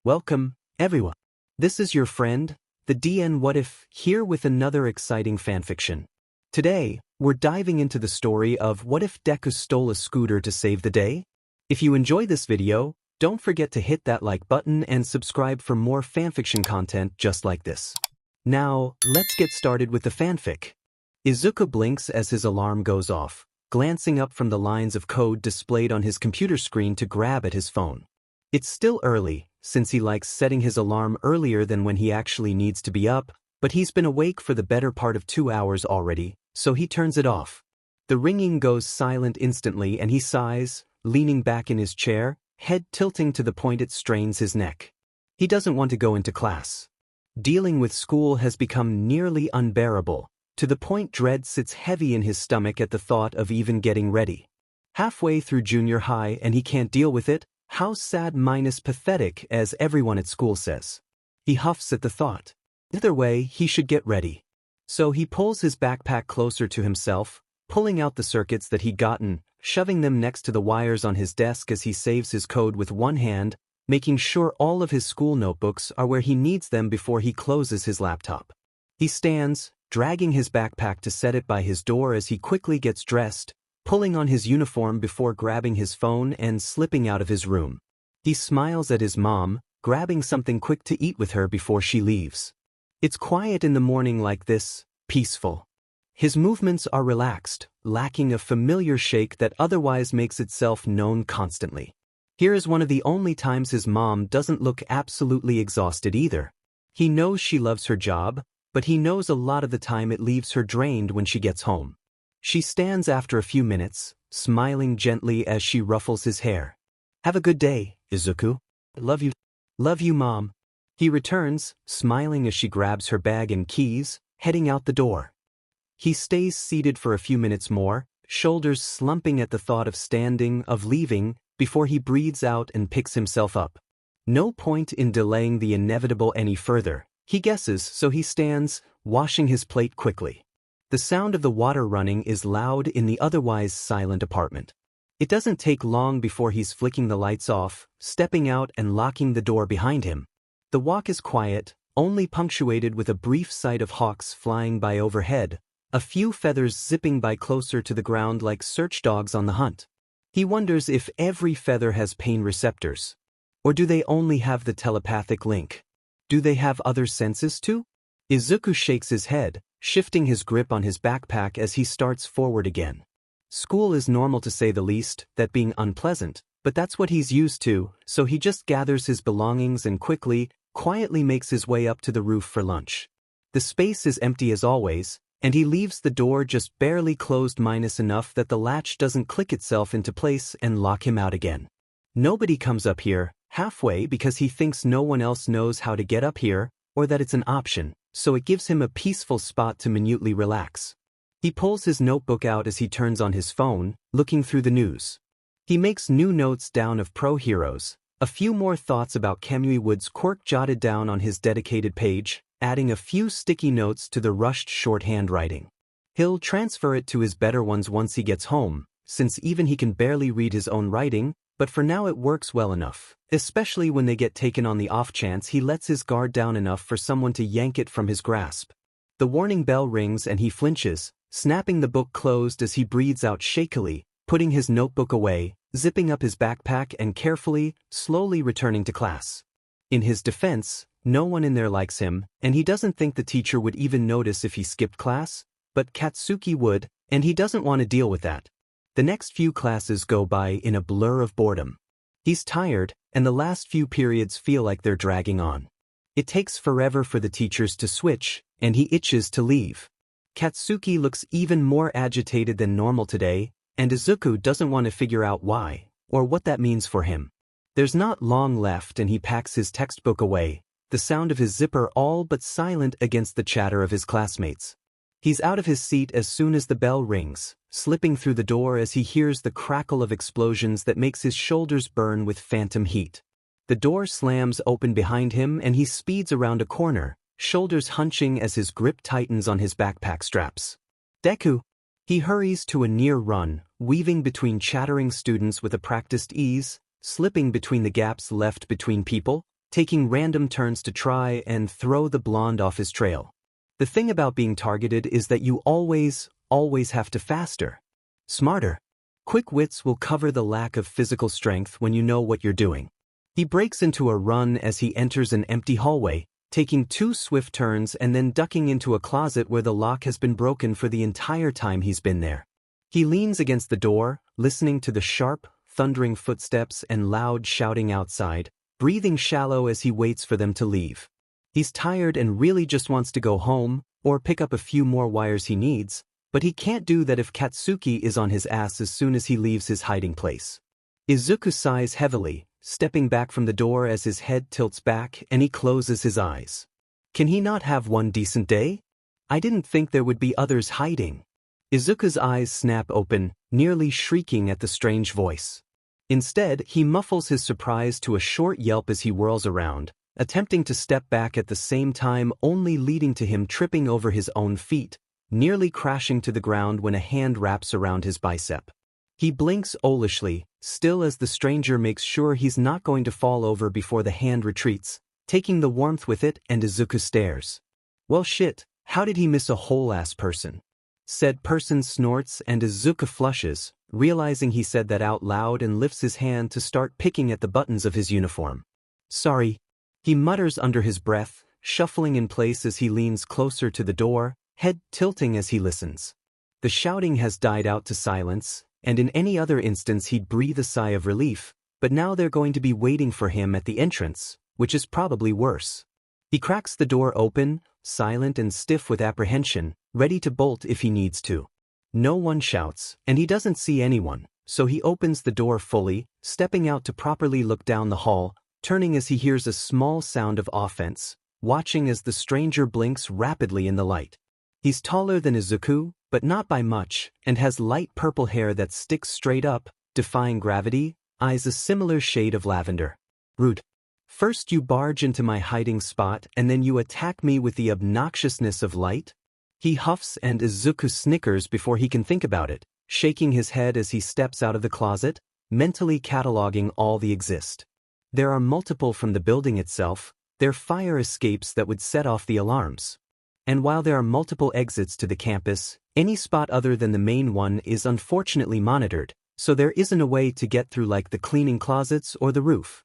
Welcome, everyone. This is your friend, the DN What If, here with another exciting fanfiction. Today, we're diving into the story of what if Deku stole a scooter to save the day? If you enjoyed this video, don't forget to hit that like button and subscribe for more fanfiction content just like this. Now, let's get started with the fanfic. Izuku blinks as his alarm goes off, glancing up from the lines of code displayed on his computer screen to grab at his phone. It's still early, since he likes setting his alarm earlier than when he actually needs to be up, but he's been awake for the better part of 2 hours already, so he turns it off. The ringing goes silent instantly and he sighs, leaning back in his chair, head tilting to the point it strains his neck. He doesn't want to go into class. Dealing with school has become nearly unbearable, to the point dread sits heavy in his stomach at the thought of even getting ready. Halfway through junior high and he can't deal with it, how sad minus pathetic, as everyone at school says. He huffs at the thought. Either way, he should get ready. So he pulls his backpack closer to himself, pulling out the circuits that he'd gotten, shoving them next to the wires on his desk as he saves his code with one hand, making sure all of his school notebooks are where he needs them before he closes his laptop. He stands, dragging his backpack to set it by his door as he quickly gets dressed, pulling on his uniform before grabbing his phone and slipping out of his room. He smiles at his mom, grabbing something quick to eat with her before she leaves. It's quiet in the morning like this, peaceful. His movements are relaxed, lacking a familiar shake that otherwise makes itself known constantly. Here is one of the only times his mom doesn't look absolutely exhausted either. He knows she loves her job, but he knows a lot of the time it leaves her drained when she gets home. She stands after a few minutes, smiling gently as she ruffles his hair. Have a good day, Izuku. Love you. Love you, Mom. He returns, smiling as she grabs her bag and keys, heading out the door. He stays seated for a few minutes more, shoulders slumping at the thought of standing, of leaving, before he breathes out and picks himself up. No point in delaying the inevitable any further, he guesses, so he stands, washing his plate quickly. The sound of the water running is loud in the otherwise silent apartment. It doesn't take long before he's flicking the lights off, stepping out and locking the door behind him. The walk is quiet, only punctuated with a brief sight of hawks flying by overhead, a few feathers zipping by closer to the ground like search dogs on the hunt. He wonders if every feather has pain receptors. Or do they only have the telepathic link? Do they have other senses too? Izuku shakes his head, shifting his grip on his backpack as he starts forward again. School is normal to say the least, that being unpleasant, but that's what he's used to, so he just gathers his belongings and quietly makes his way up to the roof for lunch. The space is empty as always, and he leaves the door just barely closed minus enough that the latch doesn't click itself into place and lock him out again. Nobody comes up here, halfway because he thinks no one else knows how to get up here, or that it's an option, so it gives him a peaceful spot to minutely relax. He pulls his notebook out as he turns on his phone, looking through the news. He makes new notes down of pro heroes, a few more thoughts about Kamui Wood's quirk jotted down on his dedicated page, adding a few sticky notes to the rushed shorthand writing. He'll transfer it to his better ones once he gets home, since even he can barely read his own writing, but for now it works well enough, especially when they get taken on the off chance he lets his guard down enough for someone to yank it from his grasp. The warning bell rings and he flinches, snapping the book closed as he breathes out shakily, putting his notebook away, zipping up his backpack and slowly returning to class. In his defense, no one in there likes him, and he doesn't think the teacher would even notice if he skipped class, but Katsuki would, and he doesn't want to deal with that. The next few classes go by in a blur of boredom. He's tired, and the last few periods feel like they're dragging on. It takes forever for the teachers to switch, and he itches to leave. Katsuki looks even more agitated than normal today, and Izuku doesn't want to figure out why, or what that means for him. There's not long left and he packs his textbook away, the sound of his zipper all but silent against the chatter of his classmates. He's out of his seat as soon as the bell rings, slipping through the door as he hears the crackle of explosions that makes his shoulders burn with phantom heat. The door slams open behind him and he speeds around a corner, shoulders hunching as his grip tightens on his backpack straps. Deku! He hurries to a near run, weaving between chattering students with a practiced ease, slipping between the gaps left between people, taking random turns to try and throw the blonde off his trail. The thing about being targeted is that you always have to faster. Smarter. Quick wits will cover the lack of physical strength when you know what you're doing. He breaks into a run as he enters an empty hallway, taking 2 swift turns and then ducking into a closet where the lock has been broken for the entire time he's been there. He leans against the door, listening to the sharp, thundering footsteps and loud shouting outside, breathing shallow as he waits for them to leave. He's tired and really just wants to go home, or pick up a few more wires he needs, but he can't do that if Katsuki is on his ass as soon as he leaves his hiding place. Izuku sighs heavily, stepping back from the door as his head tilts back and he closes his eyes. Can he not have one decent day? I didn't think there would be others hiding. Izuku's eyes snap open, nearly shrieking at the strange voice. Instead, he muffles his surprise to a short yelp as he whirls around, attempting to step back at the same time, only leading to him tripping over his own feet, nearly crashing to the ground when a hand wraps around his bicep. He blinks owlishly, still as the stranger makes sure he's not going to fall over before the hand retreats, taking the warmth with it, and Izuku stares. Well shit, how did he miss a whole-ass person? Said person snorts and Izuku flushes, realizing he said that out loud, and lifts his hand to start picking at the buttons of his uniform. Sorry, he mutters under his breath, shuffling in place as he leans closer to the door, head tilting as he listens. The shouting has died out to silence, and in any other instance he'd breathe a sigh of relief, but now they're going to be waiting for him at the entrance, which is probably worse. He cracks the door open, silent and stiff with apprehension, ready to bolt if he needs to. No one shouts, and he doesn't see anyone, so he opens the door fully, stepping out to properly look down the hall, turning as he hears a small sound of offense, watching as the stranger blinks rapidly in the light. He's taller than Izuku, but not by much, and has light purple hair that sticks straight up, defying gravity, eyes a similar shade of lavender. Rude. First you barge into my hiding spot and then you attack me with the obnoxiousness of light? He huffs and Izuku snickers before he can think about it, shaking his head as he steps out of the closet, mentally cataloging all the exist. There are multiple from the building itself, they're fire escapes that would set off the alarms. And while there are multiple exits to the campus, any spot other than the main one is unfortunately monitored, so there isn't a way to get through like the cleaning closets or the roof.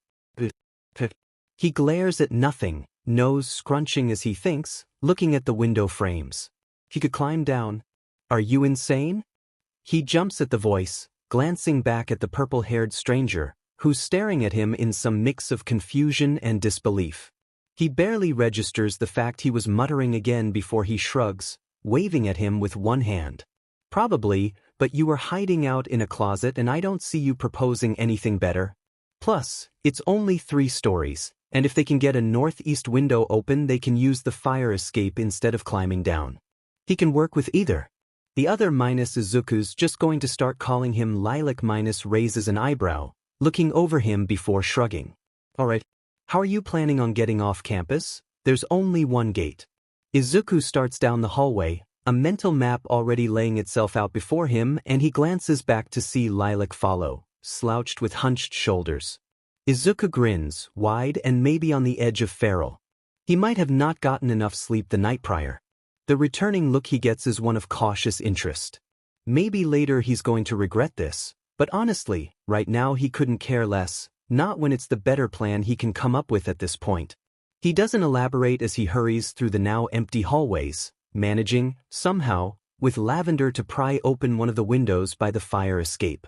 He glares at nothing, nose scrunching as he thinks, looking at the window frames. He could climb down. Are you insane? He jumps at the voice, glancing back at the purple-haired stranger, who's staring at him in some mix of confusion and disbelief. He barely registers the fact he was muttering again before he shrugs, waving at him with one hand. Probably, but you were hiding out in a closet and I don't see you proposing anything better. Plus, it's only 3 stories, and if they can get a northeast window open they can use the fire escape instead of climbing down. He can work with either. The other minus Izuku's just going to start calling him Lilac minus raises an eyebrow, looking over him before shrugging. Alright. How are you planning on getting off campus? There's only one gate. Izuku starts down the hallway, a mental map already laying itself out before him, and he glances back to see Lilac follow, slouched with hunched shoulders. Izuku grins, wide and maybe on the edge of feral. He might have not gotten enough sleep the night prior. The returning look he gets is one of cautious interest. Maybe later he's going to regret this, but honestly, right now he couldn't care less. Not when it's the better plan he can come up with at this point. He doesn't elaborate as he hurries through the now empty hallways, managing, somehow, with Lavender to pry open one of the windows by the fire escape.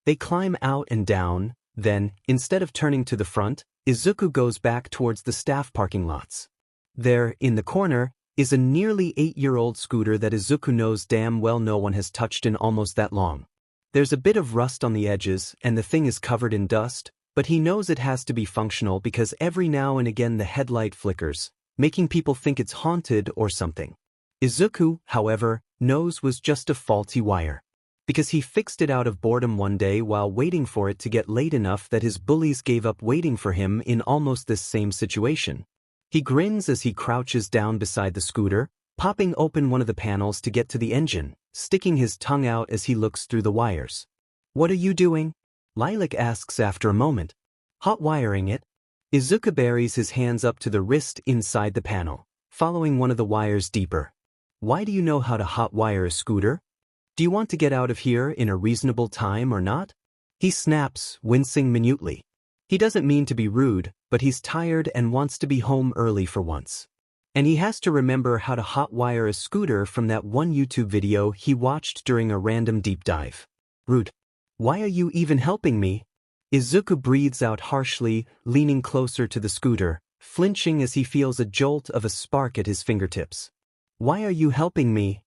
They climb out and down, then, instead of turning to the front, Izuku goes back towards the staff parking lots. There, in the corner, is a nearly 8-year-old scooter that Izuku knows damn well no one has touched in almost that long. There's a bit of rust on the edges and the thing is covered in dust, but he knows it has to be functional because every now and again the headlight flickers, making people think it's haunted or something. Izuku, however, knows was just a faulty wire. Because he fixed it out of boredom one day while waiting for it to get late enough that his bullies gave up waiting for him in almost this same situation. He grins as he crouches down beside the scooter, popping open one of the panels to get to the engine, sticking his tongue out as he looks through the wires. What are you doing? Lilac asks after a moment. Hot wiring it. Izuka buries his hands up to the wrist inside the panel, following one of the wires deeper. Why do you know how to hotwire a scooter? Do you want to get out of here in a reasonable time or not? He snaps, wincing minutely. He doesn't mean to be rude, but he's tired and wants to be home early for once. And he has to remember how to hotwire a scooter from that one YouTube video he watched during a random deep dive. Rude. Why are you even helping me? Izuku breathes out harshly, leaning closer to the scooter, flinching as he feels a jolt of a spark at his fingertips. Why are you helping me?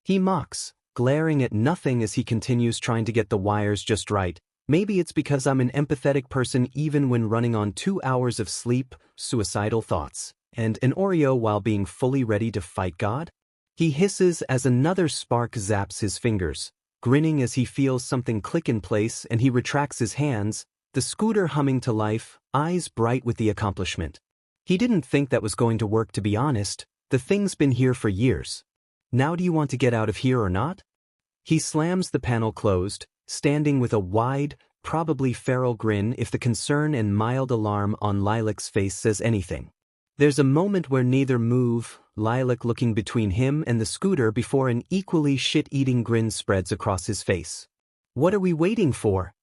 He mocks, glaring at nothing as he continues trying to get the wires just right. Maybe it's because I'm an empathetic person even when running on 2 hours of sleep, suicidal thoughts, and an Oreo while being fully ready to fight God? He hisses as another spark zaps his fingers, grinning as he feels something click in place and he retracts his hands, the scooter humming to life, eyes bright with the accomplishment. He didn't think that was going to work, to be honest. The thing's been here for years. Now do you want to get out of here or not? He slams the panel closed, standing with a wide, probably feral grin if the concern and mild alarm on Lilac's face says anything. There's a moment where neither move, Lilac looking between him and the scooter before an equally shit-eating grin spreads across his face. What are we waiting for?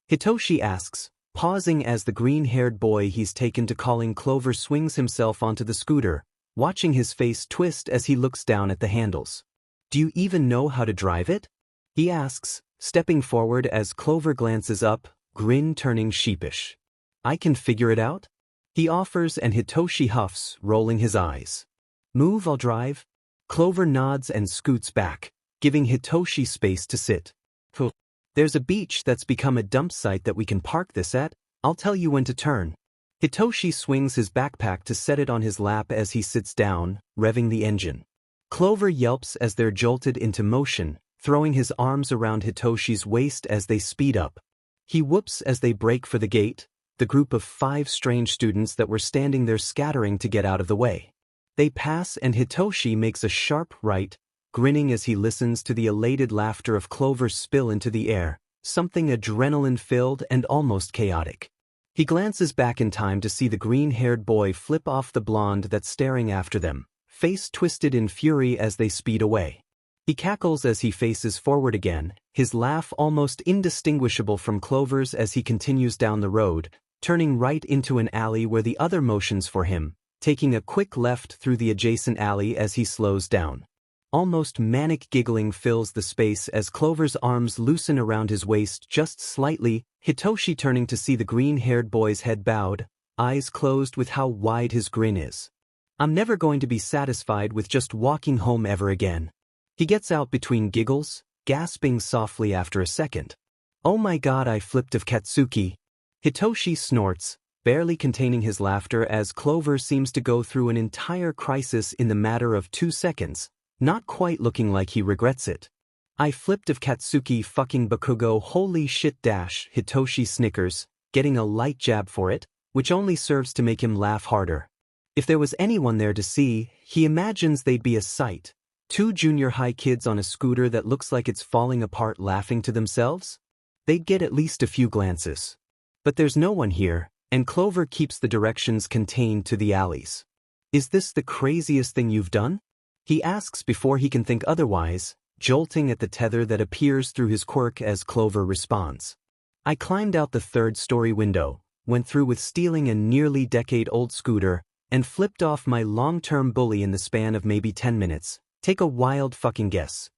Hitoshi asks, pausing as the green-haired boy he's taken to calling Clover swings himself onto the scooter, watching his face twist as he looks down at the handles. Do you even know how to drive it? He asks, stepping forward as Clover glances up, grin turning sheepish. I can figure it out? He offers and Hitoshi huffs, rolling his eyes. Move, I'll drive. Clover nods and scoots back, giving Hitoshi space to sit. There's a beach that's become a dump site that we can park this at. I'll tell you when to turn. Hitoshi swings his backpack to set it on his lap as he sits down, revving the engine. Clover yelps as they're jolted into motion, throwing his arms around Hitoshi's waist as they speed up. He whoops as they brake for the gate, the group of 5 strange students that were standing there scattering to get out of the way. They pass and Hitoshi makes a sharp right, grinning as he listens to the elated laughter of Clover spill into the air, something adrenaline-filled and almost chaotic. He glances back in time to see the green-haired boy flip off the blonde that's staring after them, face twisted in fury as they speed away. He cackles as he faces forward again, his laugh almost indistinguishable from Clover's as he continues down the road, turning right into an alley where the other motions for him, taking a quick left through the adjacent alley as he slows down. Almost manic giggling fills the space as Clover's arms loosen around his waist just slightly, Hitoshi turning to see the green-haired boy's head bowed, eyes closed with how wide his grin is. I'm never going to be satisfied with just walking home ever again. He gets out between giggles, gasping softly after a second. Oh my god, I flipped of Katsuki. Hitoshi snorts, barely containing his laughter as Clover seems to go through an entire crisis in the matter of 2 seconds, not quite looking like he regrets it. I flipped of Katsuki fucking Bakugo, holy shit dash, Hitoshi snickers, getting a light jab for it, which only serves to make him laugh harder. If there was anyone there to see, he imagines they'd be a sight. 2 junior high kids on a scooter that looks like it's falling apart laughing to themselves? They'd get at least a few glances. But there's no one here, and Clover keeps the directions contained to the alleys. Is this the craziest thing you've done? He asks before he can think otherwise, jolting at the tether that appears through his quirk as Clover responds. I climbed out the 3rd-story window, went through with stealing a nearly decade-old scooter, and flipped off my long-term bully in the span of maybe 10 minutes. Take a wild fucking guess.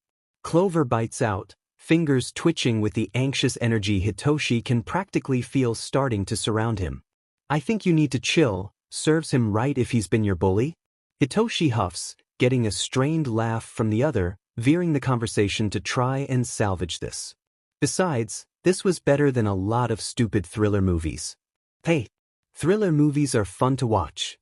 Clover bites out, fingers twitching with the anxious energy Hitoshi can practically feel starting to surround him. I think you need to chill, serves him right if he's been your bully. Hitoshi huffs, getting a strained laugh from the other, veering the conversation to try and salvage this. Besides, this was better than a lot of stupid thriller movies. Hey, thriller movies are fun to watch.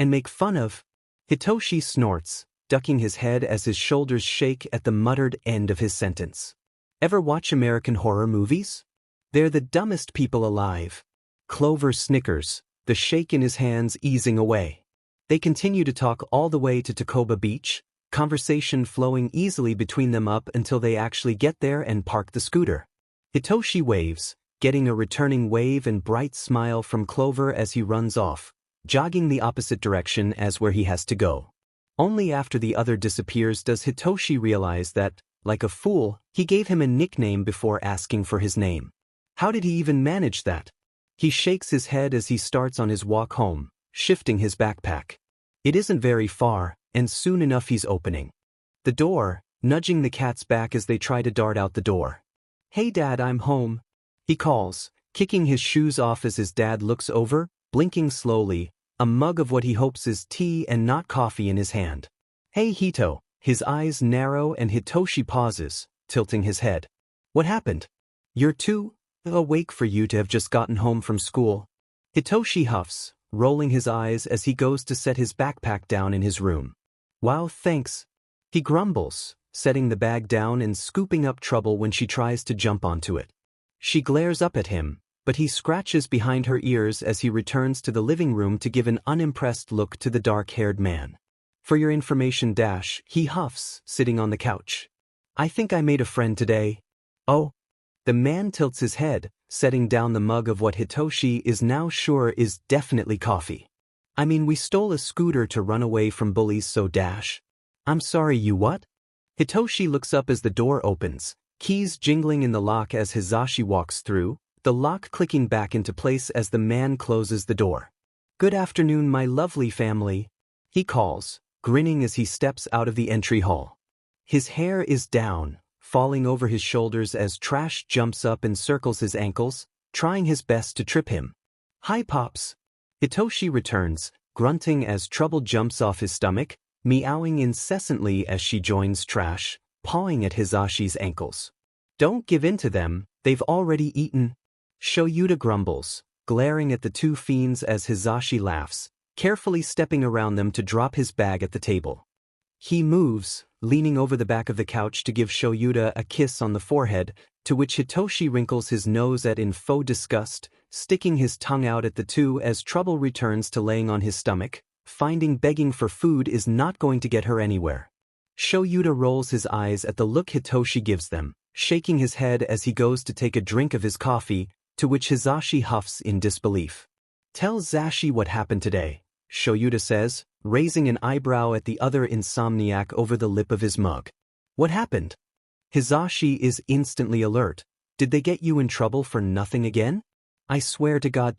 And make fun of. Hitoshi snorts, ducking his head as his shoulders shake at the muttered end of his sentence. Ever watch American horror movies? They're the dumbest people alive. Clover snickers, the shake in his hands easing away. They continue to talk all the way to Tacoba Beach, conversation flowing easily between them up until they actually get there and park the scooter. Hitoshi waves, getting a returning wave and bright smile from Clover as he runs off, jogging the opposite direction as where he has to go. Only after the other disappears does Hitoshi realize that, like a fool, he gave him a nickname before asking for his name. How did he even manage that? He shakes his head as he starts on his walk home, shifting his backpack. It isn't very far, and soon enough he's opening the door, nudging the cats back as they try to dart out the door. "Hey Dad, I'm home," he calls, kicking his shoes off as his dad looks over, blinking slowly, a mug of what he hopes is tea and not coffee in his hand. "Hey Hito," his eyes narrow and Hitoshi pauses, tilting his head. "What happened? You're too awake for you to have just gotten home from school." Hitoshi huffs, rolling his eyes as he goes to set his backpack down in his room. "Wow, thanks," he grumbles, setting the bag down and scooping up trouble when she tries to jump onto it. She glares up at him, but he scratches behind her ears as he returns to the living room to give an unimpressed look to the dark-haired man. "For your information, he huffs, sitting on the couch. "I think I made a friend today." "Oh." The man tilts his head, setting down the mug of what Hitoshi is now sure is definitely coffee. "I mean, we stole a scooter to run away from bullies, so I'm sorry, you what?" Hitoshi looks up as the door opens, keys jingling in the lock as Hizashi walks through, the lock clicking back into place as the man closes the door. "Good afternoon, my lovely family," he calls, grinning as he steps out of the entry hall. His hair is down, falling over his shoulders as Trash jumps up and circles his ankles, trying his best to trip him. "Hi Pops." Hitoshi returns, grunting as Trouble jumps off his stomach, meowing incessantly as she joins Trash, pawing at Hizashi's ankles. "Don't give in to them, they've already eaten." Shoyuta grumbles, glaring at the two fiends as Hizashi laughs, carefully stepping around them to drop his bag at the table. He moves, leaning over the back of the couch to give Shoyuta a kiss on the forehead, to which Hitoshi wrinkles his nose in faux disgust, sticking his tongue out at the two as Trouble returns to laying on his stomach, finding begging for food is not going to get her anywhere. Shoyuta rolls his eyes at the look Hitoshi gives them, shaking his head as he goes to take a drink of his coffee, to which Hizashi huffs in disbelief. "Tell Zashi what happened today," Shoyuta says, raising an eyebrow at the other insomniac over the lip of his mug. "What happened?" Hizashi is instantly alert. "Did they get you in trouble for nothing again?" "I swear to God,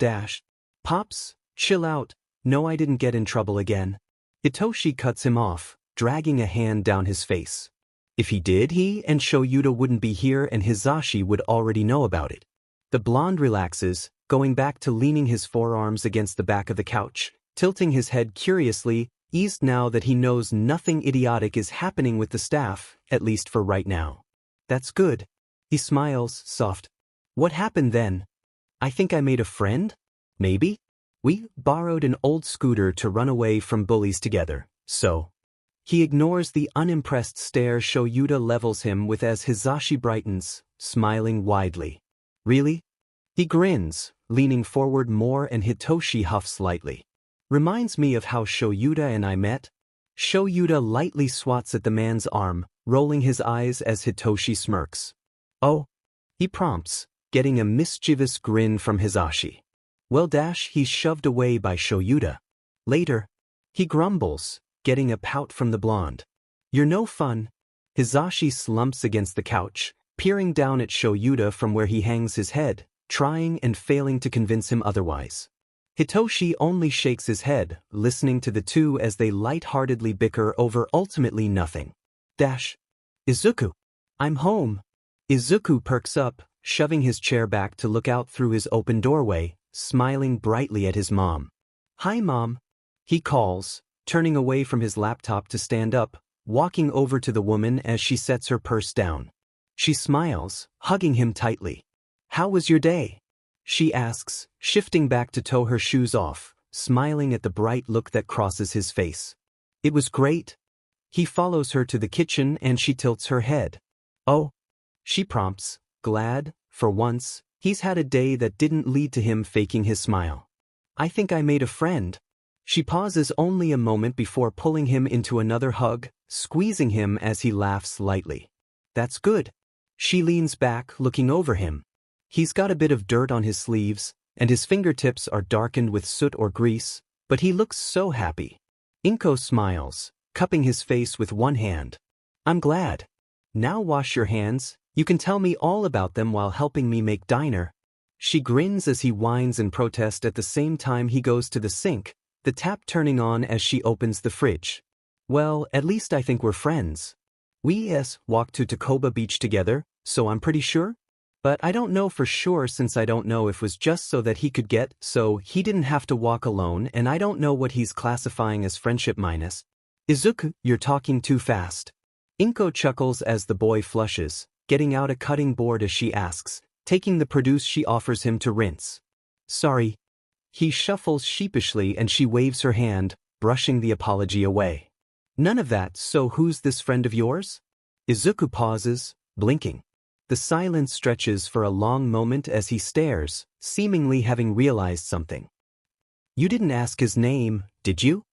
Pops, chill out. No, I didn't get in trouble again." Hitoshi cuts him off, dragging a hand down his face. If he did, he and Shoyuta wouldn't be here and Hizashi would already know about it. The blonde relaxes, going back to leaning his forearms against the back of the couch, tilting his head curiously, eased now that he knows nothing idiotic is happening with the staff, at least for right now. "That's good." He smiles, soft. "What happened then?" "I think I made a friend? Maybe? We borrowed an old scooter to run away from bullies together, so." He ignores the unimpressed stare Shoyuta levels him with as Hizashi brightens, smiling widely. "Really?" He grins, leaning forward more and Hitoshi huffs lightly. "Reminds me of how Shoyuta and I met." Shoyuta lightly swats at the man's arm, rolling his eyes as Hitoshi smirks. "Oh," he prompts, getting a mischievous grin from Hizashi. "Well, he's shoved away by Shoyuta." Later, he grumbles, getting a pout from the blonde. "You're no fun." Hizashi slumps against the couch, peering down at Shoyuta from where he hangs his head, trying and failing to convince him otherwise. Hitoshi only shakes his head, listening to the two as they light-heartedly bicker over ultimately nothing. "Izuku. I'm home." Izuku perks up, shoving his chair back to look out through his open doorway, smiling brightly at his mom. "Hi, Mom," he calls, turning away from his laptop to stand up, walking over to the woman as she sets her purse down. She smiles, hugging him tightly. "How was your day?" she asks, shifting back to tow her shoes off, smiling at the bright look that crosses his face. "It was great." He follows her to the kitchen and she tilts her head. "Oh," she prompts, glad, for once, he's had a day that didn't lead to him faking his smile. "I think I made a friend." She pauses only a moment before pulling him into another hug, squeezing him as he laughs lightly. "That's good." She leans back, looking over him. He's got a bit of dirt on his sleeves, and his fingertips are darkened with soot or grease, but he looks so happy. Inko smiles, cupping his face with one hand. I'm glad. Now wash your hands, you can tell me all about them while helping me make dinner. She grins as he whines in protest at the same time he goes to the sink, the tap turning on as she opens the fridge. Well, at least I think we're friends. We walked to Takoba Beach together, so I'm pretty sure? But I don't know for sure since I don't know if it was just so that he could get so he didn't have to walk alone, and I don't know what he's classifying as friendship minus. Izuku, you're talking too fast. Inko chuckles as the boy flushes, getting out a cutting board as she asks, taking the produce she offers him to rinse. Sorry. He shuffles sheepishly and she waves her hand, brushing the apology away. None of that, so who's this friend of yours? Izuku pauses, blinking. The silence stretches for a long moment as he stares, seemingly having realized something. You didn't ask his name, did you?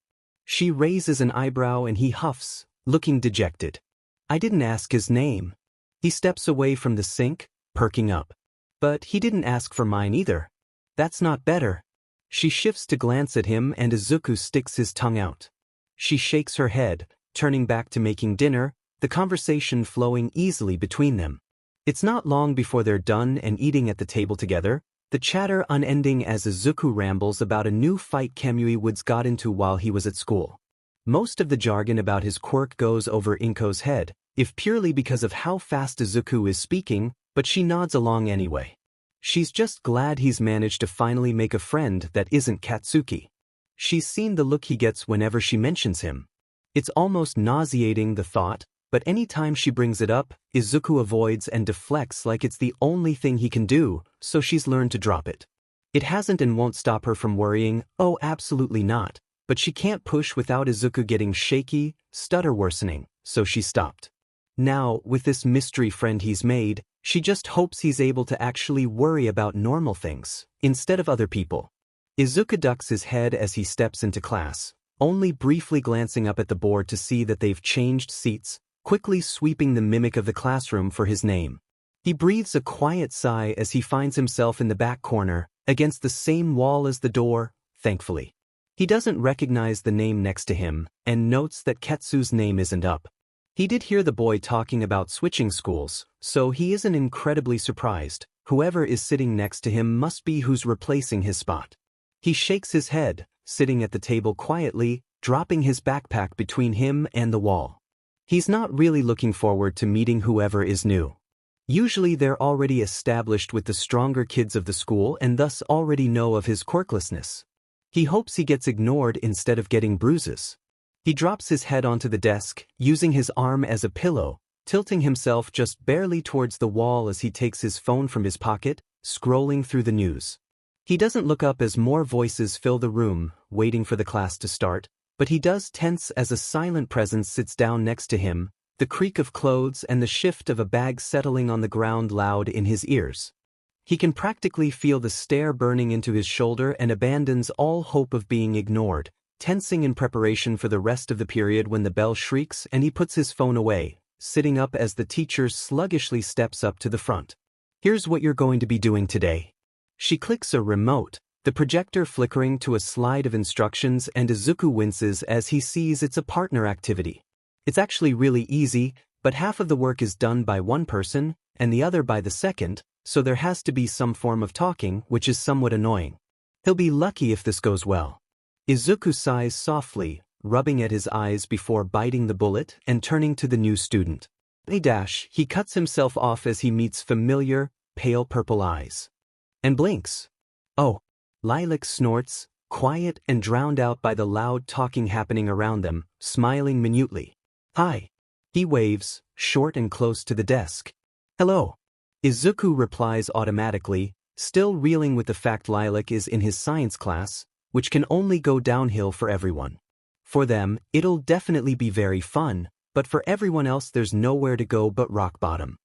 She raises an eyebrow and he huffs, looking dejected. I didn't ask his name. He steps away from the sink, perking up. But he didn't ask for mine either. That's not better. She shifts to glance at him and Izuku sticks his tongue out. She shakes her head, turning back to making dinner, the conversation flowing easily between them. It's not long before they're done and eating at the table together, the chatter unending as Izuku rambles about a new fight Kamui Woods got into while he was at school. Most of the jargon about his quirk goes over Inko's head, if purely because of how fast Izuku is speaking, but she nods along anyway. She's just glad he's managed to finally make a friend that isn't Katsuki. She's seen the look he gets whenever she mentions him. It's almost nauseating, the thought, but any time she brings it up, Izuku avoids and deflects like it's the only thing he can do, so she's learned to drop it. It hasn't and won't stop her from worrying, oh absolutely not, but she can't push without Izuku getting shaky, stutter worsening, so she stopped. Now, with this mystery friend he's made, she just hopes he's able to actually worry about normal things, instead of other people. Izuku ducks his head as he steps into class, only briefly glancing up at the board to see that they've changed seats, quickly sweeping the mimic of the classroom for his name. He breathes a quiet sigh as he finds himself in the back corner, against the same wall as the door, thankfully. He doesn't recognize the name next to him, and notes that Ketsu's name isn't up. He did hear the boy talking about switching schools, so he isn't incredibly surprised. Whoever is sitting next to him must be who's replacing his spot. He shakes his head, sitting at the table quietly, dropping his backpack between him and the wall. He's not really looking forward to meeting whoever is new. Usually they're already established with the stronger kids of the school and thus already know of his quirklessness. He hopes he gets ignored instead of getting bruises. He drops his head onto the desk, using his arm as a pillow, tilting himself just barely towards the wall as he takes his phone from his pocket, scrolling through the news. He doesn't look up as more voices fill the room, waiting for the class to start, but he does tense as a silent presence sits down next to him, the creak of clothes and the shift of a bag settling on the ground loud in his ears. He can practically feel the stare burning into his shoulder and abandons all hope of being ignored, tensing in preparation for the rest of the period when the bell shrieks and he puts his phone away, sitting up as the teacher sluggishly steps up to the front. Here's what you're going to be doing today. She clicks a remote, the projector flickering to a slide of instructions, and Izuku winces as he sees it's a partner activity. It's actually really easy, but half of the work is done by one person, and the other by the second, so there has to be some form of talking, which is somewhat annoying. He'll be lucky if this goes well. Izuku sighs softly, rubbing at his eyes before biting the bullet and turning to the new student. He cuts himself off as he meets familiar, pale purple eyes. And blinks. Oh. Lilac snorts, quiet and drowned out by the loud talking happening around them, smiling minutely. Hi. He waves, short and close to the desk. Hello. Izuku replies automatically, still reeling with the fact Lilac is in his science class, which can only go downhill for everyone. For them, it'll definitely be very fun, but for everyone else there's nowhere to go but rock bottom.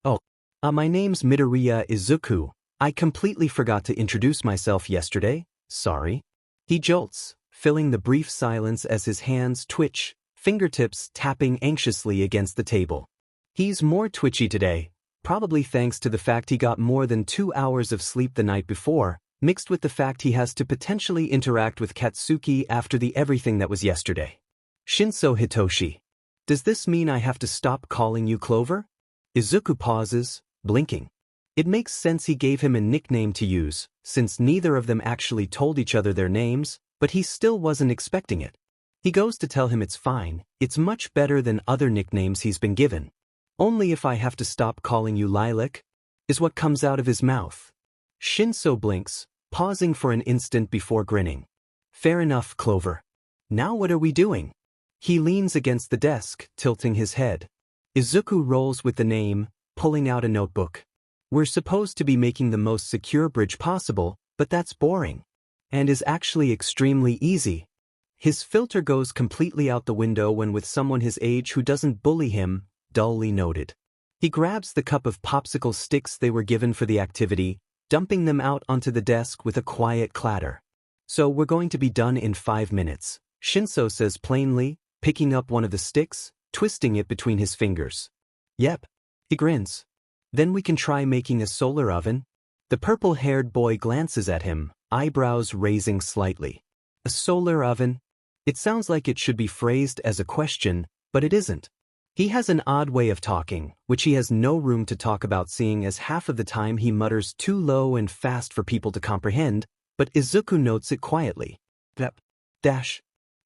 Oh. My name's Midoriya Izuku. I completely forgot to introduce myself yesterday, sorry. He jolts, filling the brief silence as his hands twitch, fingertips tapping anxiously against the table. He's more twitchy today, probably thanks to the fact he got more than 2 hours of sleep the night before, mixed with the fact he has to potentially interact with Katsuki after the everything that was yesterday. Shinso Hitoshi. Does this mean I have to stop calling you Clover? Izuku pauses, blinking. It makes sense he gave him a nickname to use, since neither of them actually told each other their names, but he still wasn't expecting it. He goes to tell him it's fine, it's much better than other nicknames he's been given. Only if I have to stop calling you Lilac? Is what comes out of his mouth. Shinso blinks, pausing for an instant before grinning. Fair enough, Clover. Now what are we doing? He leans against the desk, tilting his head. Izuku rolls with the name, pulling out a notebook. We're supposed to be making the most secure bridge possible, but that's boring. And is actually extremely easy. His filter goes completely out the window when with someone his age who doesn't bully him, dully noted. He grabs the cup of popsicle sticks they were given for the activity, dumping them out onto the desk with a quiet clatter. So we're going to be done in 5 minutes, Shinso says plainly, picking up one of the sticks, twisting it between his fingers. Yep. He grins. Then we can try making a solar oven? The purple-haired boy glances at him, eyebrows raising slightly. A solar oven? It sounds like it should be phrased as a question, but it isn't. He has an odd way of talking, which he has no room to talk about seeing as half of the time he mutters too low and fast for people to comprehend, but Izuku notes it quietly. Vep. Dash.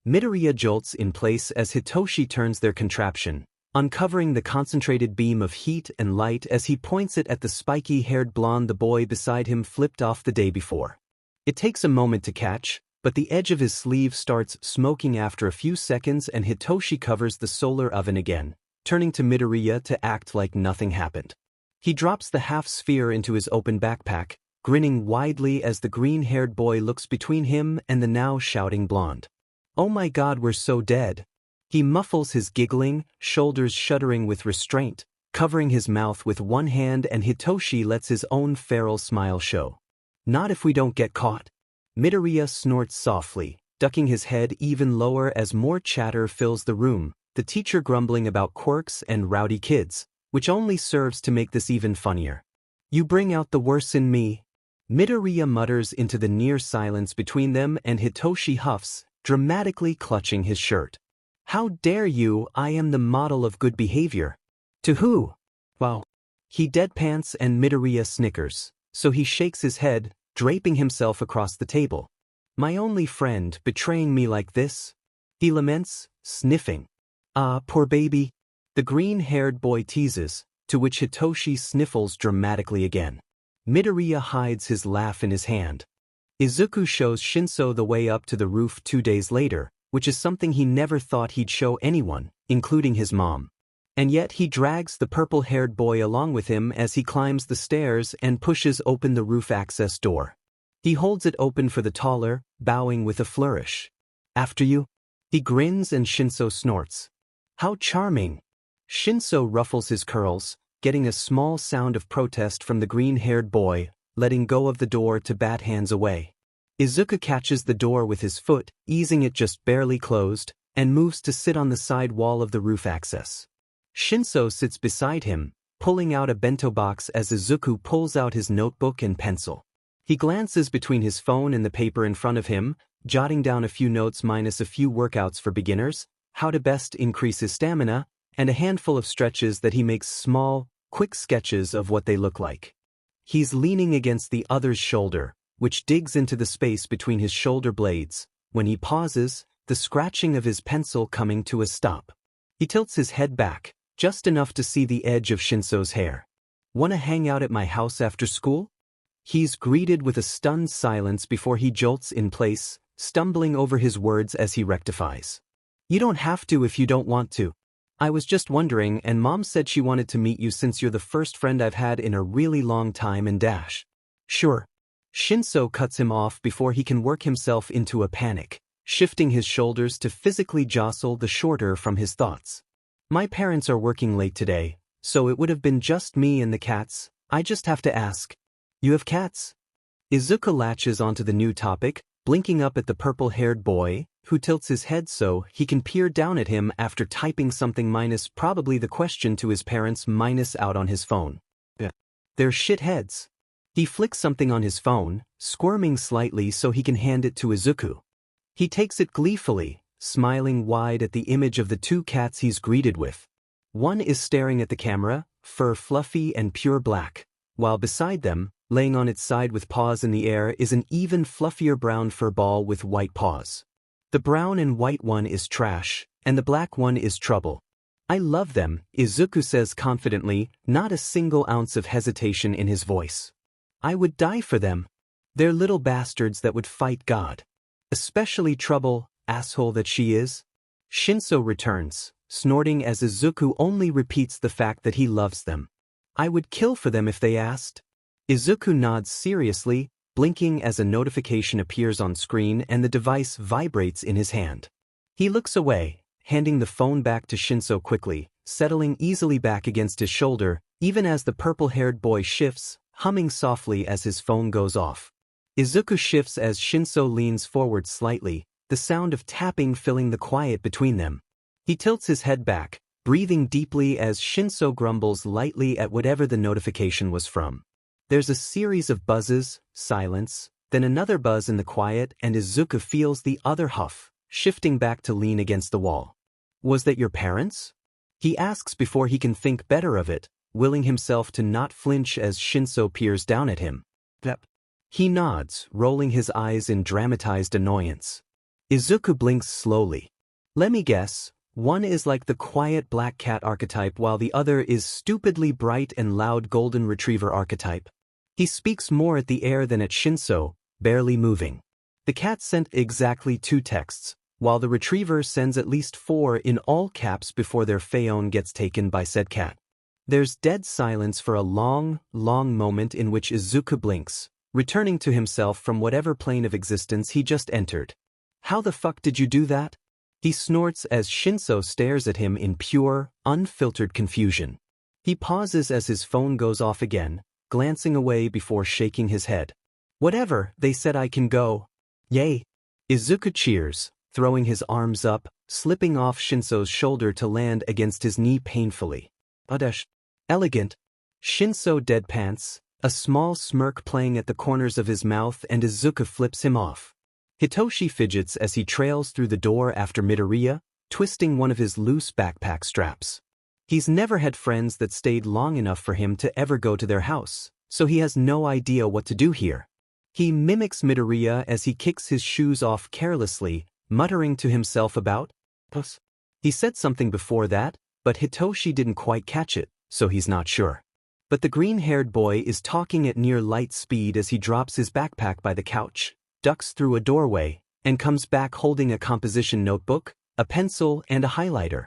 Midoriya jolts in place as Hitoshi turns their contraption, uncovering the concentrated beam of heat and light as he points it at the spiky-haired blonde the boy beside him flipped off the day before. It takes a moment to catch, but the edge of his sleeve starts smoking after a few seconds and Hitoshi covers the solar oven again, turning to Midoriya to act like nothing happened. He drops the half-sphere into his open backpack, grinning widely as the green-haired boy looks between him and the now shouting blonde. Oh my god, we're so dead. He muffles his giggling, shoulders shuddering with restraint, covering his mouth with one hand, and Hitoshi lets his own feral smile show. Not if we don't get caught. Midoriya snorts softly, ducking his head even lower as more chatter fills the room, the teacher grumbling about quirks and rowdy kids, which only serves to make this even funnier. You bring out the worst in me. Midoriya mutters into the near silence between them and Hitoshi huffs, dramatically clutching his shirt. How dare you, I am the model of good behavior. To who? Wow. He deadpants and Midoriya snickers, so he shakes his head, draping himself across the table. My only friend betraying me like this? He laments, sniffing. Ah, poor baby. The green-haired boy teases, to which Hitoshi sniffles dramatically again. Midoriya hides his laugh in his hand. Izuku shows Shinso the way up to the roof 2 days later, which is something he never thought he'd show anyone, including his mom. And yet he drags the purple-haired boy along with him as he climbs the stairs and pushes open the roof access door. He holds it open for the taller, bowing with a flourish. After you? He grins and Shinso snorts. How charming. Shinso ruffles his curls, getting a small sound of protest from the green-haired boy, letting go of the door to bat hands away. Izuku catches the door with his foot, easing it just barely closed, and moves to sit on the side wall of the roof access. Shinso sits beside him, pulling out a bento box as Izuku pulls out his notebook and pencil. He glances between his phone and the paper in front of him, jotting down a few notes minus a few workouts for beginners, how to best increase his stamina, and a handful of stretches that he makes small, quick sketches of what they look like. He's leaning against the other's shoulder, which digs into the space between his shoulder blades. When he pauses, the scratching of his pencil coming to a stop. He tilts his head back, just enough to see the edge of Shinso's hair. Wanna hang out at my house after school? He's greeted with a stunned silence before he jolts in place, stumbling over his words as he rectifies. You don't have to if you don't want to. I was just wondering, and Mom said she wanted to meet you since you're the first friend I've had in a really long time and dash. Sure. Shinso cuts him off before he can work himself into a panic, shifting his shoulders to physically jostle the shorter from his thoughts. My parents are working late today, so it would have been just me and the cats. I just have to ask. You have cats? Izuku latches onto the new topic, blinking up at the purple-haired boy, who tilts his head so he can peer down at him after typing something minus probably the question to his parents minus out on his phone. They're shitheads. He flicks something on his phone, squirming slightly so he can hand it to Izuku. He takes it gleefully, smiling wide at the image of the two cats he's greeted with. One is staring at the camera, fur fluffy and pure black, while beside them, laying on its side with paws in the air, is an even fluffier brown fur ball with white paws. The brown and white one is trash, and the black one is trouble. I love them, Izuku says confidently, not a single ounce of hesitation in his voice. I would die for them. They're little bastards that would fight God. Especially Trouble, asshole that she is. Shinso returns, snorting as Izuku only repeats the fact that he loves them. I would kill for them if they asked. Izuku nods seriously, blinking as a notification appears on screen and the device vibrates in his hand. He looks away, handing the phone back to Shinso quickly, settling easily back against his shoulder, even as the purple-haired boy shifts, humming softly as his phone goes off. Izuku shifts as Shinso leans forward slightly, the sound of tapping filling the quiet between them. He tilts his head back, breathing deeply as Shinso grumbles lightly at whatever the notification was from. There's a series of buzzes, silence, then another buzz in the quiet, and Izuku feels the other huff, shifting back to lean against the wall. Was that your parents? He asks before he can think better of it, willing himself to not flinch as Shinso peers down at him. Yep. He nods, rolling his eyes in dramatized annoyance. Izuku blinks slowly. Let me guess, one is like the quiet black cat archetype while the other is stupidly bright and loud golden retriever archetype. He speaks more at the air than at Shinso, barely moving. The cat sent exactly 2 texts, while the retriever sends at least 4 in all caps before their Phaon gets taken by said cat. There's dead silence for a long, long moment in which Izuku blinks, returning to himself from whatever plane of existence he just entered. How the fuck did you do that? He snorts as Shinso stares at him in pure, unfiltered confusion. He pauses as his phone goes off again, glancing away before shaking his head. Whatever, they said I can go. Yay. Izuku cheers, throwing his arms up, slipping off Shinso's shoulder to land against his knee painfully. Adesh. Elegant. Shinso deadpants, a small smirk playing at the corners of his mouth, and Izuku flips him off. Hitoshi fidgets as he trails through the door after Midoriya, twisting one of his loose backpack straps. He's never had friends that stayed long enough for him to ever go to their house, so he has no idea what to do here. He mimics Midoriya as he kicks his shoes off carelessly, muttering to himself about Puss. He said something before that, but Hitoshi didn't quite catch it, so he's not sure. But the green-haired boy is talking at near light speed as he drops his backpack by the couch, ducks through a doorway, and comes back holding a composition notebook, a pencil, and a highlighter.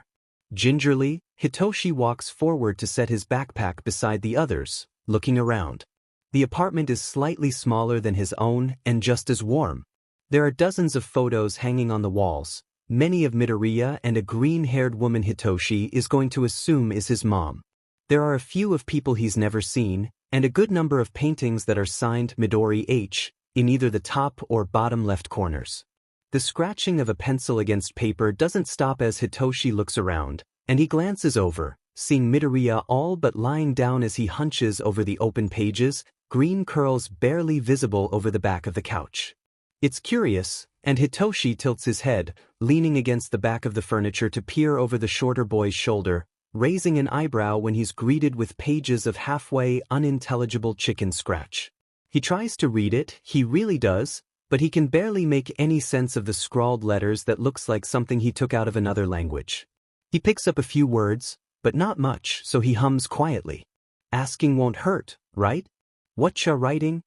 Gingerly, Hitoshi walks forward to set his backpack beside the others, looking around. The apartment is slightly smaller than his own and just as warm. There are dozens of photos hanging on the walls, many of Midoriya and a green-haired woman Hitoshi is going to assume is his mom. There are a few of people he's never seen, and a good number of paintings that are signed Midori H in either the top or bottom left corners. The scratching of a pencil against paper doesn't stop as Hitoshi looks around, and he glances over, seeing Midoriya all but lying down as he hunches over the open pages, green curls barely visible over the back of the couch. It's curious, and Hitoshi tilts his head, leaning against the back of the furniture to peer over the shorter boy's shoulder, raising an eyebrow when he's greeted with pages of halfway unintelligible chicken scratch. He tries to read it, he really does, but he can barely make any sense of the scrawled letters that looks like something he took out of another language. He picks up a few words, but not much, so he hums quietly. Asking won't hurt, right? Whatcha writing?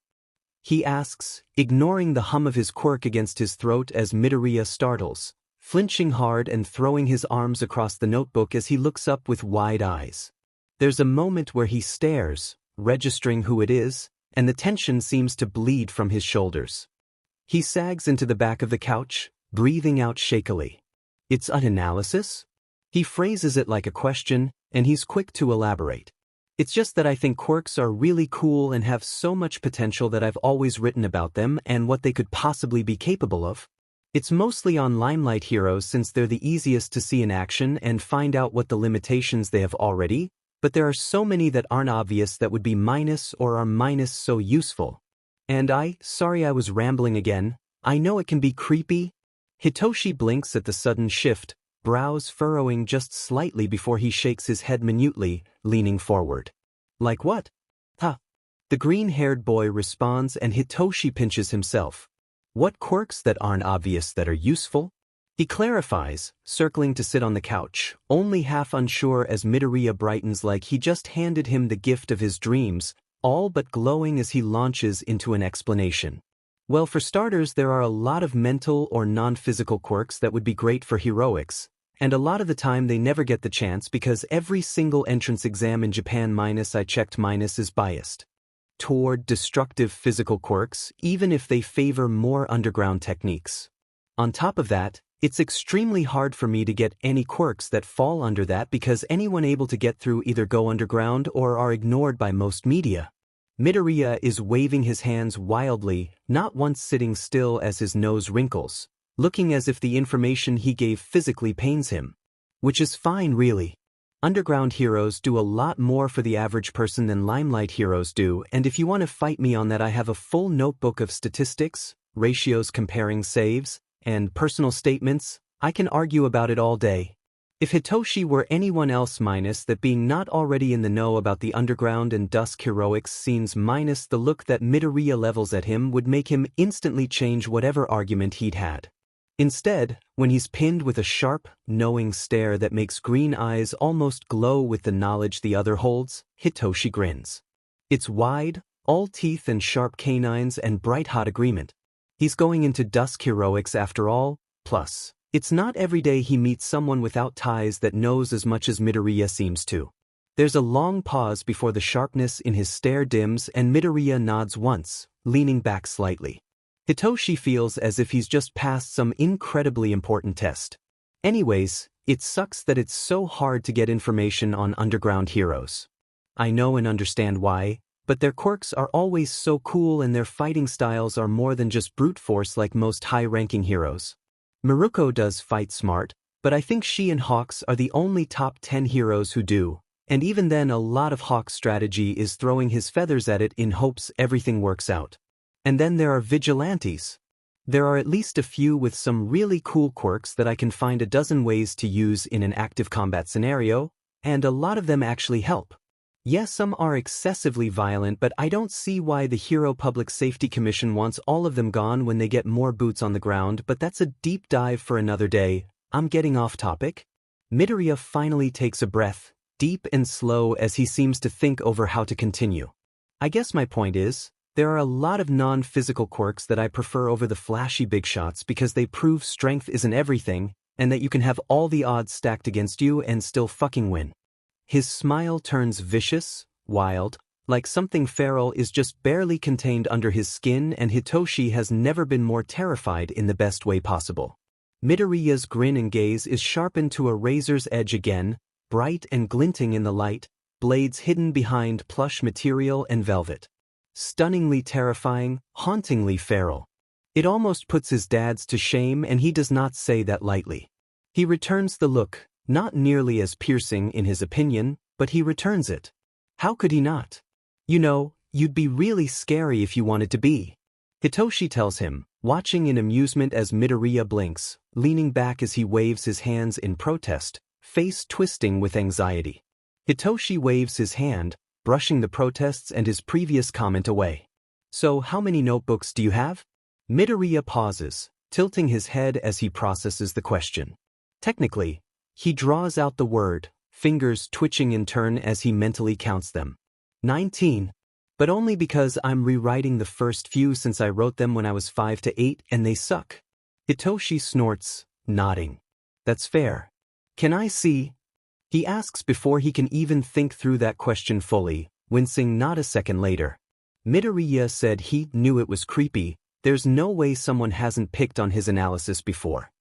He asks, ignoring the hum of his quirk against his throat as Midoriya startles, flinching hard and throwing his arms across the notebook as he looks up with wide eyes. There's a moment where he stares, registering who it is, and the tension seems to bleed from his shoulders. He sags into the back of the couch, breathing out shakily. It's an analysis? He phrases it like a question, and he's quick to elaborate. It's just that I think quirks are really cool and have so much potential that I've always written about them and what they could possibly be capable of. It's mostly on Limelight heroes since they're the easiest to see in action and find out what the limitations they have already, But there are so many that aren't obvious that would be minus or are minus so useful. And sorry I was rambling again, I know it can be creepy. Hitoshi blinks at the sudden shift, brows furrowing just slightly before he shakes his head minutely, leaning forward. Like what? Huh. The green-haired boy responds and Hitoshi pinches himself. What quirks that aren't obvious that are useful? He clarifies, circling to sit on the couch, only half unsure as Midoriya brightens like he just handed him the gift of his dreams, all but glowing as he launches into an explanation. Well, for starters, there are a lot of mental or non-physical quirks that would be great for heroics, and a lot of the time they never get the chance because every single entrance exam in Japan I checked is biased toward destructive physical quirks, even if they favor more underground techniques. On top of that, it's extremely hard for me to get any quirks that fall under that because anyone able to get through either go underground or are ignored by most media. Midoriya is waving his hands wildly, not once sitting still as his nose wrinkles, looking as if the information he gave physically pains him. Which is fine, really. Underground heroes do a lot more for the average person than Limelight heroes do, and if you want to fight me on that, I have a full notebook of statistics, ratios comparing saves, and personal statements. I can argue about it all day. If Hitoshi were anyone else minus that being not already in the know about the underground and dusk heroics scenes minus the look that Midoriya levels at him would make him instantly change whatever argument he'd had. Instead, when he's pinned with a sharp, knowing stare that makes green eyes almost glow with the knowledge the other holds, Hitoshi grins. It's wide, all teeth and sharp canines and bright hot agreement. He's going into dusk heroics after all, plus, it's not every day he meets someone without ties that knows as much as Midoriya seems to. There's a long pause before the sharpness in his stare dims and Midoriya nods once, leaning back slightly. Hitoshi feels as if he's just passed some incredibly important test. Anyways, it sucks that it's so hard to get information on underground heroes. I know and understand why, but their quirks are always so cool and their fighting styles are more than just brute force like most high-ranking heroes. Miruko does fight smart, but I think she and Hawks are the only top 10 heroes who do, and even then a lot of Hawks' strategy is throwing his feathers at it in hopes everything works out. And then there are vigilantes. There are at least a few with some really cool quirks that I can find a dozen ways to use in an active combat scenario, and a lot of them actually help. Yes, some are excessively violent, but I don't see why the Hero Public Safety Commission wants all of them gone when they get more boots on the ground, but that's a deep dive for another day. I'm getting off topic. Midoriya finally takes a breath, deep and slow as he seems to think over how to continue. I guess my point is, there are a lot of non-physical quirks that I prefer over the flashy big shots because they prove strength isn't everything, and that you can have all the odds stacked against you and still fucking win. His smile turns vicious, wild, like something feral is just barely contained under his skin, and Hitoshi has never been more terrified in the best way possible. Midoriya's grin and gaze is sharpened to a razor's edge again, bright and glinting in the light, blades hidden behind plush material and velvet. Stunningly terrifying, hauntingly feral. It almost puts his dads to shame, and he does not say that lightly. He returns the look, not nearly as piercing in his opinion, but he returns it. How could he not? You know, you'd be really scary if you wanted to be. Hitoshi tells him, watching in amusement as Midoriya blinks, leaning back as he waves his hands in protest, face twisting with anxiety. Hitoshi waves his hand, brushing the protests and his previous comment away. So how many notebooks do you have? Midoriya pauses, tilting his head as he processes the question. Technically, he draws out the word, fingers twitching in turn as he mentally counts them. 19. But only because I'm rewriting the first few since I wrote them when I was 5 to 8 and they suck. Hitoshi snorts, nodding. That's fair. Can I see? He asks before he can even think through that question fully, wincing not a second later. Midoriya said he knew it was creepy. There's no way someone hasn't picked on his analysis before.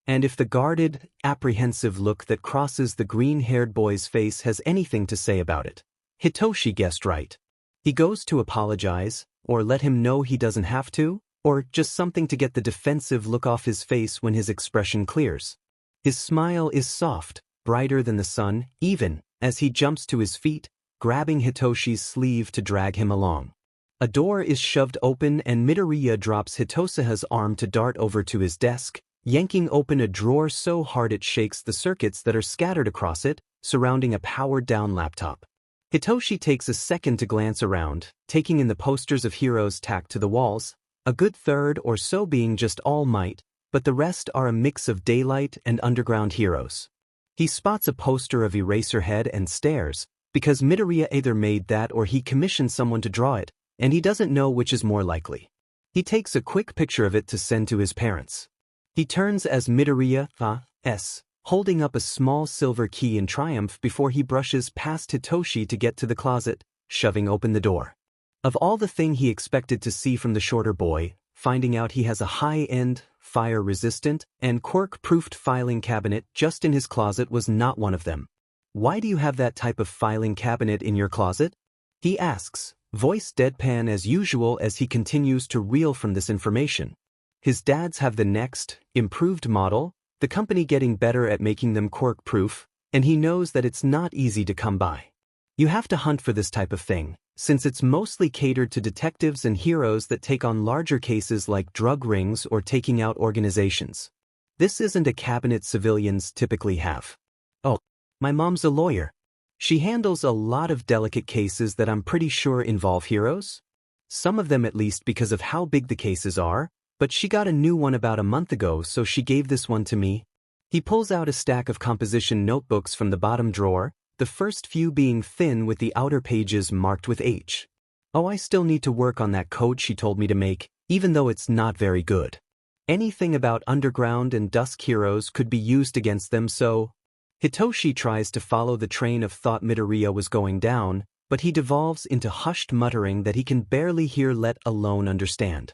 And if the guarded, apprehensive look that crosses the green-haired boy's face has anything to say about it, Hitoshi guessed right. He goes to apologize, or let him know he doesn't have to, or just something to get the defensive look off his face when his expression clears. His smile is soft, brighter than the sun, even, as he jumps to his feet, grabbing Hitoshi's sleeve to drag him along. A door is shoved open and Midoriya drops Hitosaha's arm to dart over to his desk, yanking open a drawer so hard it shakes the circuits that are scattered across it, surrounding a powered-down laptop. Hitoshi takes a second to glance around, taking in the posters of heroes tacked to the walls, a good third or so being just All Might, but the rest are a mix of daylight and underground heroes. He spots a poster of Eraserhead and stares, because Midoriya either made that or he commissioned someone to draw it, and he doesn't know which is more likely. He takes a quick picture of it to send to his parents. He turns as Midoriya, holding up a small silver key in triumph before he brushes past Hitoshi to get to the closet, shoving open the door. Of all the thing he expected to see from the shorter boy, finding out he has a high-end, fire-resistant, and quirk-proofed filing cabinet just in his closet was not one of them. "Why do you have that type of filing cabinet in your closet?" he asks, voice deadpan as usual as he continues to reel from this information. His dads have the next, improved model, the company getting better at making them quirk-proof, and he knows that it's not easy to come by. You have to hunt for this type of thing, since it's mostly catered to detectives and heroes that take on larger cases like drug rings or taking out organizations. This isn't a cabinet civilians typically have. "Oh, my mom's a lawyer. She handles a lot of delicate cases that I'm pretty sure involve heroes. Some of them at least because of how big the cases are, but she got a new one about a month ago so she gave this one to me." He pulls out a stack of composition notebooks from the bottom drawer, the first few being thin with the outer pages marked with H. "Oh, I still need to work on that code she told me to make, even though it's not very good. Anything about underground and dusk heroes could be used against them, so..." Hitoshi tries to follow the train of thought Midoriya was going down, but he devolves into hushed muttering that he can barely hear let alone understand.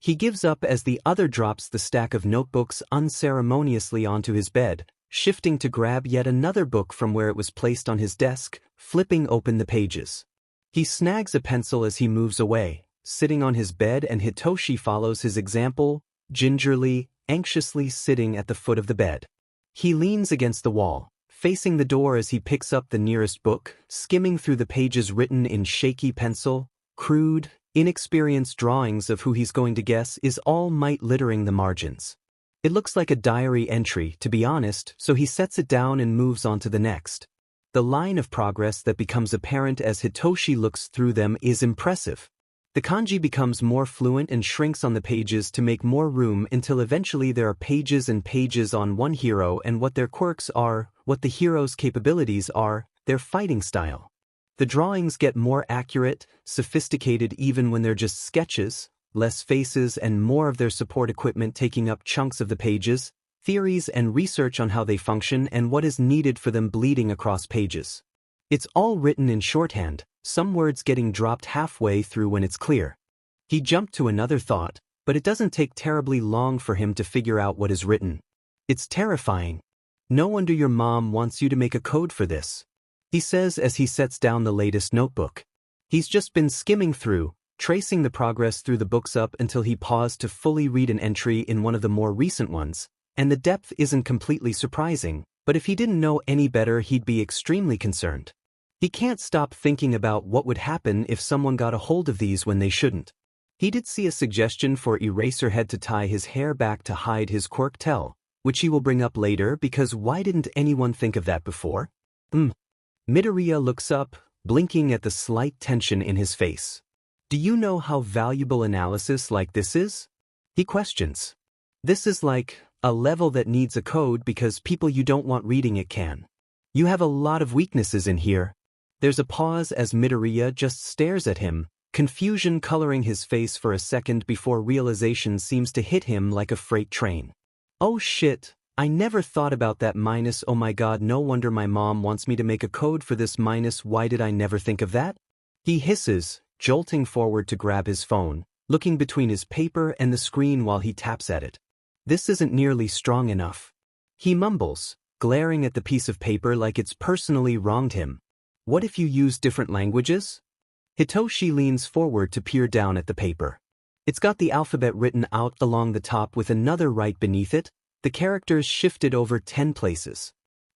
He gives up as the other drops the stack of notebooks unceremoniously onto his bed, shifting to grab yet another book from where it was placed on his desk, flipping open the pages. He snags a pencil as he moves away, sitting on his bed, and Hitoshi follows his example, gingerly, anxiously sitting at the foot of the bed. He leans against the wall, facing the door as he picks up the nearest book, skimming through the pages written in shaky pencil, crude, inexperienced drawings of who he's going to guess is All Might littering the margins. It looks like a diary entry, to be honest, so he sets it down and moves on to the next. The line of progress that becomes apparent as Hitoshi looks through them is impressive. The kanji becomes more fluent and shrinks on the pages to make more room until eventually there are pages and pages on one hero and what their quirks are, what the hero's capabilities are, their fighting style. The drawings get more accurate, sophisticated even when they're just sketches, less faces and more of their support equipment taking up chunks of the pages, theories and research on how they function and what is needed for them bleeding across pages. It's all written in shorthand, some words getting dropped halfway through when it's clear. He jumped to another thought, but it doesn't take terribly long for him to figure out what is written. It's terrifying. "No wonder your mom wants you to make a code for this," he says as he sets down the latest notebook. He's just been skimming through, tracing the progress through the books up until he paused to fully read an entry in one of the more recent ones, and the depth isn't completely surprising, but if he didn't know any better he'd be extremely concerned. He can't stop thinking about what would happen if someone got a hold of these when they shouldn't. He did see a suggestion for Eraserhead to tie his hair back to hide his quirk tail, which he will bring up later because why didn't anyone think of that before? Midoriya looks up, blinking at the slight tension in his face. "Do you know how valuable analysis like this is?" he questions. "This is like a level that needs a code because people you don't want reading it can. You have a lot of weaknesses in here." There's a pause as Midoriya just stares at him, confusion coloring his face for a second before realization seems to hit him like a freight train. "Oh shit, I never thought about that minus oh my god, no wonder my mom wants me to make a code for this minus why did I never think of that?" He hisses, jolting forward to grab his phone, looking between his paper and the screen while he taps at it. "This isn't nearly strong enough," he mumbles, glaring at the piece of paper like it's personally wronged him. "What if you use different languages?" Hitoshi leans forward to peer down at the paper. It's got the alphabet written out along the top with another right beneath it, the characters shifted over 10 places.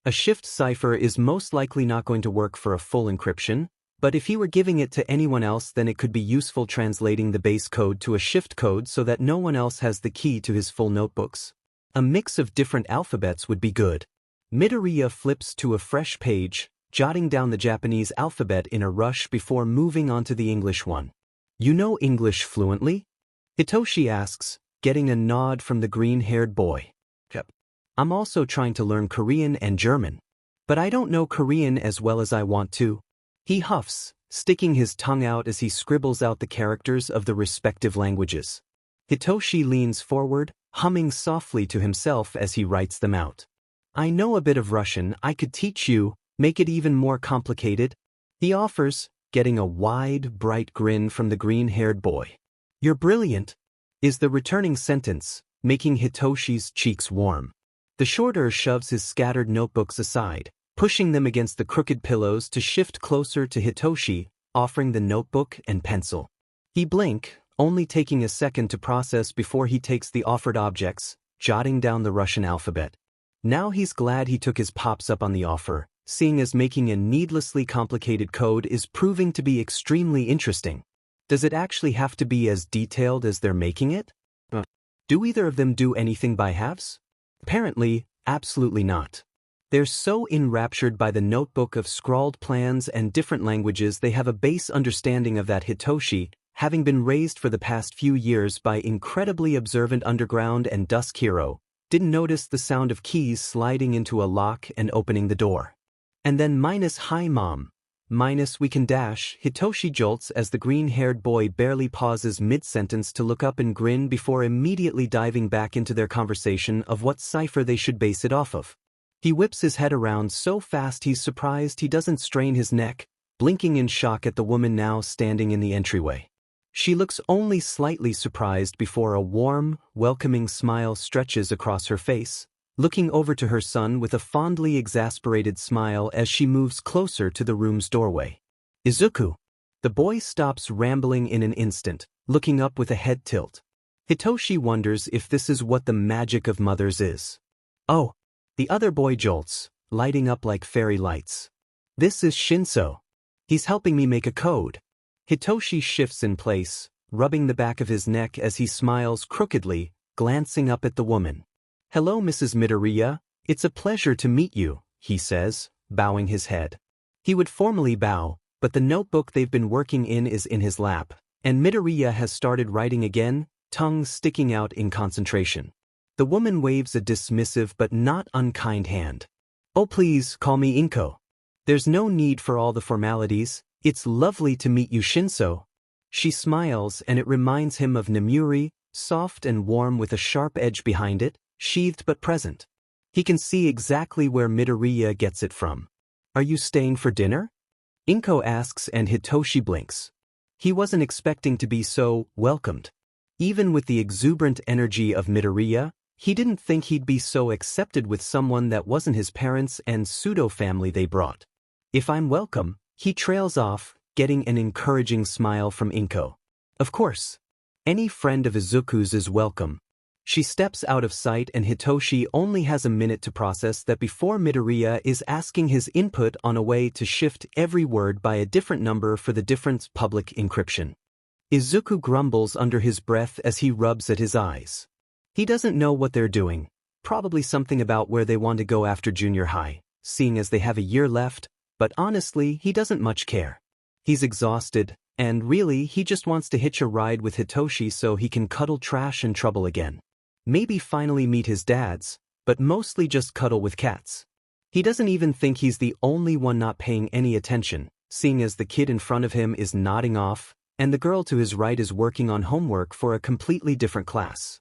A shift cipher is most likely not going to work for a full encryption, but if he were giving it to anyone else, then it could be useful translating the base code to a shift code so that no one else has the key to his full notebooks. A mix of different alphabets would be good. Midoriya flips to a fresh page, jotting down the Japanese alphabet in a rush before moving on to the English one. You know English fluently? Hitoshi asks, getting a nod from the green-haired boy. Yep. I'm also trying to learn Korean and German. But I don't know Korean as well as I want to. He huffs, sticking his tongue out as he scribbles out the characters of the respective languages. Hitoshi leans forward, humming softly to himself as he writes them out. I know a bit of Russian, I could teach you, make it even more complicated. He offers, getting a wide, bright grin from the green-haired boy. You're brilliant, is the returning sentence, making Hitoshi's cheeks warm. The shorter shoves his scattered notebooks aside, pushing them against the crooked pillows to shift closer to Hitoshi, offering the notebook and pencil. He blink, only taking a second to process before he takes the offered objects, jotting down the Russian alphabet. Now he's glad he took his pops up on the offer, seeing as making a needlessly complicated code is proving to be extremely interesting. Does it actually have to be as detailed as they're making it? Do either of them do anything by halves? Apparently, absolutely not. They're so enraptured by the notebook of scrawled plans and different languages they have a base understanding of that Hitoshi, having been raised for the past few years by incredibly observant underground and dusk hero, didn't notice the sound of keys sliding into a lock and opening the door. And then -hi mom, -we can dash, Hitoshi jolts as the green-haired boy barely pauses mid-sentence to look up and grin before immediately diving back into their conversation of what cipher they should base it off of. He whips his head around so fast he's surprised he doesn't strain his neck, blinking in shock at the woman now standing in the entryway. She looks only slightly surprised before a warm, welcoming smile stretches across her face, looking over to her son with a fondly exasperated smile as she moves closer to the room's doorway. Izuku. The boy stops rambling in an instant, looking up with a head tilt. Hitoshi wonders if this is what the magic of mothers is. Oh. The other boy jolts, lighting up like fairy lights. This is Shinso. He's helping me make a code. Hitoshi shifts in place, rubbing the back of his neck as he smiles crookedly, glancing up at the woman. Hello, Mrs. Midoriya, it's a pleasure to meet you, he says, bowing his head. He would formally bow, but the notebook they've been working in is in his lap, and Midoriya has started writing again, tongue sticking out in concentration. The woman waves a dismissive but not unkind hand. Oh, please, call me Inko. There's no need for all the formalities, it's lovely to meet you, Shinso. She smiles and it reminds him of Nemuri, soft and warm with a sharp edge behind it, sheathed but present. He can see exactly where Midoriya gets it from. Are you staying for dinner? Inko asks and Hitoshi blinks. He wasn't expecting to be so welcomed. Even with the exuberant energy of Midoriya, he didn't think he'd be so accepted with someone that wasn't his parents and pseudo-family they brought. If I'm welcome, he trails off, getting an encouraging smile from Inko. Of course. Any friend of Izuku's is welcome. She steps out of sight and Hitoshi only has a minute to process that before Midoriya is asking his input on a way to shift every word by a different number for the different public encryption. Izuku grumbles under his breath as he rubs at his eyes. He doesn't know what they're doing, probably something about where they want to go after junior high, seeing as they have a year left, but honestly, he doesn't much care. He's exhausted, and really, he just wants to hitch a ride with Hitoshi so he can cuddle trash and trouble again. Maybe finally meet his dads, but mostly just cuddle with cats. He doesn't even think he's the only one not paying any attention, seeing as the kid in front of him is nodding off, and the girl to his right is working on homework for a completely different class.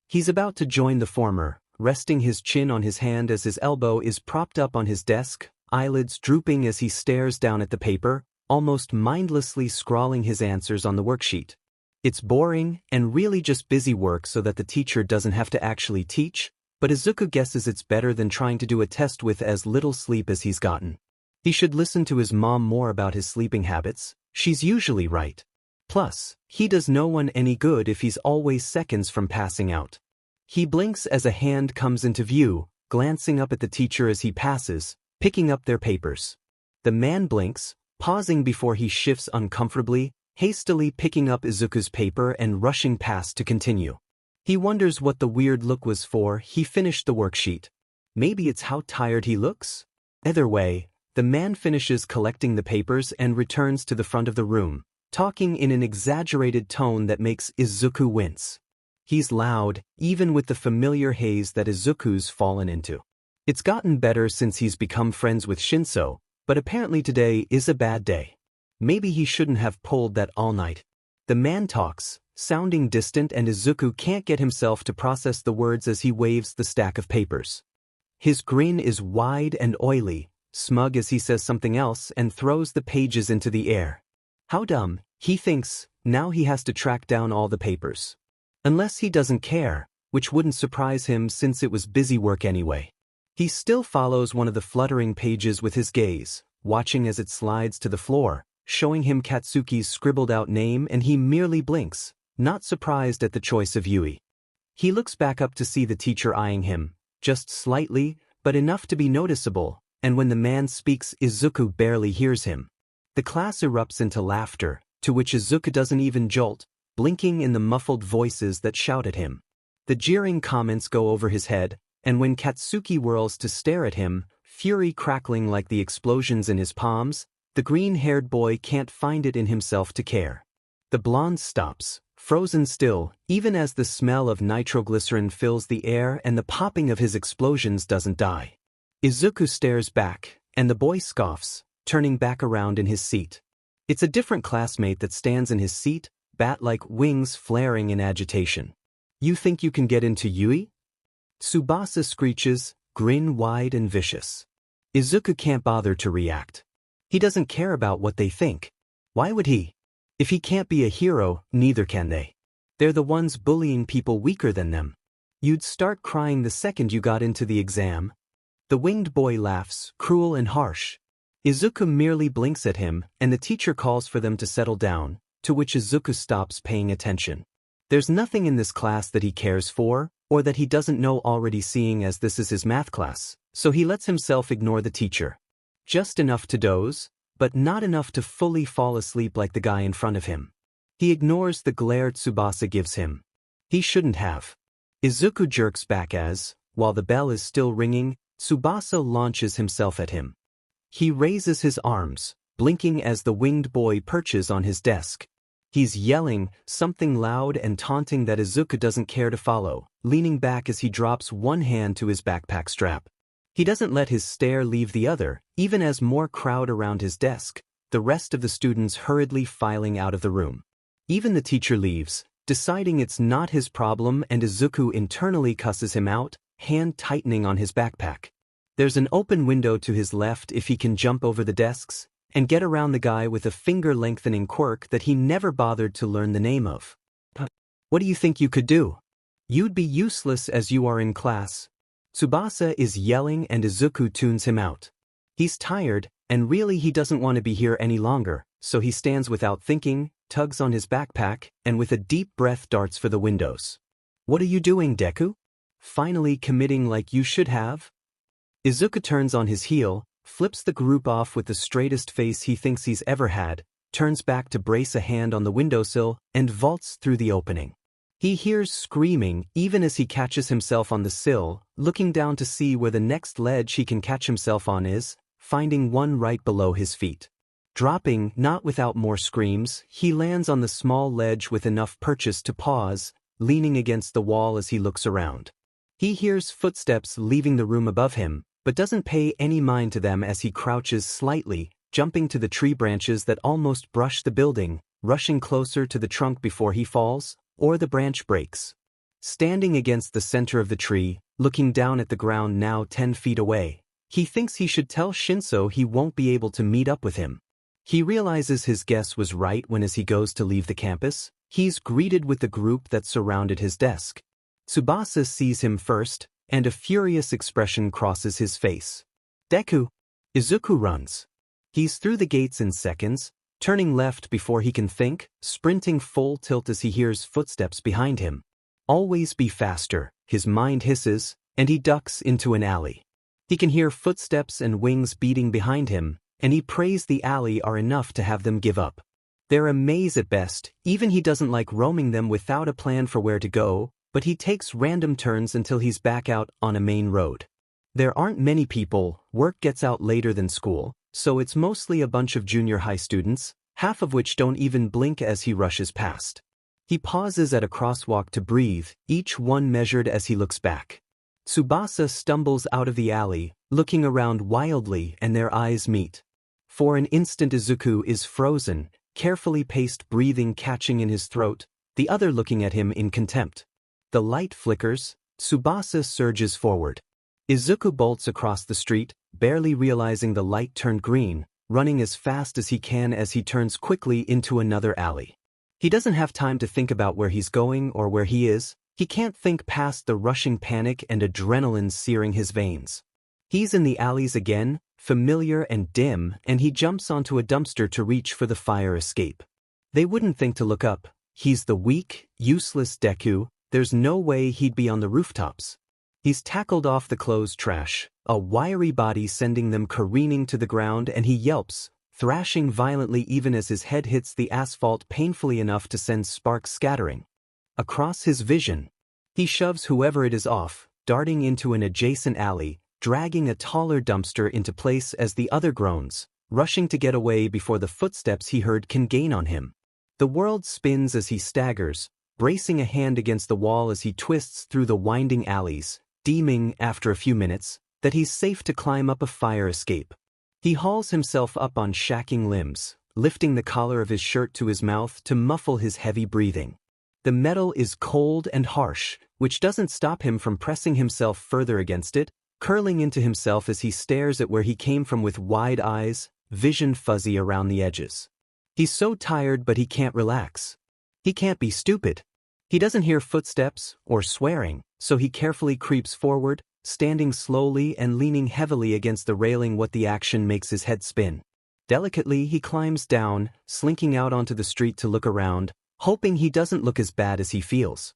He's about to join the former, resting his chin on his hand as his elbow is propped up on his desk, eyelids drooping as he stares down at the paper, almost mindlessly scrawling his answers on the worksheet. It's boring and really just busy work so that the teacher doesn't have to actually teach, but Izuku guesses it's better than trying to do a test with as little sleep as he's gotten. He should listen to his mom more about his sleeping habits, she's usually right. Plus, he does no one any good if he's always seconds from passing out. He blinks as a hand comes into view, glancing up at the teacher as he passes, picking up their papers. The man blinks, pausing before he shifts uncomfortably, hastily picking up Izuku's paper and rushing past to continue. He wonders what the weird look was for. He finished the worksheet. Maybe it's how tired he looks? Either way, the man finishes collecting the papers and returns to the front of the room, talking in an exaggerated tone that makes Izuku wince. He's loud, even with the familiar haze that Izuku's fallen into. It's gotten better since he's become friends with Shinso, but apparently today is a bad day. Maybe he shouldn't have pulled that all night. The man talks, sounding distant, and Izuku can't get himself to process the words as he waves the stack of papers. His grin is wide and oily, smug as he says something else and throws the pages into the air. How dumb, he thinks, now he has to track down all the papers. Unless he doesn't care, which wouldn't surprise him since it was busy work anyway. He still follows one of the fluttering pages with his gaze, watching as it slides to the floor, showing him Katsuki's scribbled-out name, and he merely blinks, not surprised at the choice of Yui. He looks back up to see the teacher eyeing him, just slightly, but enough to be noticeable, and when the man speaks, Izuku barely hears him. The class erupts into laughter, to which Izuku doesn't even jolt, blinking in the muffled voices that shout at him. The jeering comments go over his head, and when Katsuki whirls to stare at him, fury crackling like the explosions in his palms, the green-haired boy can't find it in himself to care. The blonde stops, frozen still, even as the smell of nitroglycerin fills the air and the popping of his explosions doesn't die. Izuku stares back, and the boy scoffs, turning back around in his seat. It's a different classmate that stands in his seat, bat-like wings flaring in agitation. You think you can get into Yui? Tsubasa screeches, grin wide and vicious. Izuku can't bother to react. He doesn't care about what they think. Why would he? If he can't be a hero, neither can they. They're the ones bullying people weaker than them. You'd start crying the second you got into the exam. The winged boy laughs, cruel and harsh. Izuku merely blinks at him, and the teacher calls for them to settle down, to which Izuku stops paying attention. There's nothing in this class that he cares for, or that he doesn't know already, seeing as this is his math class, so he lets himself ignore the teacher. Just enough to doze, but not enough to fully fall asleep like the guy in front of him. He ignores the glare Tsubasa gives him. He shouldn't have. Izuku jerks back as, while the bell is still ringing, Tsubasa launches himself at him. He raises his arms, blinking as the winged boy perches on his desk. He's yelling, something loud and taunting that Izuku doesn't care to follow, leaning back as he drops one hand to his backpack strap. He doesn't let his stare leave the other, even as more crowd around his desk, the rest of the students hurriedly filing out of the room. Even the teacher leaves, deciding it's not his problem, and Izuku internally cusses him out, hand tightening on his backpack. There's an open window to his left if he can jump over the desks and get around the guy with a finger-lengthening quirk that he never bothered to learn the name of. What do you think you could do? You'd be useless as you are in class. Tsubasa is yelling and Izuku tunes him out. He's tired, and really he doesn't want to be here any longer, so he stands without thinking, tugs on his backpack, and with a deep breath darts for the windows. What are you doing, Deku? Finally committing like you should have? Izuku turns on his heel, flips the group off with the straightest face he thinks he's ever had, turns back to brace a hand on the windowsill, and vaults through the opening. He hears screaming even as he catches himself on the sill, looking down to see where the next ledge he can catch himself on is, finding one right below his feet. Dropping, not without more screams, he lands on the small ledge with enough purchase to pause, leaning against the wall as he looks around. He hears footsteps leaving the room above him, but doesn't pay any mind to them as he crouches slightly, jumping to the tree branches that almost brush the building, rushing closer to the trunk before he falls, or the branch breaks. Standing against the center of the tree, looking down at the ground now 10 feet away, he thinks he should tell Shinso he won't be able to meet up with him. He realizes his guess was right when, as he goes to leave the campus, he's greeted with the group that surrounded his desk. Tsubasa sees him first, and a furious expression crosses his face. Deku! Izuku runs. He's through the gates in seconds, turning left before he can think, sprinting full tilt as he hears footsteps behind him. Always be faster, his mind hisses, and he ducks into an alley. He can hear footsteps and wings beating behind him, and he prays the alley are enough to have them give up. They're a maze at best, even he doesn't like roaming them without a plan for where to go, but he takes random turns until he's back out on a main road. There aren't many people, work gets out later than school, so it's mostly a bunch of junior high students, half of which don't even blink as he rushes past. He pauses at a crosswalk to breathe, each one measured as he looks back. Tsubasa stumbles out of the alley, looking around wildly, and their eyes meet. For an instant Izuku is frozen, carefully paced breathing catching in his throat, the other looking at him in contempt. The light flickers, Tsubasa surges forward. Izuku bolts across the street, barely realizing the light turned green, running as fast as he can as he turns quickly into another alley. He doesn't have time to think about where he's going or where he is. He can't think past the rushing panic and adrenaline searing his veins. He's in the alleys again, familiar and dim, and he jumps onto a dumpster to reach for the fire escape. They wouldn't think to look up. He's the weak, useless Deku. There's no way he'd be on the rooftops. He's tackled off the clothes trash, a wiry body sending them careening to the ground, and he yelps, thrashing violently even as his head hits the asphalt painfully enough to send sparks scattering. Across his vision, he shoves whoever it is off, darting into an adjacent alley, dragging a taller dumpster into place as the other groans, rushing to get away before the footsteps he heard can gain on him. The world spins as he staggers, bracing a hand against the wall as he twists through the winding alleys, deeming, after a few minutes, that he's safe to climb up a fire escape. He hauls himself up on shacking limbs, lifting the collar of his shirt to his mouth to muffle his heavy breathing. The metal is cold and harsh, which doesn't stop him from pressing himself further against it, curling into himself as he stares at where he came from with wide eyes, vision fuzzy around the edges. He's so tired, but he can't relax. He can't be stupid. He doesn't hear footsteps or swearing, so he carefully creeps forward, standing slowly and leaning heavily against the railing. What the action makes his head spin. Delicately he climbs down, slinking out onto the street to look around, hoping he doesn't look as bad as he feels.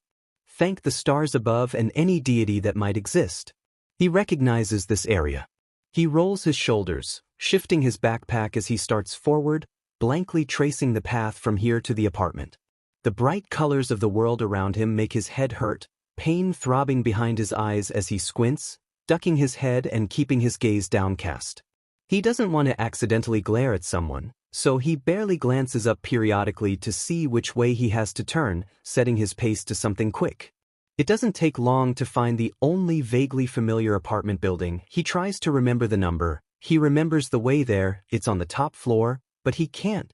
Thank the stars above and any deity that might exist. He recognizes this area. He rolls his shoulders, shifting his backpack as he starts forward, blankly tracing the path from here to the apartment. The bright colors of the world around him make his head hurt, pain throbbing behind his eyes as he squints, ducking his head and keeping his gaze downcast. He doesn't want to accidentally glare at someone, so he barely glances up periodically to see which way he has to turn, setting his pace to something quick. It doesn't take long to find the only vaguely familiar apartment building. He tries to remember the number. He remembers the way there, it's on the top floor, but he can't.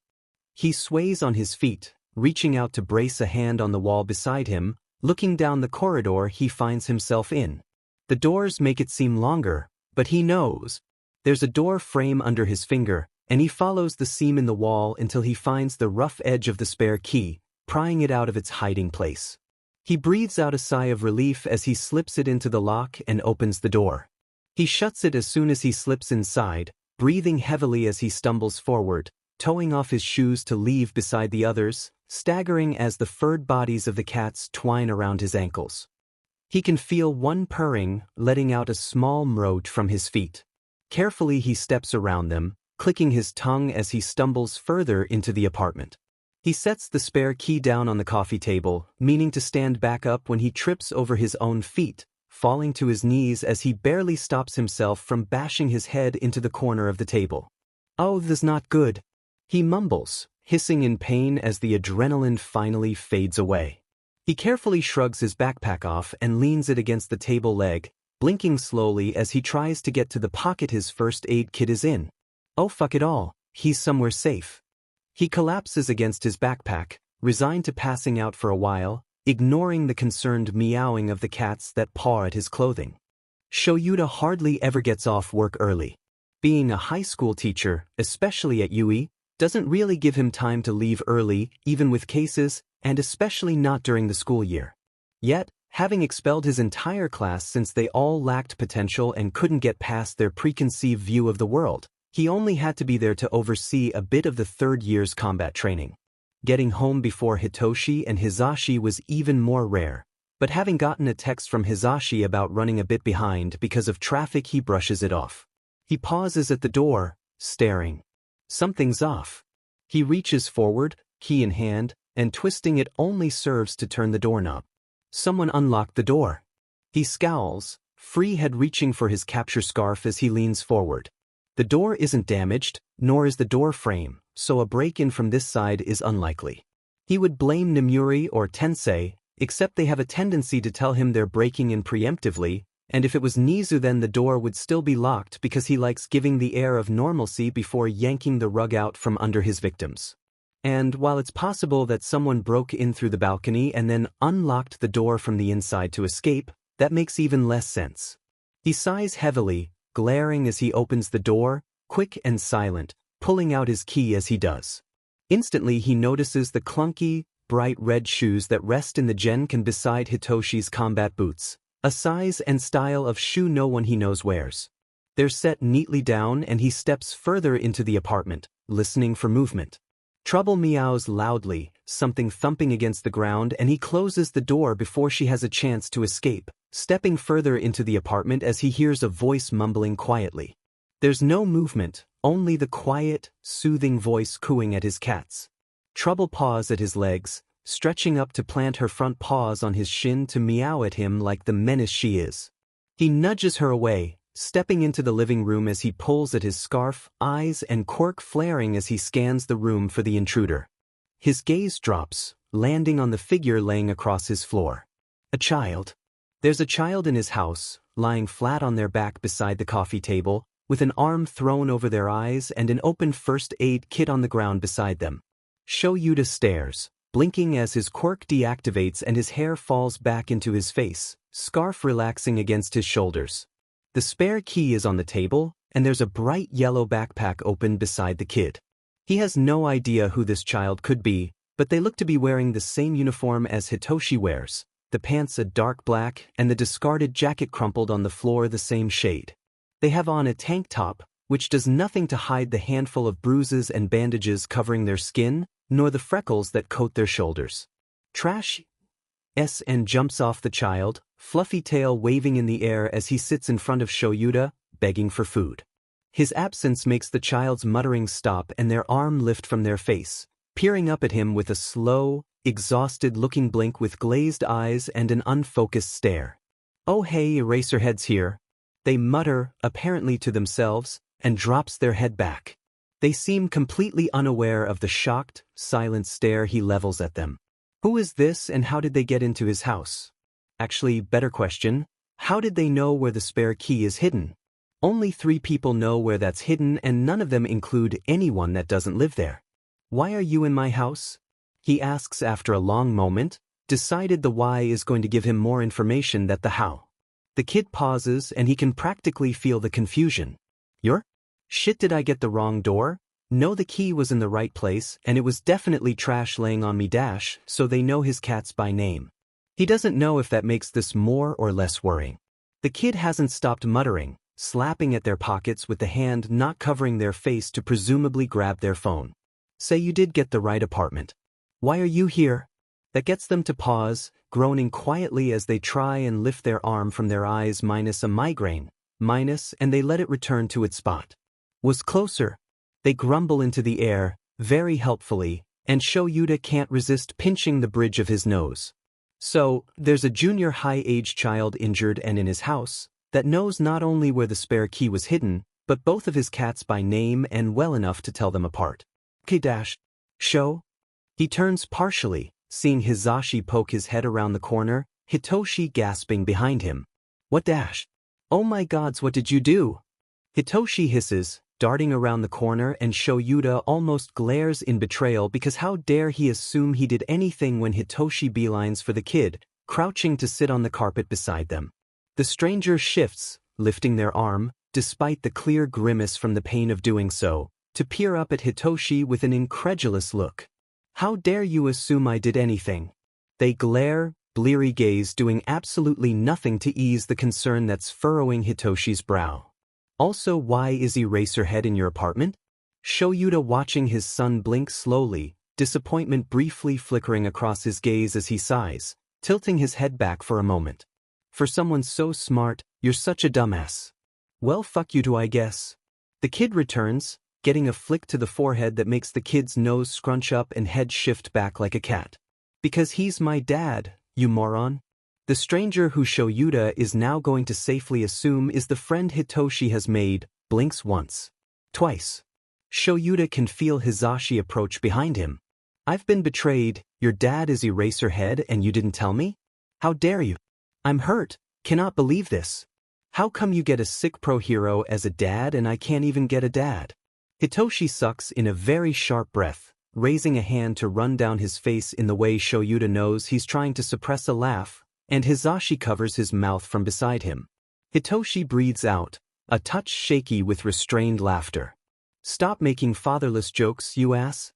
He sways on his feet, reaching out to brace a hand on the wall beside him, looking down the corridor he finds himself in. The doors make it seem longer, but he knows. There's a door frame under his finger, and he follows the seam in the wall until he finds the rough edge of the spare key, prying it out of its hiding place. He breathes out a sigh of relief as he slips it into the lock and opens the door. He shuts it as soon as he slips inside, breathing heavily as he stumbles forward, toeing off his shoes to leave beside the others, staggering as the furred bodies of the cats twine around his ankles. He can feel one purring, letting out a small mroach from his feet. Carefully he steps around them, clicking his tongue as he stumbles further into the apartment. He sets the spare key down on the coffee table, meaning to stand back up when he trips over his own feet, falling to his knees as he barely stops himself from bashing his head into the corner of the table. "Oh, this is not good," he mumbles, hissing in pain as the adrenaline finally fades away. He carefully shrugs his backpack off and leans it against the table leg, blinking slowly as he tries to get to the pocket his first aid kit is in. Oh fuck it all, he's somewhere safe. He collapses against his backpack, resigned to passing out for a while, ignoring the concerned meowing of the cats that paw at his clothing. Shoyuta hardly ever gets off work early. Being a high school teacher, especially at UE, doesn't really give him time to leave early, even with cases, and especially not during the school year. Yet, having expelled his entire class since they all lacked potential and couldn't get past their preconceived view of the world, he only had to be there to oversee a bit of the third year's combat training. Getting home before Hitoshi and Hizashi was even more rare, But having gotten a text from Hisashi about running a bit behind because of traffic, he brushes it off. He pauses at the door, staring. Something's off. He reaches forward, key in hand, and twisting it only serves to turn the doorknob. Someone unlocked the door. He scowls, free head reaching for his capture scarf as he leans forward. The door isn't damaged, nor is the door frame, so a break-in from this side is unlikely. He would blame Nemuri or Tensei, except they have a tendency to tell him they're breaking in preemptively, and if it was Nizu then the door would still be locked because he likes giving the air of normalcy before yanking the rug out from under his victims. And while it's possible that someone broke in through the balcony and then unlocked the door from the inside to escape, that makes even less sense. He sighs heavily, glaring as he opens the door, quick and silent, pulling out his key as he does. Instantly he notices the clunky, bright red shoes that rest in the Genkan beside Hitoshi's combat boots, a size and style of shoe no one he knows wears. They're set neatly down and he steps further into the apartment, listening for movement. Trouble meows loudly, something thumping against the ground, and he closes the door before she has a chance to escape, stepping further into the apartment as he hears a voice mumbling quietly. There's no movement, only the quiet, soothing voice cooing at his cats. Trouble paws at his legs, stretching up to plant her front paws on his shin to meow at him like the menace she is. He nudges her away, stepping into the living room as he pulls at his scarf, eyes and quirk flaring as he scans the room for the intruder. His gaze drops, landing on the figure laying across his floor. A child. There's a child in his house, lying flat on their back beside the coffee table, with an arm thrown over their eyes and an open first aid kit on the ground beside them. Shoyuta stares, blinking as his quirk deactivates and his hair falls back into his face, scarf relaxing against his shoulders. The spare key is on the table, and there's a bright yellow backpack open beside the kid. He has no idea who this child could be, but they look to be wearing the same uniform as Hitoshi wears, the pants a dark black and the discarded jacket crumpled on the floor the same shade. They have on a tank top, which does nothing to hide the handful of bruises and bandages covering their skin, nor the freckles that coat their shoulders. Trash and jumps off the child, fluffy tail waving in the air as he sits in front of Shoyuta, begging for food. His absence makes the child's muttering stop and their arm lift from their face, peering up at him with a slow, exhausted-looking blink with glazed eyes and an unfocused stare. "Oh hey, Eraserhead's here," they mutter, apparently to themselves, and drops their head back. They seem completely unaware of the shocked, silent stare he levels at them. Who is this and how did they get into his house? Actually, better question, how did they know where the spare key is hidden? Only 3 people know where that's hidden and none of them include anyone that doesn't live there. "Why are you in my house?" he asks after a long moment, decided the why is going to give him more information than the how. The kid pauses and he can practically feel the confusion. "You're? Shit, did I get the wrong door? No, the key was in the right place and it was definitely trash laying on me dash, so they know his cats by name." He doesn't know if that makes this more or less worrying. The kid hasn't stopped muttering, slapping at their pockets with the hand not covering their face to presumably grab their phone. "Say you did get the right apartment. Why are you here?" That gets them to pause, groaning quietly as they try and lift their arm from their eyes minus a migraine, and they let it return to its spot. "Was closer." They grumble into the air, very helpfully, and Shoyuta can't resist pinching the bridge of his nose. So, there's a junior high-age child injured and in his house, that knows not only where the spare key was hidden, but both of his cats by name and well enough to tell them apart. "Show?" He turns partially, seeing Hisashi poke his head around the corner, Hitoshi gasping behind him. "What dash? Oh my gods, what did you do?" Hitoshi hisses, darting around the corner, and Shoyuta almost glares in betrayal because how dare he assume he did anything when Hitoshi beelines for the kid, crouching to sit on the carpet beside them. The stranger shifts, lifting their arm, despite the clear grimace from the pain of doing so, to peer up at Hitoshi with an incredulous look. "How dare you assume I did anything?" They glare, bleary gaze doing absolutely nothing to ease the concern that's furrowing Hitoshi's brow. "Also, why is Eraserhead in your apartment?" Shoyuta watching his son blink slowly, disappointment briefly flickering across his gaze as he sighs. tilting his head back for a moment. For someone so smart, you're such a dumbass. Well, fuck you too, I guess. The kid returns, getting a flick to the forehead that makes the kid's nose scrunch up and head shift back like a cat. Because he's my dad, you moron. The stranger who Shoyuta is now going to safely assume is the friend Hitoshi has made, blinks once. Twice. Shoyuta can feel Hizashi approach behind him. I've been betrayed, your dad is Eraserhead and you didn't tell me? How dare you? I'm hurt, cannot believe this. How come you get a sick pro hero as a dad and I can't even get a dad? Hitoshi sucks in a very sharp breath, raising a hand to run down his face in the way Shoyuta knows he's trying to suppress a laugh, and Hizashi covers his mouth from beside him. Hitoshi breathes out, a touch shaky with restrained laughter. Stop making fatherless jokes, you ass.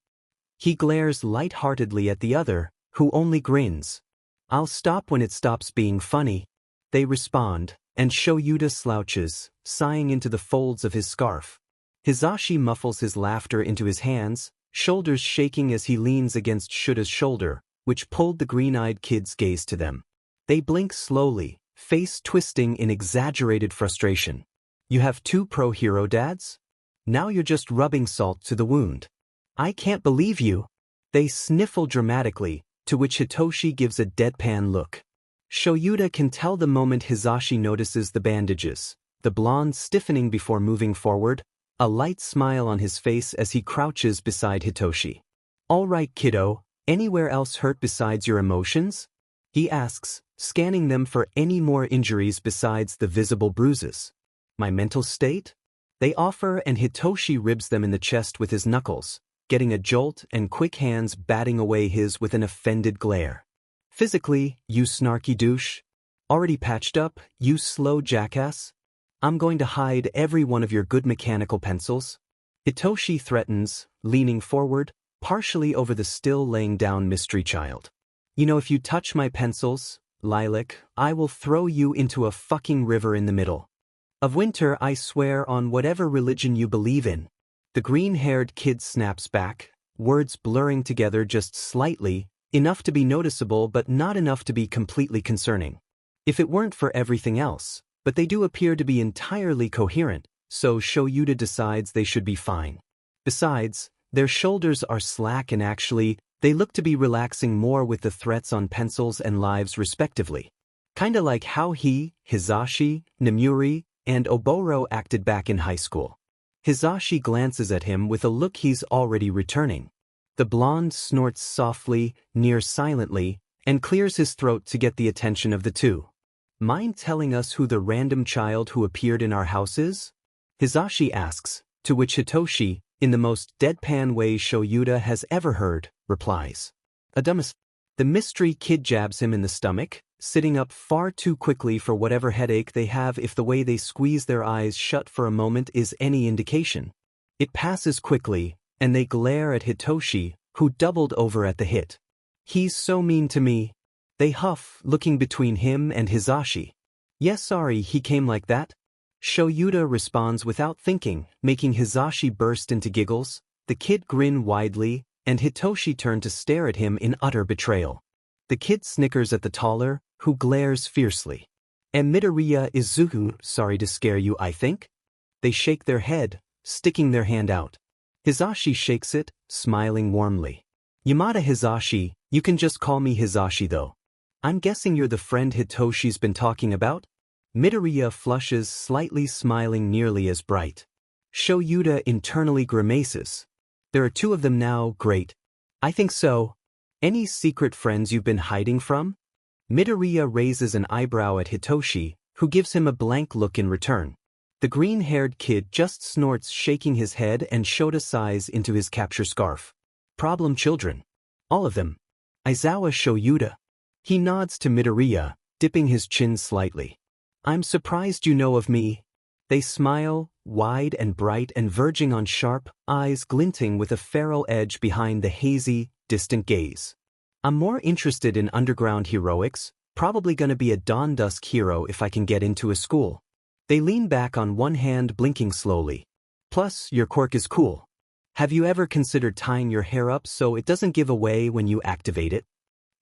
He glares light-heartedly at the other, who only grins. I'll stop when it stops being funny. They respond, and Shoyuta slouches, sighing into the folds of his scarf. Hizashi muffles his laughter into his hands, shoulders shaking as he leans against Shuta's shoulder, which pulled the green-eyed kid's gaze to them. They blink slowly, face twisting in exaggerated frustration. You have two pro-hero dads? Now you're just rubbing salt to the wound. I can't believe you. They sniffle dramatically, to which Hitoshi gives a deadpan look. Shoyuta can tell the moment Hizashi notices the bandages, the blonde stiffening before moving forward, a light smile on his face as he crouches beside Hitoshi. All right, kiddo, anywhere else hurt besides your emotions? He asks, scanning them for any more injuries besides the visible bruises. My mental state? They offer and Hitoshi ribs them in the chest with his knuckles, getting a jolt and quick hands batting away his with an offended glare. Physically, you snarky douche. Already patched up, you slow jackass. I'm going to hide every one of your good mechanical pencils. Hitoshi threatens, leaning forward, partially over the still laying down mystery child. You know, if you touch my pencils, Lilac, I will throw you into a fucking river in the middle of winter, I swear on whatever religion you believe in. The green-haired kid snaps back, words blurring together just slightly, enough to be noticeable but not enough to be completely concerning. If it weren't for everything else, but they do appear to be entirely coherent, so Shoyuta decides they should be fine. Besides, their shoulders are slack and actually, they look to be relaxing more with the threats on pencils and lives respectively. Kinda like how he, Hizashi, Nemuri, and Oboro acted back in high school. Hizashi glances at him with a look he's already returning. The blonde snorts softly, near silently, and clears his throat to get the attention of the two. Mind telling us who the random child who appeared in our house is? Hizashi asks, to which Hitoshi, in the most deadpan way Shoyuta has ever heard, replies. A dumbass. The mystery kid jabs him in the stomach, sitting up far too quickly for whatever headache they have if the way they squeeze their eyes shut for a moment is any indication. It passes quickly, and they glare at Hitoshi, who doubled over at the hit. He's so mean to me. They huff, looking between him and Hizashi. Yes, sorry he came like that. Shoyuta responds without thinking, making Hizashi burst into giggles, the kid grin widely, and Hitoshi turn to stare at him in utter betrayal. The kid snickers at the taller, who glares fiercely. And Midoriya is Zuhu, sorry to scare you, I think? They shake their head, sticking their hand out. Hizashi shakes it, smiling warmly. Yamada Hizashi, you can just call me Hizashi though. I'm guessing you're the friend Hitoshi's been talking about? Midoriya flushes, slightly smiling nearly as bright. Shoyuta internally grimaces. There are two of them now, great. I think so. Any secret friends you've been hiding from? Midoriya raises an eyebrow at Hitoshi, who gives him a blank look in return. The green-haired kid just snorts, shaking his head, and Shota sighs into his capture scarf. Problem children. All of them. Aizawa Shoyuta. He nods to Midoriya, dipping his chin slightly. I'm surprised you know of me. They smile, wide and bright and verging on sharp, eyes glinting with a feral edge behind the hazy, distant gaze. I'm more interested in underground heroics, probably gonna be a dawn dusk hero if I can get into a school. They lean back on one hand, blinking slowly. Plus, your quirk is cool. Have you ever considered tying your hair up so it doesn't give away when you activate it?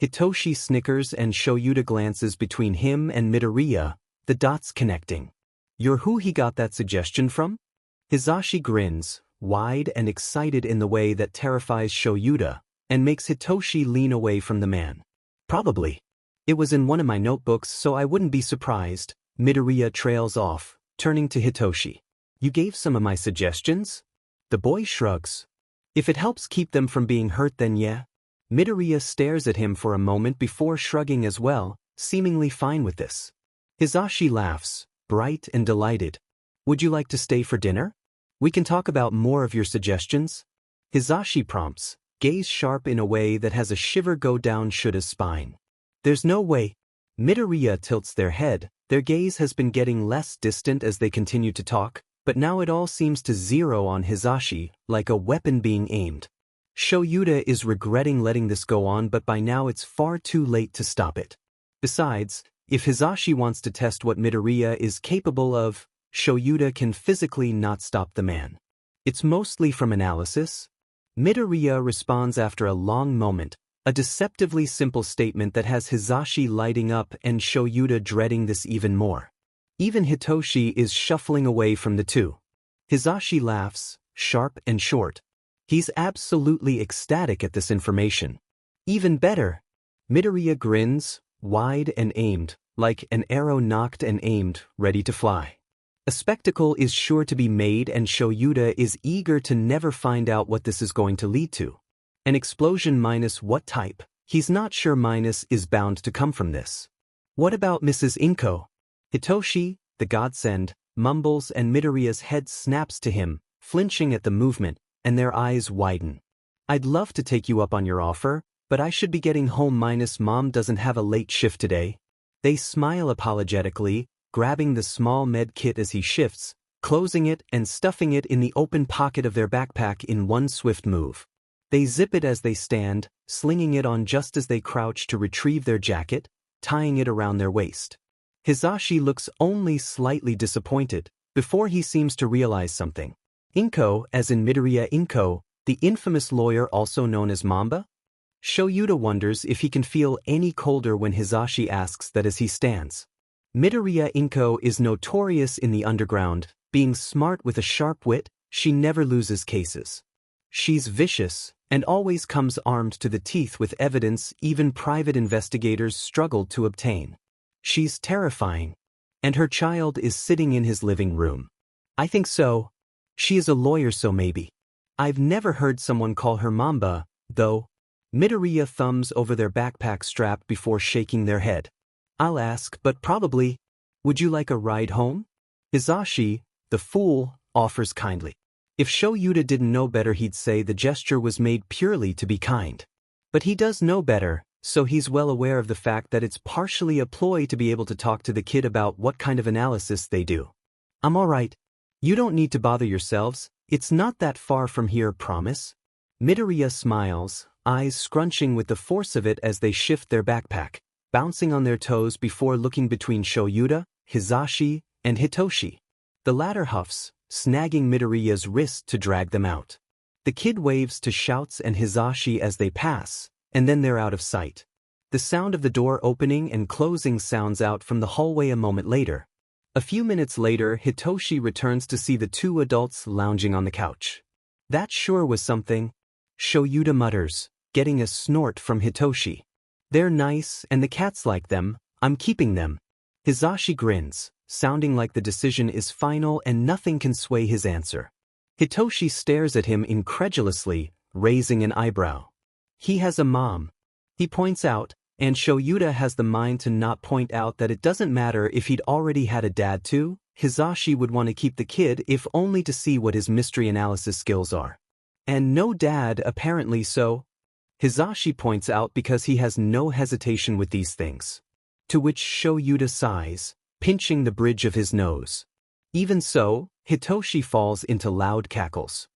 Hitoshi snickers and Shoyuta glances between him and Midoriya, the dots connecting. You're who he got that suggestion from? Hizashi grins, wide and excited in the way that terrifies Shoyuta, and makes Hitoshi lean away from the man. Probably. It was in one of my notebooks, so I wouldn't be surprised. Midoriya trails off, turning to Hitoshi. You gave some of my suggestions? The boy shrugs. If it helps keep them from being hurt, then yeah. Midoriya stares at him for a moment before shrugging as well, seemingly fine with this. Hizashi laughs, bright and delighted. Would you like to stay for dinner? We can talk about more of your suggestions. Hizashi prompts, gaze sharp in a way that has a shiver go down Shuta's spine. There's no way. Midoriya tilts their head, their gaze has been getting less distant as they continue to talk, but now it all seems to zero on Hizashi, like a weapon being aimed. Shoyuta is regretting letting this go on, but by now it's far too late to stop it. Besides, if Hizashi wants to test what Midoriya is capable of, Shoyuta can physically not stop the man. It's mostly from analysis. Midoriya responds after a long moment, a deceptively simple statement that has Hizashi lighting up and Shoyuta dreading this even more. Even Hitoshi is shuffling away from the two. Hizashi laughs, sharp and short. He's absolutely ecstatic at this information. Even better. Midoriya grins, wide and aimed, like an arrow nocked and aimed, ready to fly. A spectacle is sure to be made, and Shoyuta is eager to never find out what this is going to lead to. An explosion minus what type? He's not sure minus is bound to come from this. What about Mrs. Inko? Hitoshi, the godsend, mumbles, and Midoriya's head snaps to him, flinching at the movement, and their eyes widen. I'd love to take you up on your offer, but I should be getting home minus mom doesn't have a late shift today. They smile apologetically, grabbing the small med kit as he shifts, closing it and stuffing it in the open pocket of their backpack in one swift move. They zip it as they stand, slinging it on just as they crouch to retrieve their jacket, tying it around their waist. Hizashi looks only slightly disappointed, before he seems to realize something. Inko, as in Midoriya Inko, the infamous lawyer also known as Mamba? Shoyuta wonders if he can feel any colder when Hizashi asks that as he stands. Midoriya Inko is notorious in the underground, being smart with a sharp wit, she never loses cases. She's vicious, and always comes armed to the teeth with evidence even private investigators struggled to obtain. She's terrifying. And her child is sitting in his living room. I think so. She is a lawyer, so maybe. I've never heard someone call her Mamba, though. Midoriya thumbs over their backpack strap before shaking their head. I'll ask, but probably. Would you like a ride home? Hizashi, the fool, offers kindly. If Shoyuta didn't know better, he'd say the gesture was made purely to be kind. But he does know better, so he's well aware of the fact that it's partially a ploy to be able to talk to the kid about what kind of analysis they do. I'm all right. You don't need to bother yourselves, it's not that far from here, promise? Midoriya smiles, eyes scrunching with the force of it as they shift their backpack, bouncing on their toes before looking between Shoyuta, Hizashi, and Hitoshi. The latter huffs, snagging Midoriya's wrist to drag them out. The kid waves to Shouts and Hizashi as they pass, and then they're out of sight. The sound of the door opening and closing sounds out from the hallway a moment later. A few minutes later, Hitoshi returns to see the two adults lounging on the couch. That sure was something. Shoyuta mutters, getting a snort from Hitoshi. They're nice, and the cats like them, I'm keeping them. Hizashi grins, sounding like the decision is final and nothing can sway his answer. Hitoshi stares at him incredulously, raising an eyebrow. He has a mom. He points out, and Shoyuta has the mind to not point out that it doesn't matter if he'd already had a dad too. Hizashi would want to keep the kid if only to see what his mystery analysis skills are. And no dad apparently, so Hizashi points out because he has no hesitation with these things. To which Shoyuta sighs, pinching the bridge of his nose. Even so, Hitoshi falls into loud cackles.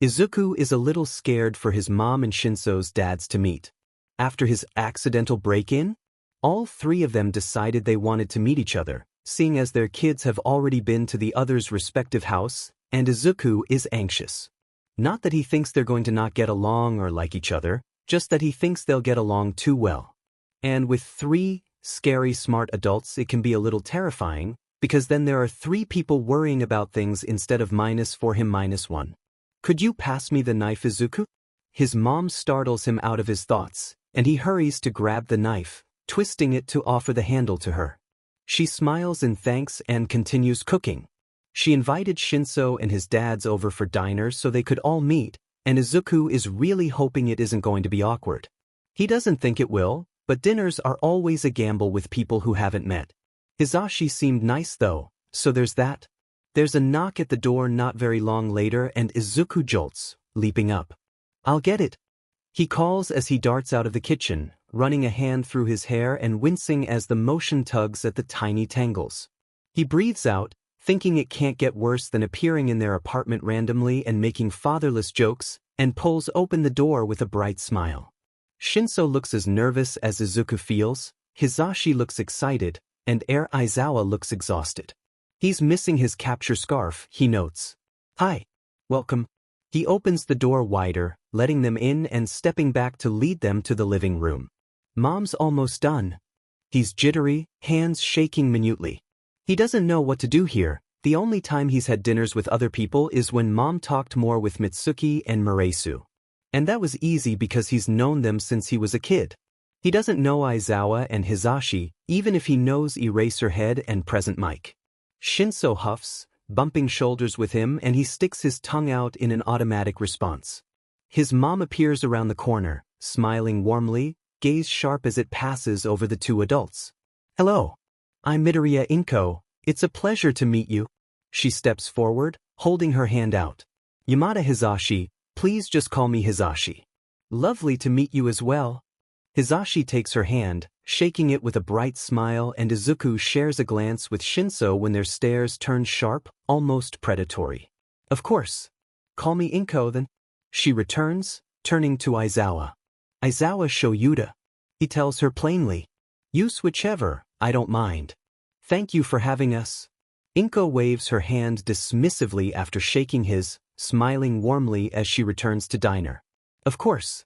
Izuku is a little scared for his mom and Shinso's dads to meet. After his accidental break-in, all three of them decided they wanted to meet each other, seeing as their kids have already been to the other's respective house, and Izuku is anxious. Not that he thinks they're going to not get along or like each other, just that he thinks they'll get along too well. And with 3 scary smart adults it can be a little terrifying, because then there are 3 people worrying about things instead of -4 him -1. Could you pass me the knife, Izuku? His mom startles him out of his thoughts, and he hurries to grab the knife, twisting it to offer the handle to her. She smiles in thanks and continues cooking. She invited Shinso and his dads over for dinner so they could all meet, and Izuku is really hoping it isn't going to be awkward. He doesn't think it will, but dinners are always a gamble with people who haven't met. Hisashi seemed nice though, so there's that. There's a knock at the door not very long later and Izuku jolts, leaping up. "I'll get it," he calls as he darts out of the kitchen, running a hand through his hair and wincing as the motion tugs at the tiny tangles. He breathes out, thinking it can't get worse than appearing in their apartment randomly and making fatherless jokes, and pulls open the door with a bright smile. Shinso looks as nervous as Izuku feels, Hisashi looks excited, and Aizawa looks exhausted. He's missing his capture scarf, he notes. "Hi. Welcome." He opens the door wider, letting them in and stepping back to lead them to the living room. "Mom's almost done." He's jittery, hands shaking minutely. He doesn't know what to do here. The only time he's had dinners with other people is when Mom talked more with Mitsuki and Murasu. And that was easy because he's known them since he was a kid. He doesn't know Aizawa and Hisashi, even if he knows Eraserhead and Present Mike. Shinso huffs, bumping shoulders with him, and he sticks his tongue out in an automatic response. His mom appears around the corner, smiling warmly, gaze sharp as it passes over the 2 adults. "Hello. I'm Midoriya Inko. It's a pleasure to meet you." She steps forward, holding her hand out. "Yamada Hisashi, please just call me Hisashi." "Lovely to meet you as well." Hisashi takes her hand, shaking it with a bright smile, and Izuku shares a glance with Shinso when their stares turn sharp, almost predatory. "Of course. Call me Inko then." She returns, turning to Aizawa. "Aizawa Shoyuda." He tells her plainly. "Use whichever, I don't mind. Thank you for having us." Inko waves her hand dismissively after shaking his, smiling warmly as she returns to diner. "Of course.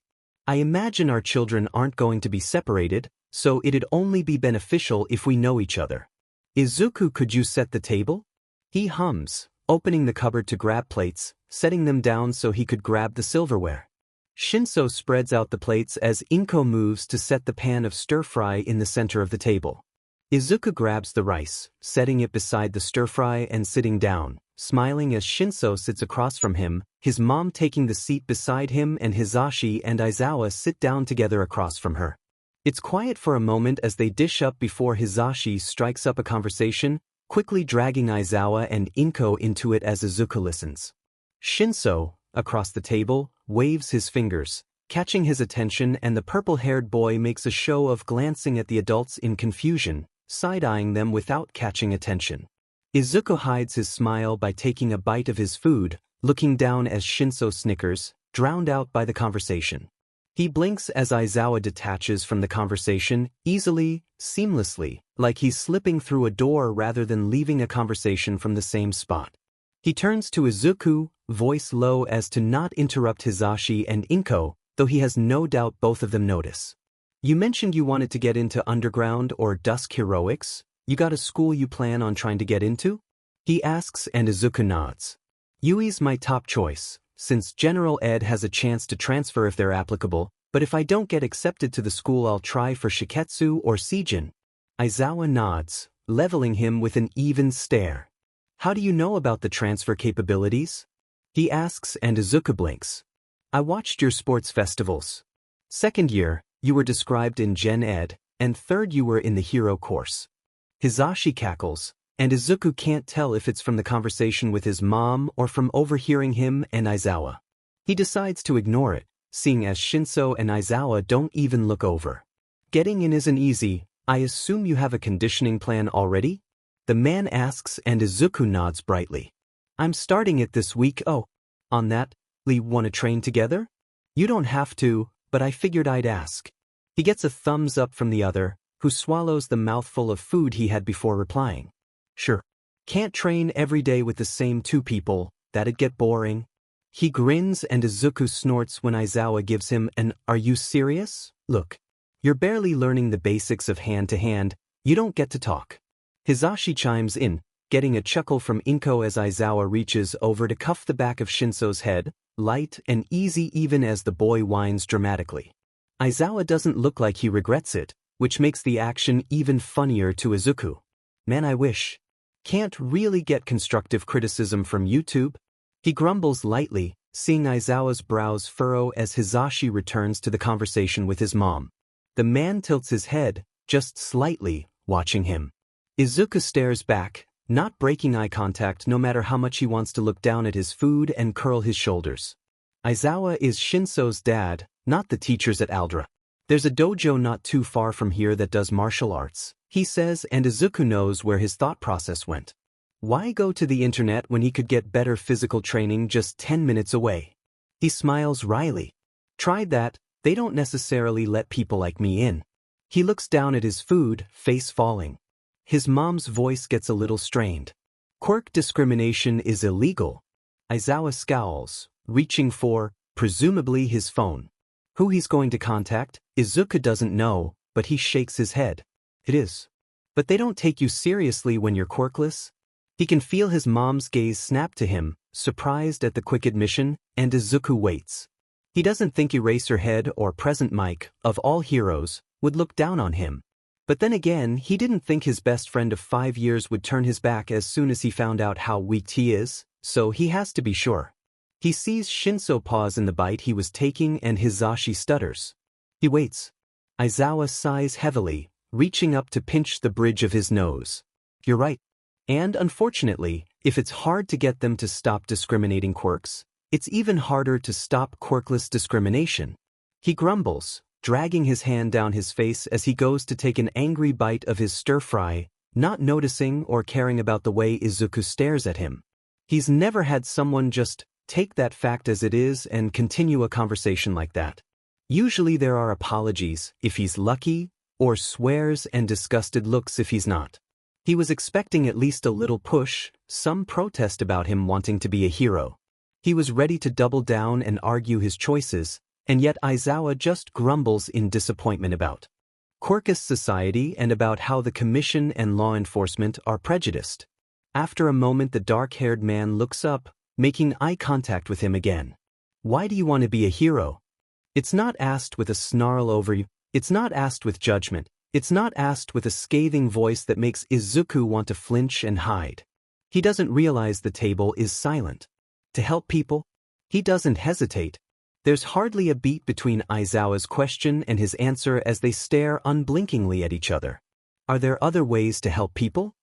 I imagine our children aren't going to be separated, so it'd only be beneficial if we know each other. Izuku, could you set the table?" He hums, opening the cupboard to grab plates, setting them down so he could grab the silverware. Shinso spreads out the plates as Inko moves to set the pan of stir-fry in the center of the table. Izuku grabs the rice, setting it beside the stir-fry and sitting down, smiling as Shinso sits across from him, his mom taking the seat beside him, and Hisashi and Aizawa sit down together across from her. It's quiet for a moment as they dish up before Hisashi strikes up a conversation, quickly dragging Aizawa and Inko into it as Izuku listens. Shinso, across the table, waves his fingers, catching his attention, and the purple-haired boy makes a show of glancing at the adults in confusion, side-eyeing them without catching attention. Izuku hides his smile by taking a bite of his food, looking down as Shinso snickers, drowned out by the conversation. He blinks as Aizawa detaches from the conversation, easily, seamlessly, like he's slipping through a door rather than leaving a conversation from the same spot. He turns to Izuku, voice low as to not interrupt Hisashi and Inko, though he has no doubt both of them notice. "You mentioned you wanted to get into underground or dusk heroics. You got a school you plan on trying to get into?" He asks, and Izuku nods. "Yui's my top choice, since General Ed has a chance to transfer if they're applicable, but if I don't get accepted to the school I'll try for Shiketsu or Seijin." Aizawa nods, leveling him with an even stare. "How do you know about the transfer capabilities?" he asks, and Izuku blinks. "I watched your sports festivals. Second year, you were described in Gen Ed, and third you were in the hero course." Hisashi cackles, and Izuku can't tell if it's from the conversation with his mom or from overhearing him and Aizawa. He decides to ignore it, seeing as Shinso and Aizawa don't even look over. "Getting in isn't easy. I assume you have a conditioning plan already?" the man asks, and Izuku nods brightly. "I'm starting it this week." "Oh, on that, we want to train together?" "You don't have to, but I figured I'd ask." He gets a thumbs up from the other, who swallows the mouthful of food he had before replying. "Sure. Can't train every day with the same 2 people, that'd get boring." He grins, and Izuku snorts when Aizawa gives him an "Are you serious?" look. You're barely learning the basics of hand-to-hand, you don't get to talk. Hizashi chimes in, getting a chuckle from Inko as Aizawa reaches over to cuff the back of Shinso's head, light and easy even as the boy whines dramatically. Aizawa doesn't look like he regrets it, which makes the action even funnier to Izuku. Man, I wish. Can't really get constructive criticism from YouTube? He grumbles lightly, seeing Aizawa's brows furrow as Hizashi returns to the conversation with his mom. The man tilts his head, just slightly, watching him. Izuku stares back, not breaking eye contact no matter how much he wants to look down at his food and curl his shoulders. Aizawa is Shinso's dad, not the teachers at Aldra. There's a dojo not too far from here that does martial arts, he says, and Izuku knows where his thought process went. Why go to the internet when he could get better physical training just 10 minutes away? He smiles wryly. Tried that, they don't necessarily let people like me in. He looks down at his food, face falling. His mom's voice gets a little strained. Quirk discrimination is illegal. Aizawa scowls, reaching for, presumably his phone. Who he's going to contact, Izuku doesn't know, but he shakes his head. It is. But they don't take you seriously when you're quirkless? He can feel his mom's gaze snap to him, surprised at the quick admission, and Izuku waits. He doesn't think Eraserhead or Present Mike, of all heroes, would look down on him. But then again, he didn't think his best friend of 5 years would turn his back as soon as he found out how weak he is, so he has to be sure. He sees Shinso pause in the bite he was taking and Hizashi stutters. He waits. Aizawa sighs heavily, reaching up to pinch the bridge of his nose. You're right. And unfortunately, if it's hard to get them to stop discriminating quirks, it's even harder to stop quirkless discrimination. He grumbles, dragging his hand down his face as he goes to take an angry bite of his stir-fry, not noticing or caring about the way Izuku stares at him. He's never had someone just take that fact as it is and continue a conversation like that. Usually there are apologies if he's lucky, or swears and disgusted looks if he's not. He was expecting at least a little push, some protest about him wanting to be a hero. He was ready to double down and argue his choices, and yet Aizawa just grumbles in disappointment about quirkless society and about how the commission and law enforcement are prejudiced. After a moment the dark-haired man looks up, making eye contact with him again. Why do you want to be a hero? It's not asked with a snarl over you, it's not asked with judgment, it's not asked with a scathing voice that makes Izuku want to flinch and hide. He doesn't realize the table is silent. To help people? He doesn't hesitate. There's hardly a beat between Aizawa's question and his answer as they stare unblinkingly at each other. Are there other ways to help people?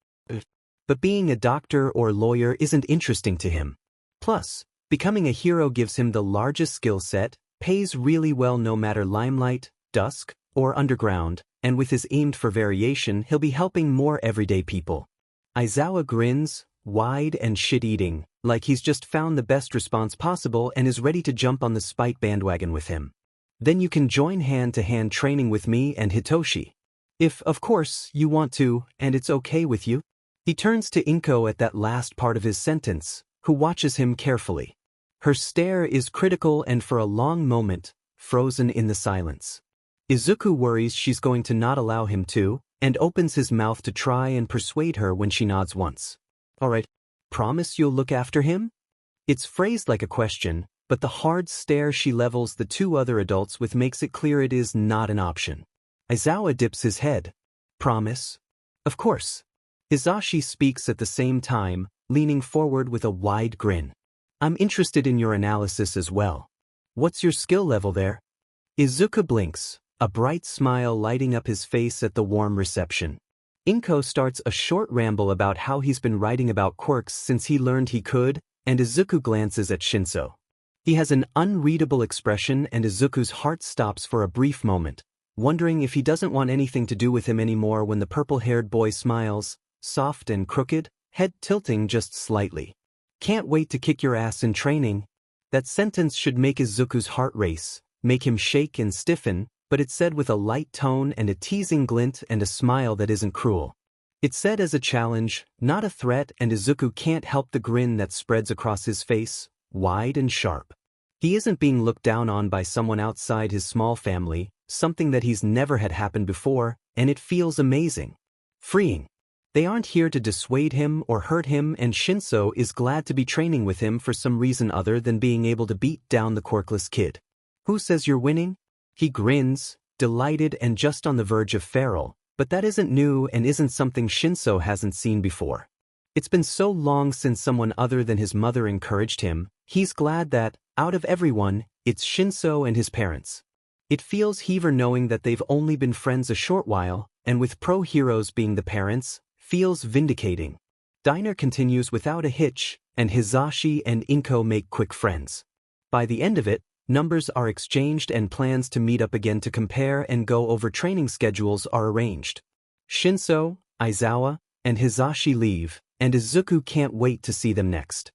But being a doctor or lawyer isn't interesting to him. Plus, becoming a hero gives him the largest skill set, pays really well no matter limelight, dusk, or underground, and with his aimed for variation he'll be helping more everyday people. Aizawa grins, wide and shit-eating, like he's just found the best response possible and is ready to jump on the spite bandwagon with him. Then you can join hand-to-hand training with me and Hitoshi. If, of course, you want to, and it's okay with you. He turns to Inko at that last part of his sentence, who watches him carefully. Her stare is critical and for a long moment, frozen in the silence. Izuku worries she's going to not allow him to, and opens his mouth to try and persuade her when she nods once. Alright, promise you'll look after him? It's phrased like a question, but the hard stare she levels the two other adults with makes it clear it is not an option. Aizawa dips his head. Promise? Of course. Hizashi speaks at the same time, leaning forward with a wide grin. I'm interested in your analysis as well. What's your skill level there? Izuku blinks, a bright smile lighting up his face at the warm reception. Inko starts a short ramble about how he's been writing about quirks since he learned he could, and Izuku glances at Shinso. He has an unreadable expression and Izuku's heart stops for a brief moment, wondering if he doesn't want anything to do with him anymore when the purple-haired boy smiles, soft and crooked, head tilting just slightly. Can't wait to kick your ass in training. That sentence should make Izuku's heart race, make him shake and stiffen, but it's said with a light tone and a teasing glint and a smile that isn't cruel. It's said as a challenge, not a threat, and Izuku can't help the grin that spreads across his face, wide and sharp. He isn't being looked down on by someone outside his small family, something that he's never had happen before, and it feels amazing. Freeing. They aren't here to dissuade him or hurt him, and Shinso is glad to be training with him for some reason other than being able to beat down the quirkless kid. Who says you're winning? He grins, delighted and just on the verge of feral, but that isn't new and isn't something Shinso hasn't seen before. It's been so long since someone other than his mother encouraged him, he's glad that, out of everyone, it's Shinso and his parents. It feels heaver knowing that they've only been friends a short while, and with pro-heroes being the parents, feels vindicating. Diner continues without a hitch, and Hizashi and Inko make quick friends. By the end of it, numbers are exchanged and plans to meet up again to compare and go over training schedules are arranged. Shinso, Aizawa, and Hizashi leave, and Izuku can't wait to see them next.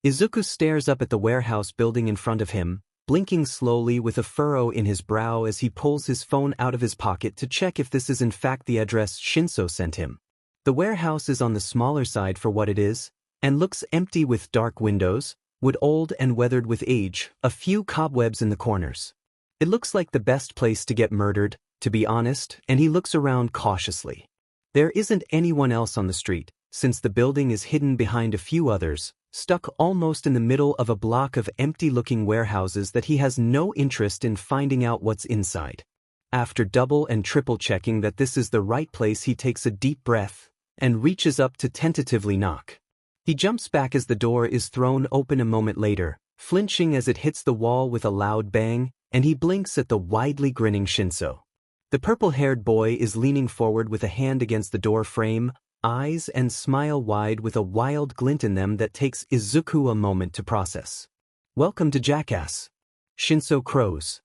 Izuku stares up at the warehouse building in front of him, blinking slowly with a furrow in his brow as he pulls his phone out of his pocket to check if this is in fact the address Shinso sent him. The warehouse is on the smaller side for what it is, and looks empty with dark windows, wood old and weathered with age, a few cobwebs in the corners. It looks like the best place to get murdered, to be honest, and he looks around cautiously. There isn't anyone else on the street, since the building is hidden behind a few others, stuck almost in the middle of a block of empty-looking warehouses that he has no interest in finding out what's inside. After double and triple checking that this is the right place, he takes a deep breath and reaches up to tentatively knock. He jumps back as the door is thrown open a moment later, flinching as it hits the wall with a loud bang, and he blinks at the widely grinning Shinso. The purple-haired boy is leaning forward with a hand against the door frame, eyes and smile wide with a wild glint in them that takes Izuku a moment to process. "Welcome to Jackass." Shinso crows.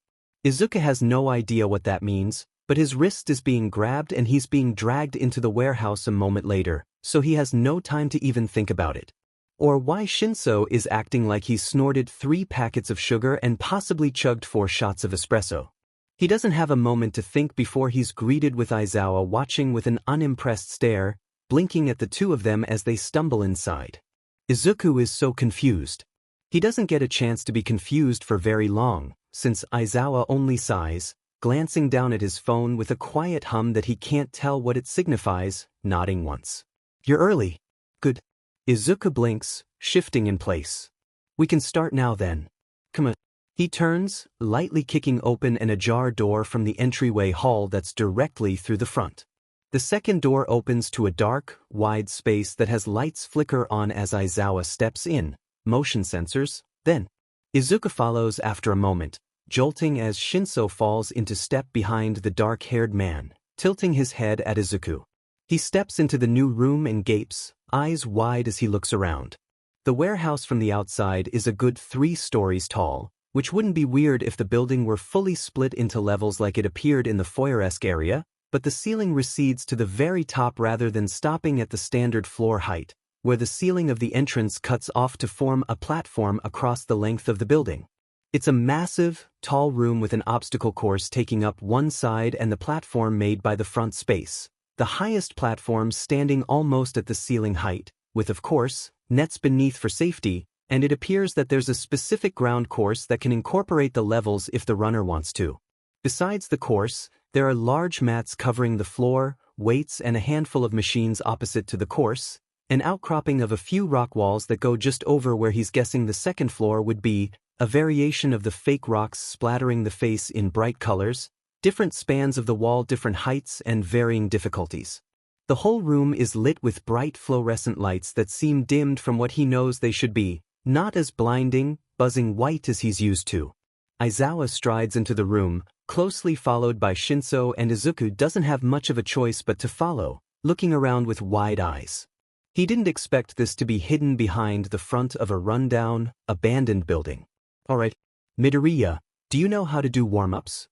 Izuku has no idea what that means, but his wrist is being grabbed and he's being dragged into the warehouse a moment later, so he has no time to even think about it. Or why Shinso is acting like he's snorted 3 packets of sugar and possibly chugged 4 shots of espresso. He doesn't have a moment to think before he's greeted with Aizawa watching with an unimpressed stare, blinking at the two of them as they stumble inside. Izuku is so confused. He doesn't get a chance to be confused for very long, since Aizawa only sighs, glancing down at his phone with a quiet hum that he can't tell what it signifies, nodding once. "You're early." "Good." Izuku blinks, shifting in place. "We can start now then." "Come on." He turns, lightly kicking open an ajar door from the entryway hall that's directly through the front. The second door opens to a dark, wide space that has lights flicker on as Aizawa steps in, motion sensors, then Izuku follows after a moment, jolting as Shinso falls into step behind the dark-haired man, tilting his head at Izuku. He steps into the new room and gapes, eyes wide as he looks around. The warehouse from the outside is a good 3 stories tall, which wouldn't be weird if the building were fully split into levels like it appeared in the foyer-esque area, but the ceiling recedes to the very top rather than stopping at the standard floor height, where the ceiling of the entrance cuts off to form a platform across the length of the building. It's a massive, tall room with an obstacle course taking up one side and the platform made by the front space, the highest platform standing almost at the ceiling height, with of course, nets beneath for safety, and it appears that there's a specific ground course that can incorporate the levels if the runner wants to. Besides the course, there are large mats covering the floor, weights and a handful of machines opposite to the course, an outcropping of a few rock walls that go just over where he's guessing the second floor would be, a variation of the fake rocks splattering the face in bright colors, different spans of the wall, different heights and varying difficulties. The whole room is lit with bright fluorescent lights that seem dimmed from what he knows they should be, not as blinding, buzzing white as he's used to. Aizawa strides into the room, closely followed by Shinso, and Izuku doesn't have much of a choice but to follow, looking around with wide eyes. He didn't expect this to be hidden behind the front of a rundown, abandoned building. "Alright, Midoriya, do you know how to do warm-ups?"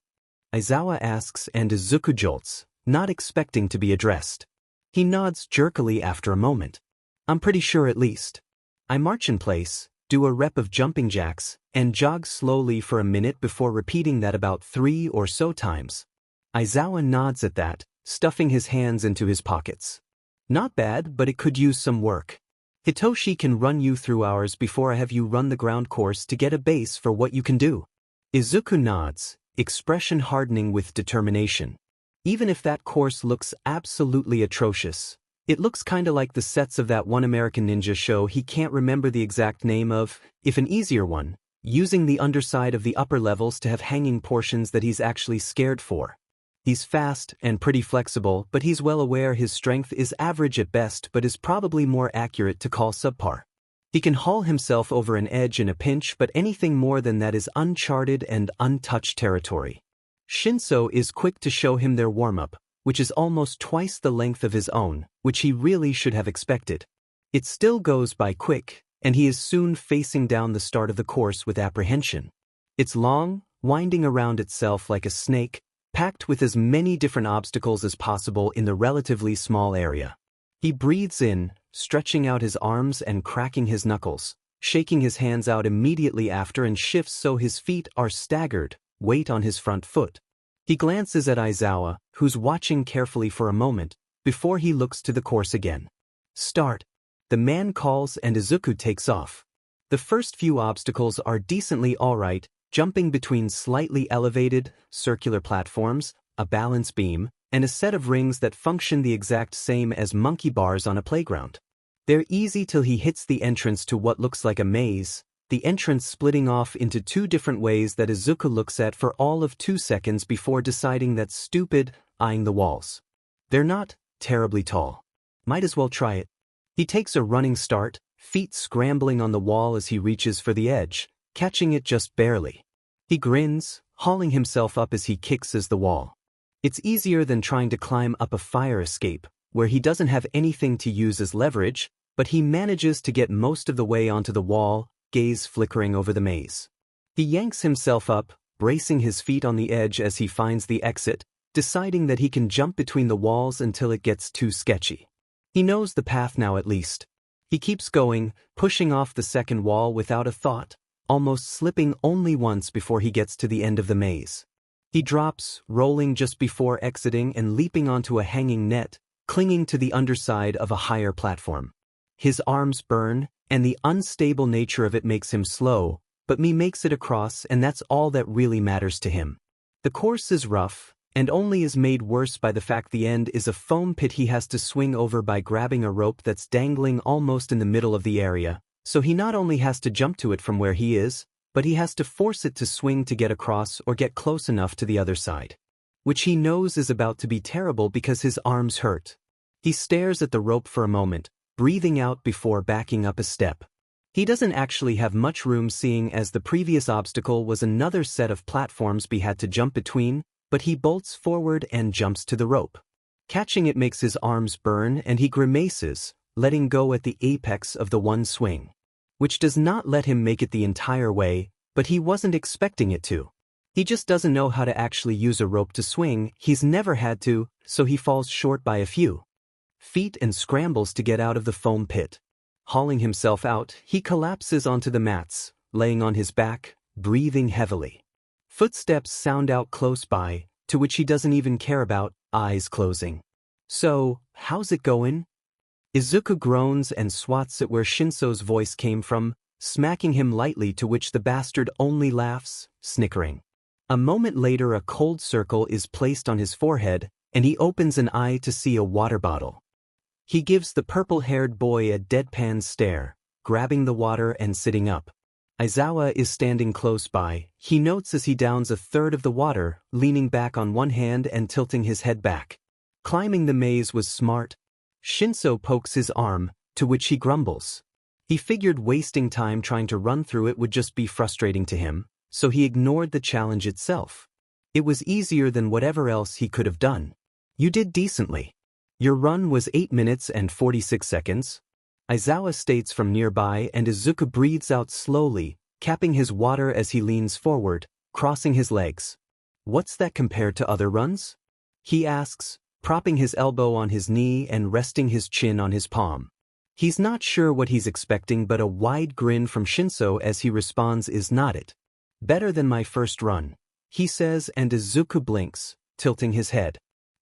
Aizawa asks and Izuku jolts, not expecting to be addressed. He nods jerkily after a moment. "I'm pretty sure at least. I march in place, do a rep of jumping jacks, and jog slowly for a minute before repeating that about 3 or so times." Aizawa nods at that, stuffing his hands into his pockets. "Not bad, but it could use some work. Hitoshi can run you through hours before I have you run the ground course to get a base for what you can do." Izuku nods, expression hardening with determination. Even if that course looks absolutely atrocious, it looks kinda like the sets of that one American ninja show he can't remember the exact name of, if an easier one, using the underside of the upper levels to have hanging portions that he's actually scared for. He's fast and pretty flexible, but he's well aware his strength is average at best but is probably more accurate to call subpar. He can haul himself over an edge in a pinch, but anything more than that is uncharted and untouched territory. Shinso is quick to show him their warm-up, which is almost twice the length of his own, which he really should have expected. It still goes by quick, and he is soon facing down the start of the course with apprehension. It's long, winding around itself like a snake, packed with as many different obstacles as possible in the relatively small area. He breathes in, stretching out his arms and cracking his knuckles, shaking his hands out immediately after and shifts so his feet are staggered, weight on his front foot. He glances at Aizawa, who's watching carefully for a moment, before he looks to the course again. Start. The man calls and Izuku takes off. The first few obstacles are decently alright, jumping between slightly elevated, circular platforms, a balance beam, and a set of rings that function the exact same as monkey bars on a playground. They're easy till he hits the entrance to what looks like a maze, the entrance splitting off into two different ways that Izuku looks at for all of 2 seconds before deciding that's stupid, eyeing the walls. They're not terribly tall. Might as well try it. He takes a running start, feet scrambling on the wall as he reaches for the edge, catching it just barely. He grins, hauling himself up as he kicks the wall. It's easier than trying to climb up a fire escape, where he doesn't have anything to use as leverage, but he manages to get most of the way onto the wall, gaze flickering over the maze. He yanks himself up, bracing his feet on the edge as he finds the exit, deciding that he can jump between the walls until it gets too sketchy. He knows the path now at least. He keeps going, pushing off the second wall without a thought, almost slipping only once before he gets to the end of the maze. He drops, rolling just before exiting and leaping onto a hanging net, clinging to the underside of a higher platform. His arms burn, and the unstable nature of it makes him slow, but makes it across, and that's all that really matters to him. The course is rough, and only is made worse by the fact the end is a foam pit he has to swing over by grabbing a rope that's dangling almost in the middle of the area, so he not only has to jump to it from where he is, but he has to force it to swing to get across or get close enough to the other side. Which he knows is about to be terrible because his arms hurt. He stares at the rope for a moment, breathing out before backing up a step. He doesn't actually have much room seeing as the previous obstacle was another set of platforms he had to jump between, but he bolts forward and jumps to the rope. Catching it makes his arms burn and he grimaces, letting go at the apex of the one swing. Which does not let him make it the entire way, but he wasn't expecting it to. He just doesn't know how to actually use a rope to swing, he's never had to, so he falls short by a few feet and scrambles to get out of the foam pit. Hauling himself out, he collapses onto the mats, laying on his back, breathing heavily. Footsteps sound out close by, to which he doesn't even care about, eyes closing. So, how's it going? Izuku groans and swats at where Shinso's voice came from, smacking him lightly, to which the bastard only laughs, snickering. A moment later a cold circle is placed on his forehead, and he opens an eye to see a water bottle. He gives the purple-haired boy a deadpan stare, grabbing the water and sitting up. Aizawa is standing close by. He notes as he downs a third of the water, leaning back on one hand and tilting his head back. Climbing the maze was smart. Shinso pokes his arm, to which he grumbles. He figured wasting time trying to run through it would just be frustrating to him, so he ignored the challenge itself. It was easier than whatever else he could have done. You did decently. Your run was 8 minutes and 46 seconds. Aizawa states from nearby, and Izuku breathes out slowly, capping his water as he leans forward, crossing his legs. What's that compared to other runs? He asks, propping his elbow on his knee and resting his chin on his palm. He's not sure what he's expecting, but a wide grin from Shinso as he responds is not it. Better than my first run, he says, and Izuku blinks, tilting his head.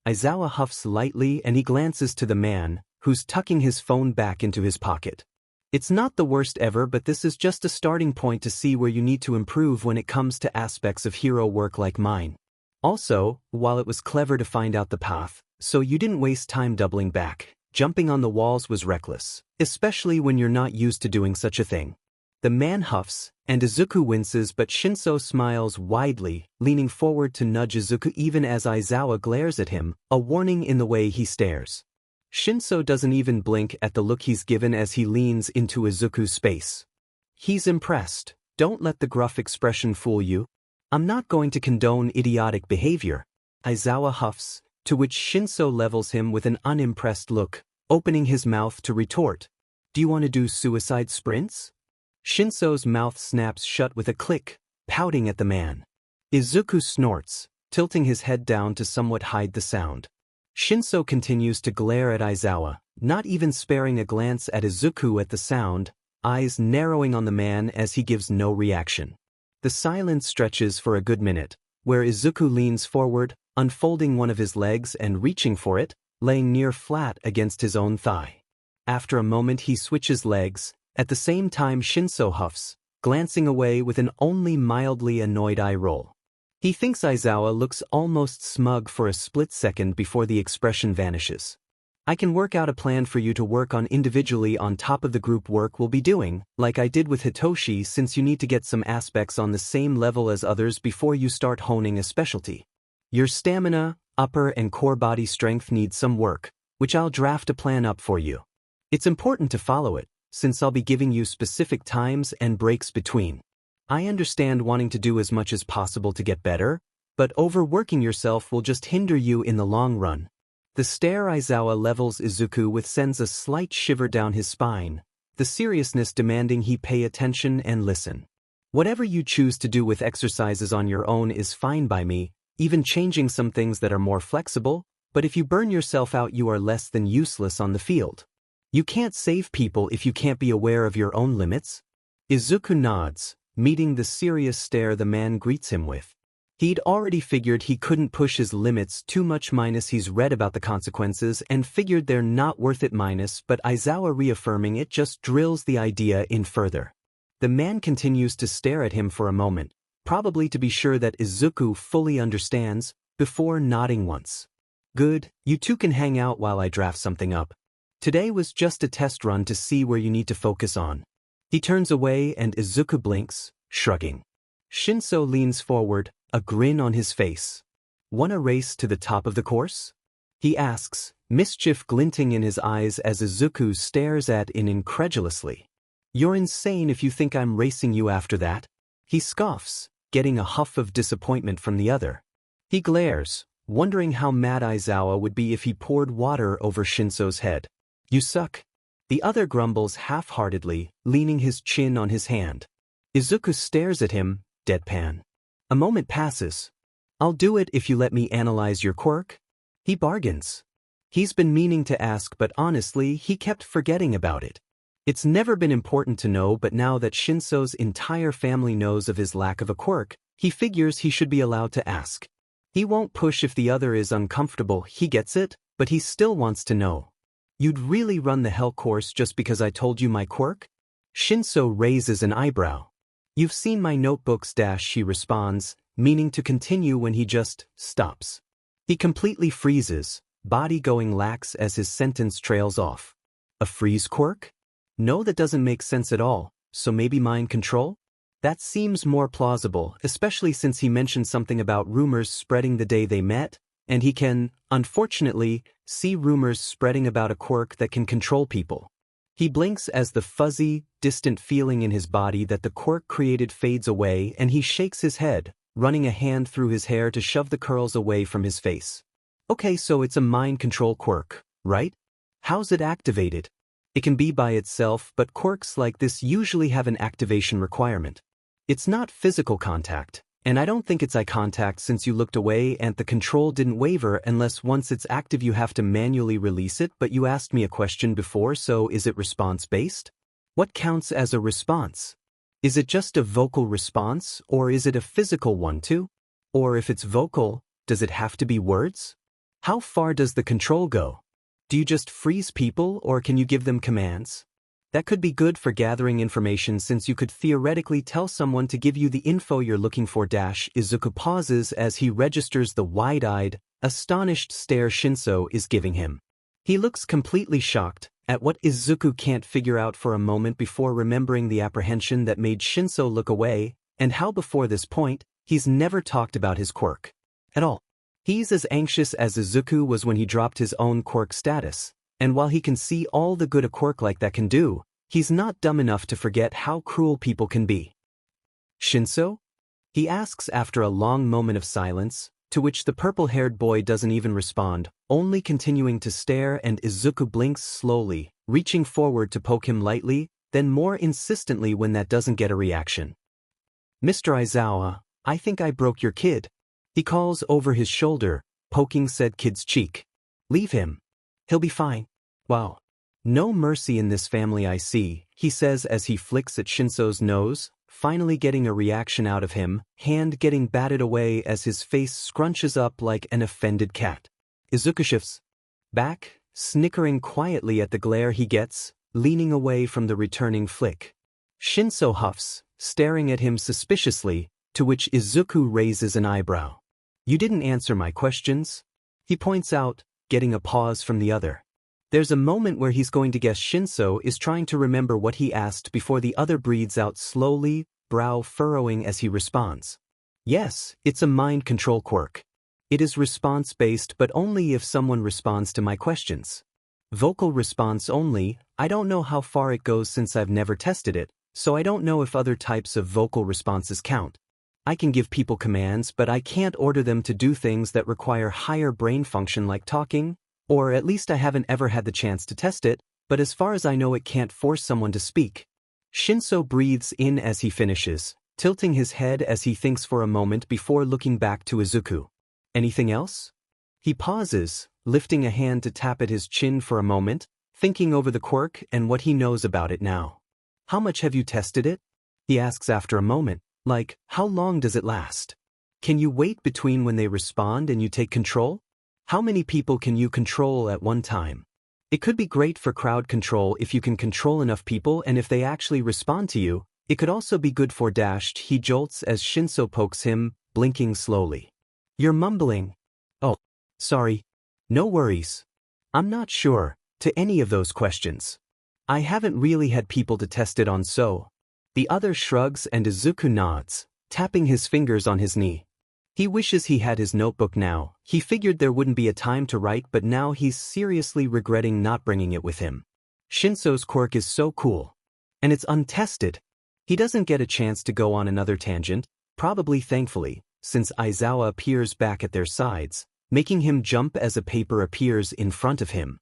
Aizawa huffs lightly and he glances to the man, who's tucking his phone back into his pocket. It's not the worst ever, but this is just a starting point to see where you need to improve when it comes to aspects of hero work like mine. Also, while it was clever to find out the path, so you didn't waste time doubling back, jumping on the walls was reckless, especially when you're not used to doing such a thing. The man huffs, and Izuku winces, but Shinso smiles widely, leaning forward to nudge Izuku even as Aizawa glares at him, a warning in the way he stares. Shinso doesn't even blink at the look he's given as he leans into Izuku's space. He's impressed. Don't let the gruff expression fool you. I'm not going to condone idiotic behavior. Aizawa huffs, to which Shinso levels him with an unimpressed look, opening his mouth to retort. Do you want to do suicide sprints? Shinso's mouth snaps shut with a click, pouting at the man. Izuku snorts, tilting his head down to somewhat hide the sound. Shinso continues to glare at Aizawa, not even sparing a glance at Izuku at the sound, eyes narrowing on the man as he gives no reaction. The silence stretches for a good minute, where Izuku leans forward, unfolding one of his legs and reaching for it, laying near flat against his own thigh. After a moment he switches legs, at the same time Shinso huffs, glancing away with an only mildly annoyed eye roll. He thinks Aizawa looks almost smug for a split second before the expression vanishes. I can work out a plan for you to work on individually on top of the group work we'll be doing, like I did with Hitoshi, since you need to get some aspects on the same level as others before you start honing a specialty. Your stamina, upper and core body strength need some work, which I'll draft a plan up for you. It's important to follow it, since I'll be giving you specific times and breaks between. I understand wanting to do as much as possible to get better, but overworking yourself will just hinder you in the long run. The stare Aizawa levels Izuku with sends a slight shiver down his spine, the seriousness demanding he pay attention and listen. Whatever you choose to do with exercises on your own is fine by me, even changing some things that are more flexible, but if you burn yourself out you are less than useless on the field. You can't save people if you can't be aware of your own limits. Izuku nods, meeting the serious stare the man greets him with. He'd already figured he couldn't push his limits too much, minus he's read about the consequences and figured they're not worth it, minus, but Aizawa reaffirming it just drills the idea in further. The man continues to stare at him for a moment, probably to be sure that Izuku fully understands, before nodding once. Good, you two can hang out while I draft something up. Today was just a test run to see where you need to focus on. He turns away and Izuku blinks, shrugging. Shinso leans forward, a grin on his face. "Wanna race to the top of the course?" he asks, mischief glinting in his eyes as Izuku stares at him incredulously. "You're insane if you think I'm racing you after that." He scoffs, getting a huff of disappointment from the other. He glares, wondering how mad Aizawa would be if he poured water over Shinso's head. "You suck." The other grumbles half-heartedly, leaning his chin on his hand. Izuku stares at him, deadpan. A moment passes. "I'll do it if you let me analyze your quirk." He bargains. He's been meaning to ask, but honestly, he kept forgetting about it. It's never been important to know, but now that Shinso's entire family knows of his lack of a quirk, he figures he should be allowed to ask. He won't push if the other is uncomfortable, he gets it, but he still wants to know. "You'd really run the hell course just because I told you my quirk?" Shinso raises an eyebrow. "You've seen my notebooks," she responds, meaning to continue when he just stops. He completely freezes, body going lax as his sentence trails off. "A freeze quirk? No, that doesn't make sense at all, so maybe mind control?" That seems more plausible, especially since he mentioned something about rumors spreading the day they met, and he can, unfortunately, see rumors spreading about a quirk that can control people. He blinks as the fuzzy, distant feeling in his body that the quirk created fades away, and he shakes his head, running a hand through his hair to shove the curls away from his face. "Okay, so it's a mind control quirk, right? How's it activated?" It can be by itself, but quirks like this usually have an activation requirement. "It's not physical contact, and I don't think it's eye contact since you looked away and the control didn't waver unless once it's active you have to manually release it, but you asked me a question before, so is it response-based? What counts as a response? Is it just a vocal response, or is it a physical one too? Or if it's vocal, does it have to be words? How far does the control go? Do you just freeze people or can you give them commands?" That could be good for gathering information since you could theoretically tell someone to give you the info you're looking for. Izuku pauses as he registers the wide-eyed, astonished stare Shinso is giving him. He looks completely shocked at what Izuku can't figure out for a moment before remembering the apprehension that made Shinso look away, and how before this point, he's never talked about his quirk at all. He's as anxious as Izuku was when he dropped his own quirk status, and while he can see all the good a quirk like that can do, he's not dumb enough to forget how cruel people can be. Shinso? He asks after a long moment of silence, to which the purple-haired boy doesn't even respond, only continuing to stare, and Izuku blinks slowly, reaching forward to poke him lightly, then more insistently when that doesn't get a reaction. Mr. Aizawa, I think I broke your kid. He calls over his shoulder, poking said kid's cheek. Leave him. He'll be fine. Wow. No mercy in this family I see, he says as he flicks at Shinso's nose, finally getting a reaction out of him, hand getting batted away as his face scrunches up like an offended cat. Izuku shifts back, snickering quietly at the glare he gets, leaning away from the returning flick. Shinso huffs, staring at him suspiciously, to which Izuku raises an eyebrow. You didn't answer my questions? He points out, getting a pause from the other. There's a moment where he's going to guess Shinso is trying to remember what he asked before the other breathes out slowly, brow furrowing as he responds. Yes, it's a mind control quirk. It is response-based but only if someone responds to my questions. Vocal response only, I don't know how far it goes since I've never tested it, so I don't know if other types of vocal responses count. I can give people commands but I can't order them to do things that require higher brain function like talking, or at least I haven't ever had the chance to test it, but as far as I know it can't force someone to speak. Shinso breathes in as he finishes, tilting his head as he thinks for a moment before looking back to Izuku. Anything else? He pauses, lifting a hand to tap at his chin for a moment, thinking over the quirk and what he knows about it now. How much have you tested it? He asks after a moment, like, how long does it last? Can you wait between when they respond and you take control? How many people can you control at one time? It could be great for crowd control if you can control enough people and if they actually respond to you. It could also be good for dashed. He jolts as Shinso pokes him, blinking slowly. You're mumbling. Oh, sorry. No worries. I'm not sure to any of those questions. I haven't really had people to test it on so. The other shrugs and Izuku nods, tapping his fingers on his knee. He wishes he had his notebook now. He figured there wouldn't be a time to write but now he's seriously regretting not bringing it with him. Shinso's quirk is so cool. And it's untested. He doesn't get a chance to go on another tangent, probably thankfully, since Aizawa appears back at their sides, making him jump as a paper appears in front of him.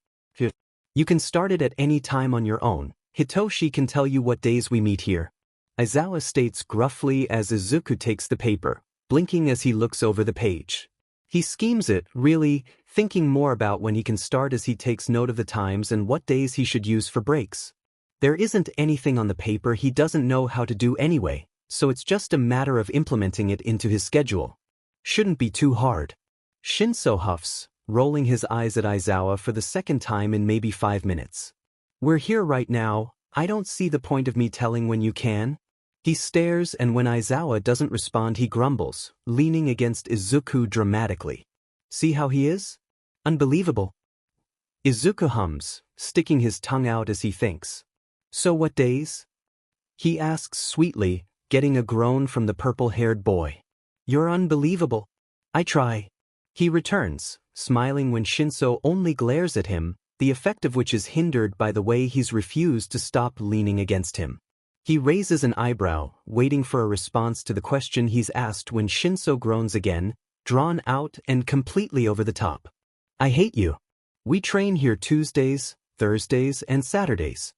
You can start it at any time on your own. Hitoshi can tell you what days we meet here. Aizawa states gruffly as Izuku takes the paper, blinking as he looks over the page. He schemes it, really, thinking more about when he can start as he takes note of the times and what days he should use for breaks. There isn't anything on the paper he doesn't know how to do anyway, so it's just a matter of implementing it into his schedule. Shouldn't be too hard. Shinso huffs, rolling his eyes at Aizawa for the second time in maybe 5 minutes. We're here right now, I don't see the point of me telling when you can. He stares and when Aizawa doesn't respond he grumbles, leaning against Izuku dramatically. See how he is? Unbelievable. Izuku hums, sticking his tongue out as he thinks. So what days? He asks sweetly, getting a groan from the purple-haired boy. You're unbelievable. I try. He returns, smiling when Shinso only glares at him, the effect of which is hindered by the way he's refused to stop leaning against him. He raises an eyebrow, waiting for a response to the question he's asked when Shinso groans again, drawn out and completely over the top. I hate you. We train here Tuesdays, Thursdays, and Saturdays.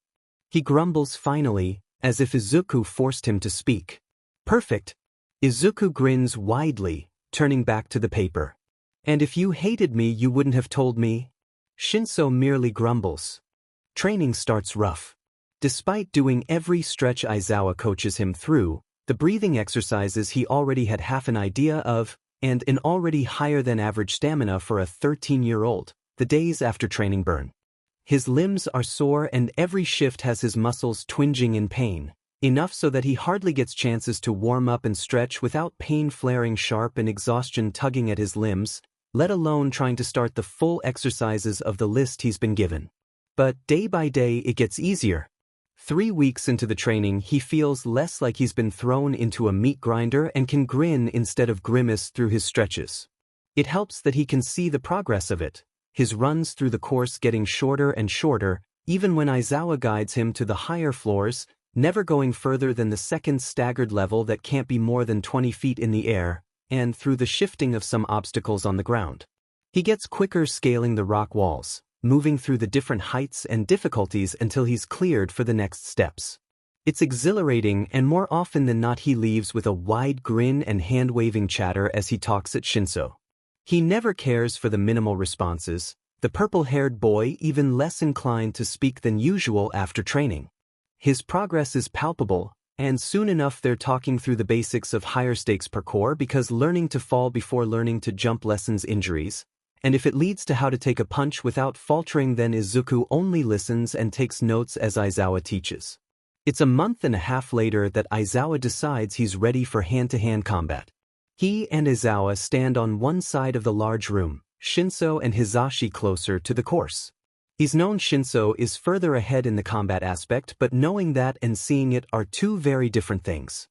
He grumbles finally, as if Izuku forced him to speak. Perfect. Izuku grins widely, turning back to the paper. And if you hated me you wouldn't have told me? Shinso merely grumbles. Training starts rough. Despite doing every stretch Aizawa coaches him through, the breathing exercises he already had half an idea of, and an already higher than average stamina for a 13-year-old, the days after training burn. His limbs are sore and every shift has his muscles twinging in pain, enough so that he hardly gets chances to warm up and stretch without pain flaring sharp and exhaustion tugging at his limbs, let alone trying to start the full exercises of the list he's been given. But day by day it gets easier. 3 weeks into the training he feels less like he's been thrown into a meat grinder and can grin instead of grimace through his stretches. It helps that he can see the progress of it, his runs through the course getting shorter and shorter, even when Aizawa guides him to the higher floors, never going further than the second staggered level that can't be more than 20 feet in the air, and through the shifting of some obstacles on the ground. He gets quicker scaling the rock walls, moving through the different heights and difficulties until he's cleared for the next steps. It's exhilarating, and more often than not he leaves with a wide grin and hand-waving chatter as he talks at Shinso. He never cares for the minimal responses, the purple-haired boy even less inclined to speak than usual after training. His progress is palpable, and soon enough they're talking through the basics of higher stakes parkour because learning to fall before learning to jump lessens injuries, and if it leads to how to take a punch without faltering then Izuku only listens and takes notes as Aizawa teaches. It's a month and a half later that Aizawa decides he's ready for hand-to-hand combat. He and Aizawa stand on one side of the large room, Shinso and Hizashi closer to the course. He's known Shinso is further ahead in the combat aspect, but knowing that and seeing it are two very different things.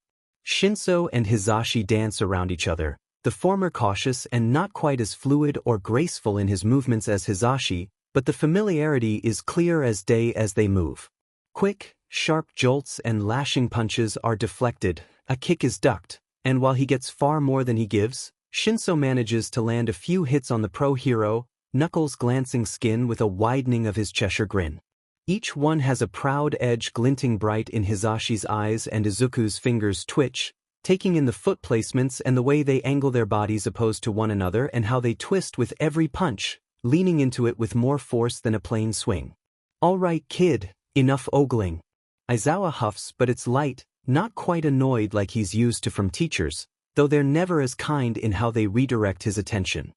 Shinso and Hizashi dance around each other, the former cautious and not quite as fluid or graceful in his movements as Hizashi, but the familiarity is clear as day as they move. Quick, sharp jolts and lashing punches are deflected, a kick is ducked, and while he gets far more than he gives, Shinso manages to land a few hits on the pro hero, Knuckles' glancing skin with a widening of his Cheshire grin. Each one has a proud edge glinting bright in Hizashi's eyes, and Izuku's fingers twitch, taking in the foot placements and the way they angle their bodies opposed to one another and how they twist with every punch, leaning into it with more force than a plain swing. "All right, kid, enough ogling." Aizawa huffs, but it's light, not quite annoyed like he's used to from teachers, though they're never as kind in how they redirect his attention.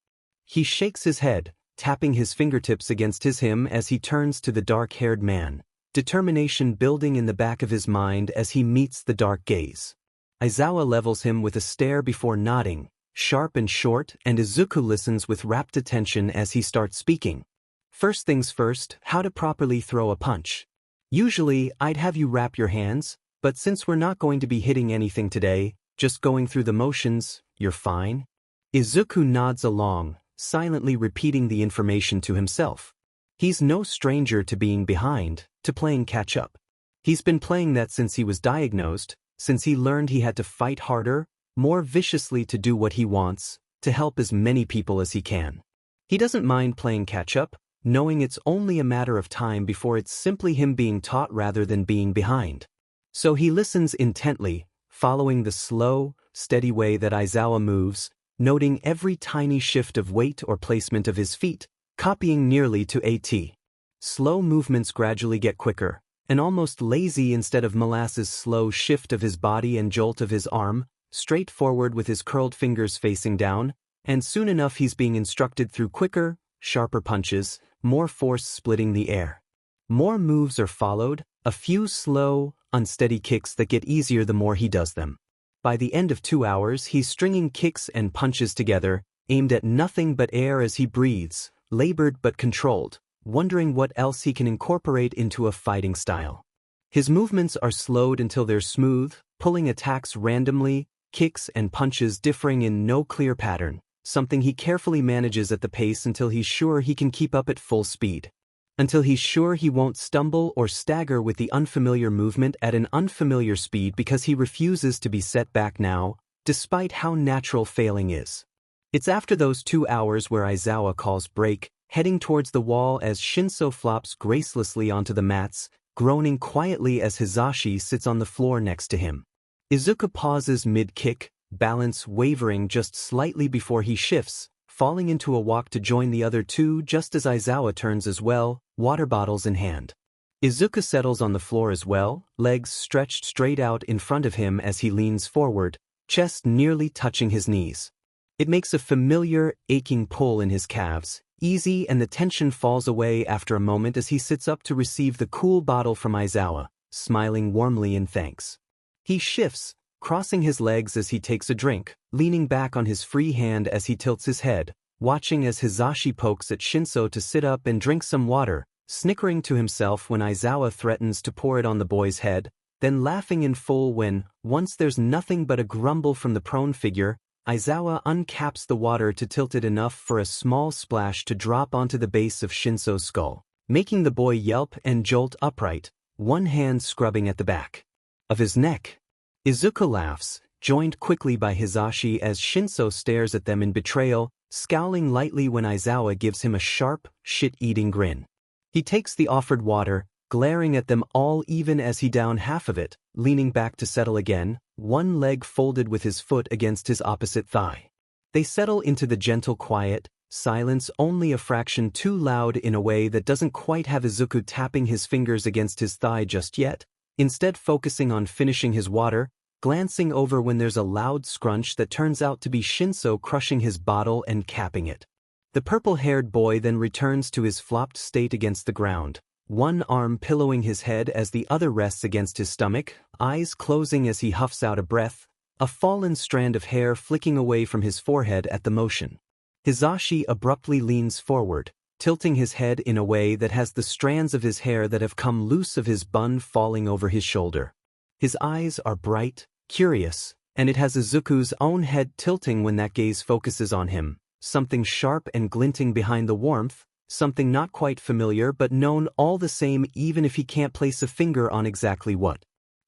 He shakes his head, tapping his fingertips against his him as he turns to the dark-haired man, determination building in the back of his mind as he meets the dark gaze. Aizawa levels him with a stare before nodding, sharp and short, and Izuku listens with rapt attention as he starts speaking. "First things first, how to properly throw a punch. Usually, I'd have you wrap your hands, but since we're not going to be hitting anything today, just going through the motions, you're fine?" Izuku nods along, silently repeating the information to himself. He's no stranger to being behind, to playing catch-up. He's been playing that since he was diagnosed, since he learned he had to fight harder, more viciously to do what he wants, to help as many people as he can. He doesn't mind playing catch-up, knowing it's only a matter of time before it's simply him being taught rather than being behind. So he listens intently, following the slow, steady way that Aizawa moves, noting every tiny shift of weight or placement of his feet, copying nearly to a T. Slow movements gradually get quicker, an almost lazy instead of molasses slow shift of his body and jolt of his arm, straight forward with his curled fingers facing down, and soon enough he's being instructed through quicker, sharper punches, more force splitting the air. More moves are followed, a few slow, unsteady kicks that get easier the more he does them. By the end of 2 hours he's stringing kicks and punches together, aimed at nothing but air as he breathes, labored but controlled, wondering what else he can incorporate into a fighting style. His movements are slowed until they're smooth, pulling attacks randomly, kicks and punches differing in no clear pattern, something he carefully manages at the pace until he's sure he can keep up at full speed. Until he's sure he won't stumble or stagger with the unfamiliar movement at an unfamiliar speed because he refuses to be set back now, despite how natural failing is. It's after those 2 hours where Aizawa calls break, heading towards the wall as Shinso flops gracelessly onto the mats, groaning quietly as Hizashi sits on the floor next to him. Izuku pauses mid-kick, balance wavering just slightly before he shifts, falling into a walk to join the other two just as Aizawa turns as well, water bottles in hand. Izuku settles on the floor as well, legs stretched straight out in front of him as he leans forward, chest nearly touching his knees. It makes a familiar, aching pull in his calves, easy, and the tension falls away after a moment as he sits up to receive the cool bottle from Aizawa, smiling warmly in thanks. He shifts, crossing his legs as he takes a drink, leaning back on his free hand as he tilts his head, watching as Hizashi pokes at Shinso to sit up and drink some water, snickering to himself when Aizawa threatens to pour it on the boy's head, then laughing in full when, once there's nothing but a grumble from the prone figure, Aizawa uncaps the water to tilt it enough for a small splash to drop onto the base of Shinso's skull, making the boy yelp and jolt upright, one hand scrubbing at the back of his neck. Izuku laughs, joined quickly by Hizashi as Shinso stares at them in betrayal, scowling lightly when Aizawa gives him a sharp, shit-eating grin. He takes the offered water, glaring at them all even as he down half of it, leaning back to settle again, one leg folded with his foot against his opposite thigh. They settle into the gentle quiet, silence only a fraction too loud in a way that doesn't quite have Izuku tapping his fingers against his thigh just yet, instead focusing on finishing his water, glancing over when there's a loud scrunch that turns out to be Shinso crushing his bottle and capping it. The purple-haired boy then returns to his flopped state against the ground, one arm pillowing his head as the other rests against his stomach, eyes closing as he huffs out a breath, a fallen strand of hair flicking away from his forehead at the motion. Hizashi abruptly leans forward, tilting his head in a way that has the strands of his hair that have come loose of his bun falling over his shoulder. His eyes are bright, curious, and it has Izuku's own head tilting when that gaze focuses on him, something sharp and glinting behind the warmth, something not quite familiar but known all the same even if he can't place a finger on exactly what.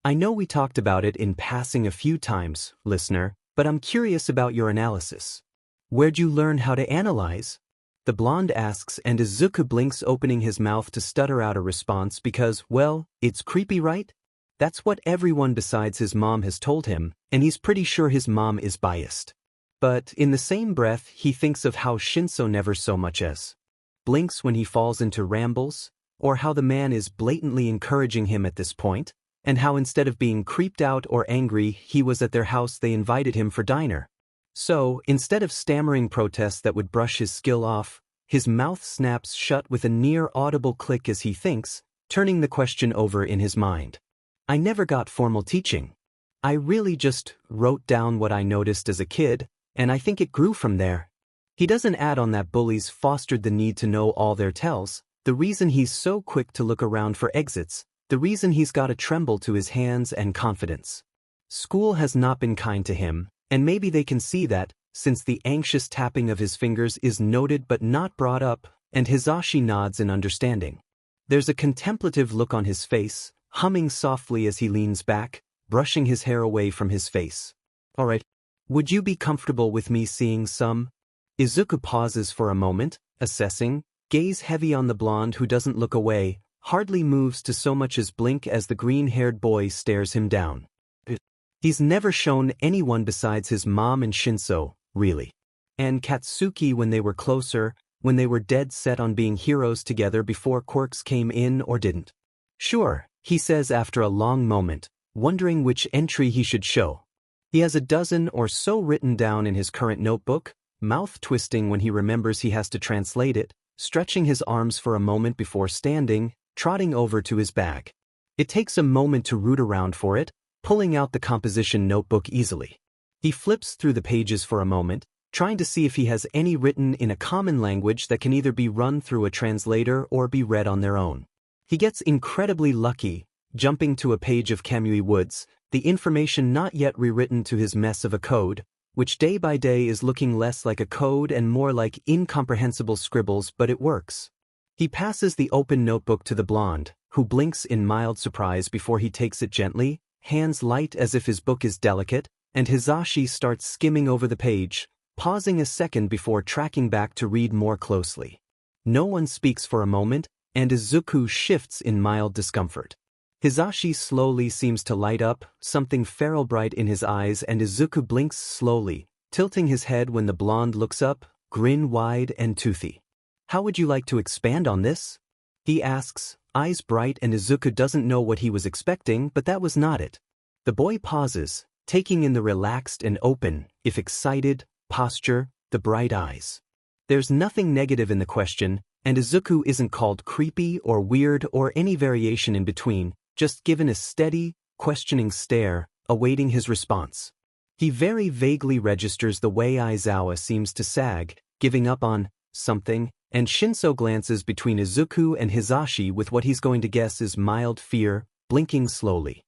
I know we talked about it in passing a few times, listener, but I'm curious about your analysis. Where'd you learn how to analyze? The blonde asks and Izuku blinks, opening his mouth to stutter out a response because, well, it's creepy, right? That's what everyone besides his mom has told him, and he's pretty sure his mom is biased. But in the same breath he thinks of how Shinso never so much as blinks when he falls into rambles, or how the man is blatantly encouraging him at this point, and how instead of being creeped out or angry he was at their house they invited him for dinner. So, instead of stammering protests that would brush his skill off, his mouth snaps shut with a near-audible click as he thinks, turning the question over in his mind. I never got formal teaching. I really just wrote down what I noticed as a kid, and I think it grew from there. He doesn't add on that bullies fostered the need to know all their tells, the reason he's so quick to look around for exits, the reason he's got a tremble to his hands and confidence. School has not been kind to him, and maybe they can see that, since the anxious tapping of his fingers is noted but not brought up, and Hizashi nods in understanding. There's a contemplative look on his face, humming softly as he leans back, brushing his hair away from his face. All right, would you be comfortable with me seeing some? Izuku pauses for a moment, assessing, gaze heavy on the blonde who doesn't look away, hardly moves to so much as blink as the green-haired boy stares him down. He's never shown anyone besides his mom and Shinso, really. And Katsuki when they were closer, when they were dead set on being heroes together before quirks came in or didn't. Sure, he says after a long moment, wondering which entry he should show. He has a dozen or so written down in his current notebook, mouth twisting when he remembers he has to translate it, stretching his arms for a moment before standing, trotting over to his bag. It takes a moment to root around for it, pulling out the composition notebook easily. He flips through the pages for a moment, trying to see if he has any written in a common language that can either be run through a translator or be read on their own. He gets incredibly lucky, jumping to a page of Kamui Woods, the information not yet rewritten to his mess of a code, which day by day is looking less like a code and more like incomprehensible scribbles, but it works. He passes the open notebook to the blonde, who blinks in mild surprise before he takes it gently, hands light as if his book is delicate, and Hizashi starts skimming over the page, pausing a second before tracking back to read more closely. No one speaks for a moment, and Izuku shifts in mild discomfort. Hizashi slowly seems to light up, something feral bright in his eyes, and Izuku blinks slowly, tilting his head when the blonde looks up, grin wide and toothy. How would you like to expand on this? He asks, eyes bright, and Izuku doesn't know what he was expecting, but that was not it. The boy pauses, taking in the relaxed and open, if excited, posture, the bright eyes. There's nothing negative in the question, and Izuku isn't called creepy or weird or any variation in between, just given a steady, questioning stare, awaiting his response. He very vaguely registers the way Aizawa seems to sag, giving up on something, and Shinso glances between Izuku and Hisashi with what he's going to guess is mild fear, blinking slowly.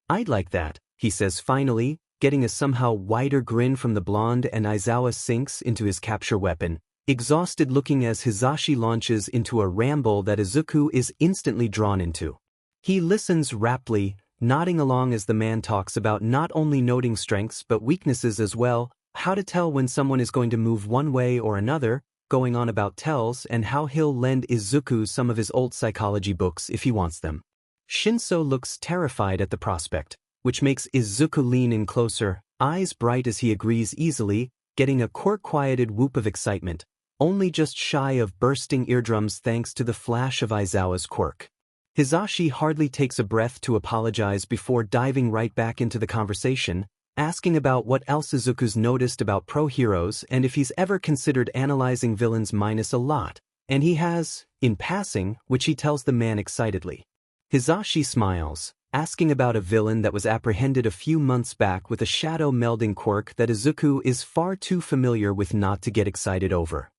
"I'd like that," he says finally, getting a somehow wider grin from the blonde, and Aizawa sinks into his capture weapon, exhausted looking as Hisashi launches into a ramble that Izuku is instantly drawn into. He listens raptly, nodding along as the man talks about not only noting strengths but weaknesses as well, how to tell when someone is going to move one way or another, going on about tells, and how he'll lend Izuku some of his old psychology books if he wants them. Shinso looks terrified at the prospect, which makes Izuku lean in closer, eyes bright as he agrees easily, getting a quirk-quieted whoop of excitement, only just shy of bursting eardrums thanks to the flash of Aizawa's quirk. Hisashi hardly takes a breath to apologize before diving right back into the conversation, asking about what else Izuku's noticed about pro-heroes and if he's ever considered analyzing villains minus a lot, and he has, in passing, which he tells the man excitedly. Hisashi smiles, asking about a villain that was apprehended a few months back with a shadow melding quirk that Izuku is far too familiar with not to get excited over.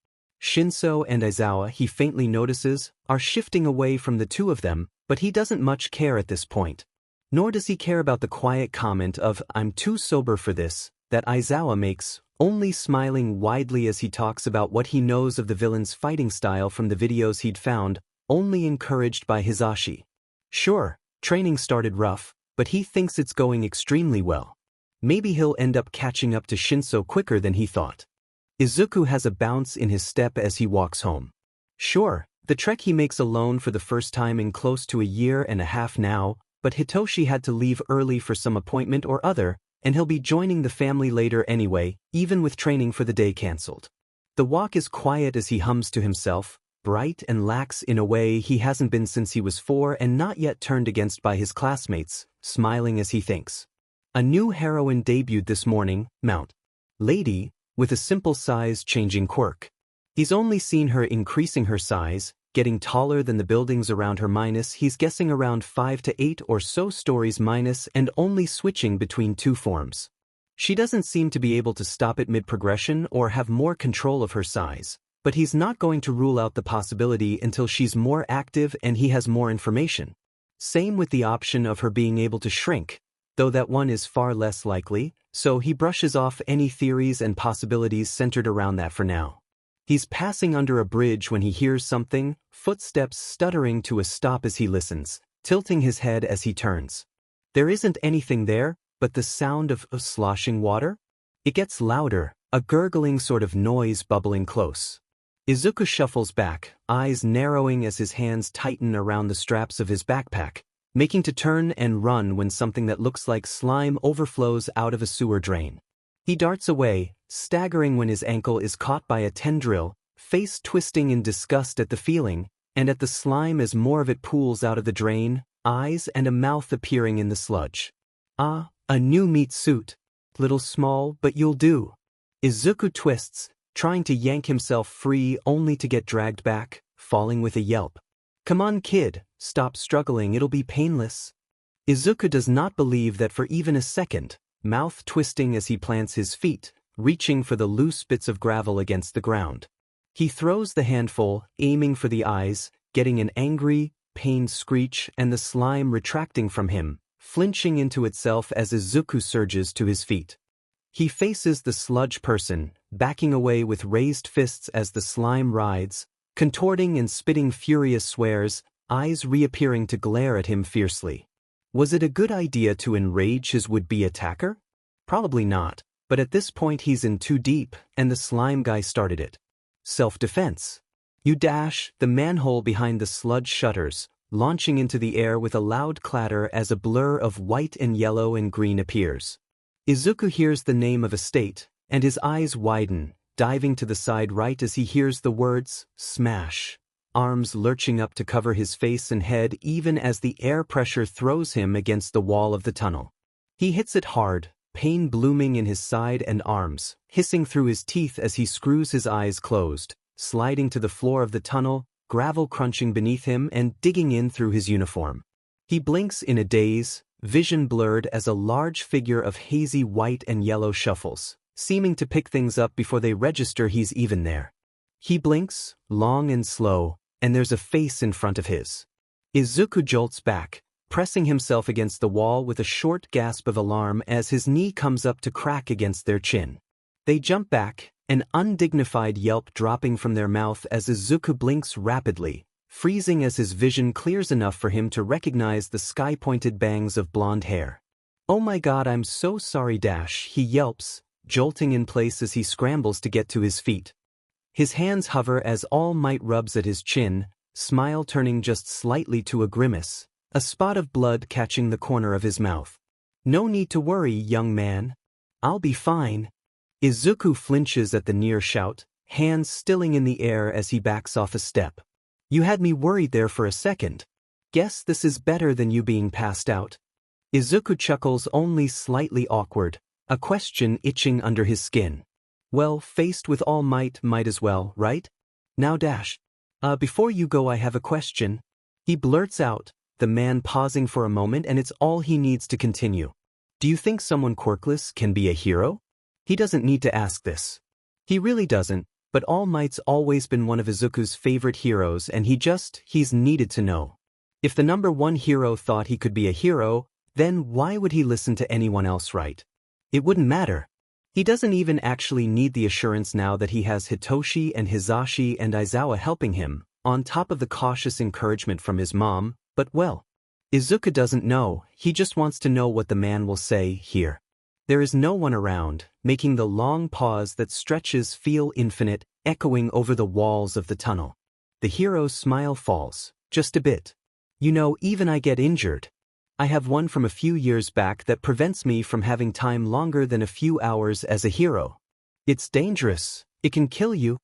Shinso and Aizawa, he faintly notices, are shifting away from the two of them, but he doesn't much care at this point. Nor does he care about the quiet comment of "I'm too sober for this" that Aizawa makes, only smiling widely as he talks about what he knows of the villain's fighting style from the videos he'd found, only encouraged by Hisashi. Sure, training started rough, but he thinks it's going extremely well. Maybe he'll end up catching up to Shinso quicker than he thought. Izuku has a bounce in his step as he walks home. Sure, the trek he makes alone for the first time in close to a year and a half now, but Hitoshi had to leave early for some appointment or other, and he'll be joining the family later anyway, even with training for the day cancelled. The walk is quiet as he hums to himself, bright and lax in a way he hasn't been since he was 4 and not yet turned against by his classmates, smiling as he thinks. A new heroine debuted this morning, Mount Lady, with a simple size-changing quirk. He's only seen her increasing her size, getting taller than the buildings around her minus he's guessing around 5 to 8 or so stories minus and only switching between two forms. She doesn't seem to be able to stop at mid-progression or have more control of her size, but he's not going to rule out the possibility until she's more active and he has more information. Same with the option of her being able to shrink, though that one is far less likely, so he brushes off any theories and possibilities centered around that for now. He's passing under a bridge when he hears something, footsteps stuttering to a stop as he listens, tilting his head as he turns. There isn't anything there, but the sound of sloshing water? It gets louder, a gurgling sort of noise bubbling close. Izuku shuffles back, eyes narrowing as his hands tighten around the straps of his backpack, making to turn and run when something that looks like slime overflows out of a sewer drain. He darts away, staggering when his ankle is caught by a tendril, face twisting in disgust at the feeling, and at the slime as more of it pools out of the drain, eyes and a mouth appearing in the sludge. Ah, a new meat suit. Little small, but you'll do. Izuku twists, trying to yank himself free only to get dragged back, falling with a yelp. Come on, kid, stop struggling, it'll be painless. Izuku does not believe that for even a second, mouth twisting as he plants his feet, reaching for the loose bits of gravel against the ground. He throws the handful, aiming for the eyes, getting an angry, pained screech and the slime retracting from him, flinching into itself as Izuku surges to his feet. He faces the sludge person, backing away with raised fists as the slime rides, contorting and spitting furious swears, eyes reappearing to glare at him fiercely. Was it a good idea to enrage his would-be attacker? Probably not, but at this point he's in too deep, and the slime guy started it. Self-defense. You dash, the manhole behind the sludge shutters, launching into the air with a loud clatter as a blur of white and yellow and green appears. Izuku hears the name of a state, and his eyes widen, diving to the side right as he hears the words, smash. Arms lurching up to cover his face and head even as the air pressure throws him against the wall of the tunnel. He hits it hard, pain blooming in his side and arms, hissing through his teeth as he screws his eyes closed, sliding to the floor of the tunnel, gravel crunching beneath him and digging in through his uniform. He blinks in a daze, vision blurred as a large figure of hazy white and yellow shuffles, seeming to pick things up before they register he's even there. He blinks, long and slow, and there's a face in front of his. Izuku jolts back, pressing himself against the wall with a short gasp of alarm as his knee comes up to crack against their chin. They jump back, an undignified yelp dropping from their mouth as Izuku blinks rapidly, freezing as his vision clears enough for him to recognize the sky-pointed bangs of blonde hair. "Oh my god, I'm so sorry dash," he yelps, jolting in place as he scrambles to get to his feet. His hands hover as All Might rubs at his chin, smile turning just slightly to a grimace, a spot of blood catching the corner of his mouth. "No need to worry, young man. I'll be fine." Izuku flinches at the near shout, hands stilling in the air as he backs off a step. "You had me worried there for a second. Guess this is better than you being passed out." Izuku chuckles only slightly awkward, a question itching under his skin. "Well, faced with All Might, might as well, right? Now dash. Before you go I have a question." He blurts out, the man pausing for a moment and it's all he needs to continue. "Do you think someone quirkless can be a hero?" He doesn't need to ask this. He really doesn't, but All Might's always been one of Izuku's favorite heroes and he's needed to know. If the #1 hero thought he could be a hero, then why would he listen to anyone else, right? It wouldn't matter. He doesn't even actually need the assurance now that he has Hitoshi and Hizashi and Aizawa helping him, on top of the cautious encouragement from his mom, but well. Izuku doesn't know, he just wants to know what the man will say here. There is no one around, making the long pause that stretches feel infinite, echoing over the walls of the tunnel. The hero's smile falls, just a bit. "You know, even I get injured. I have one from a few years back that prevents me from having time longer than a few hours as a hero. It's dangerous, it can kill you."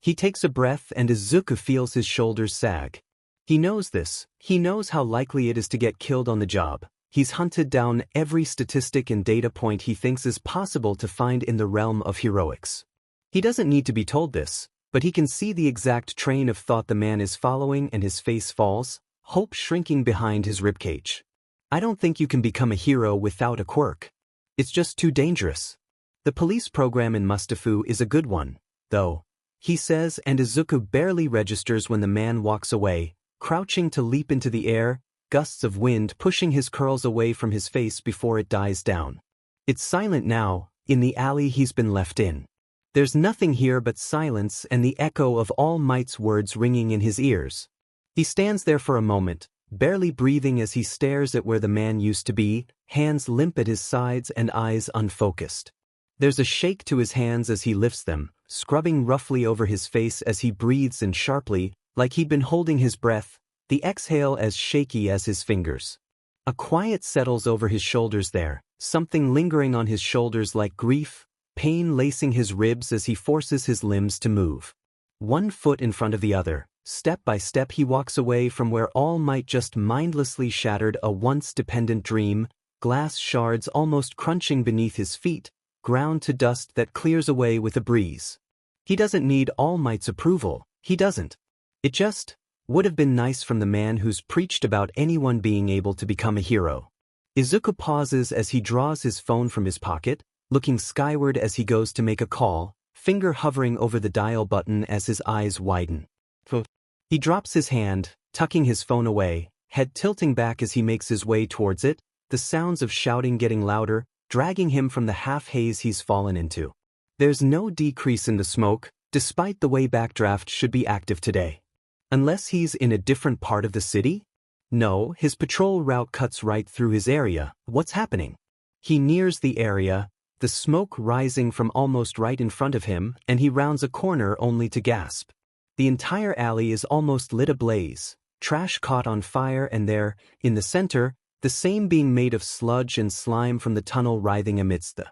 He takes a breath and Izuku feels his shoulders sag. He knows this, he knows how likely it is to get killed on the job. He's hunted down every statistic and data point he thinks is possible to find in the realm of heroics. He doesn't need to be told this, but he can see the exact train of thought the man is following and his face falls, hope shrinking behind his ribcage. "I don't think you can become a hero without a quirk. It's just too dangerous." The police program in Mustafu is a good one, though, he says, and Izuku barely registers when the man walks away, crouching to leap into the air, gusts of wind pushing his curls away from his face before it dies down. It's silent now, in the alley he's been left in. There's nothing here but silence and the echo of All Might's words ringing in his ears. He stands there for a moment, barely breathing as he stares at where the man used to be, hands limp at his sides and eyes unfocused. There's a shake to his hands as he lifts them, scrubbing roughly over his face as he breathes in sharply, like he'd been holding his breath, the exhale as shaky as his fingers. A quiet settles over his shoulders there, something lingering on his shoulders like grief, pain lacing his ribs as he forces his limbs to move. One foot in front of the other, step by step he walks away from where All Might just mindlessly shattered a once-dependent dream, glass shards almost crunching beneath his feet, ground to dust that clears away with a breeze. He doesn't need All Might's approval, he doesn't. It just would have been nice from the man who's preached about anyone being able to become a hero. Izuku pauses as he draws his phone from his pocket, looking skyward as he goes to make a call, finger hovering over the dial button as his eyes widen. He drops his hand, tucking his phone away, head tilting back as he makes his way towards it, the sounds of shouting getting louder, dragging him from the half-haze he's fallen into. There's no decrease in the smoke, despite the way backdraft should be active today. Unless he's in a different part of the city? No, his patrol route cuts right through his area. What's happening? He nears the area, the smoke rising from almost right in front of him, and he rounds a corner only to gasp. The entire alley is almost lit ablaze, trash caught on fire and there, in the center, the same being made of sludge and slime from the tunnel writhing amidst the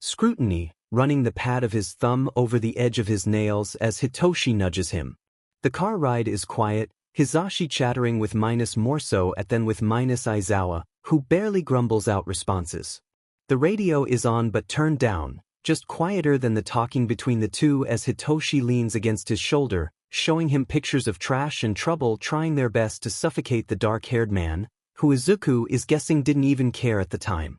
scrutiny, running the pad of his thumb over the edge of his nails as Hitoshi nudges him. The car ride is quiet, Hizashi chattering with Morso and then with Aizawa, who barely grumbles out responses. The radio is on but turned down, just quieter than the talking between the two as Hitoshi leans against his shoulder, showing him pictures of Trash and Trouble trying their best to suffocate the dark-haired man, who Izuku is guessing didn't even care at the time.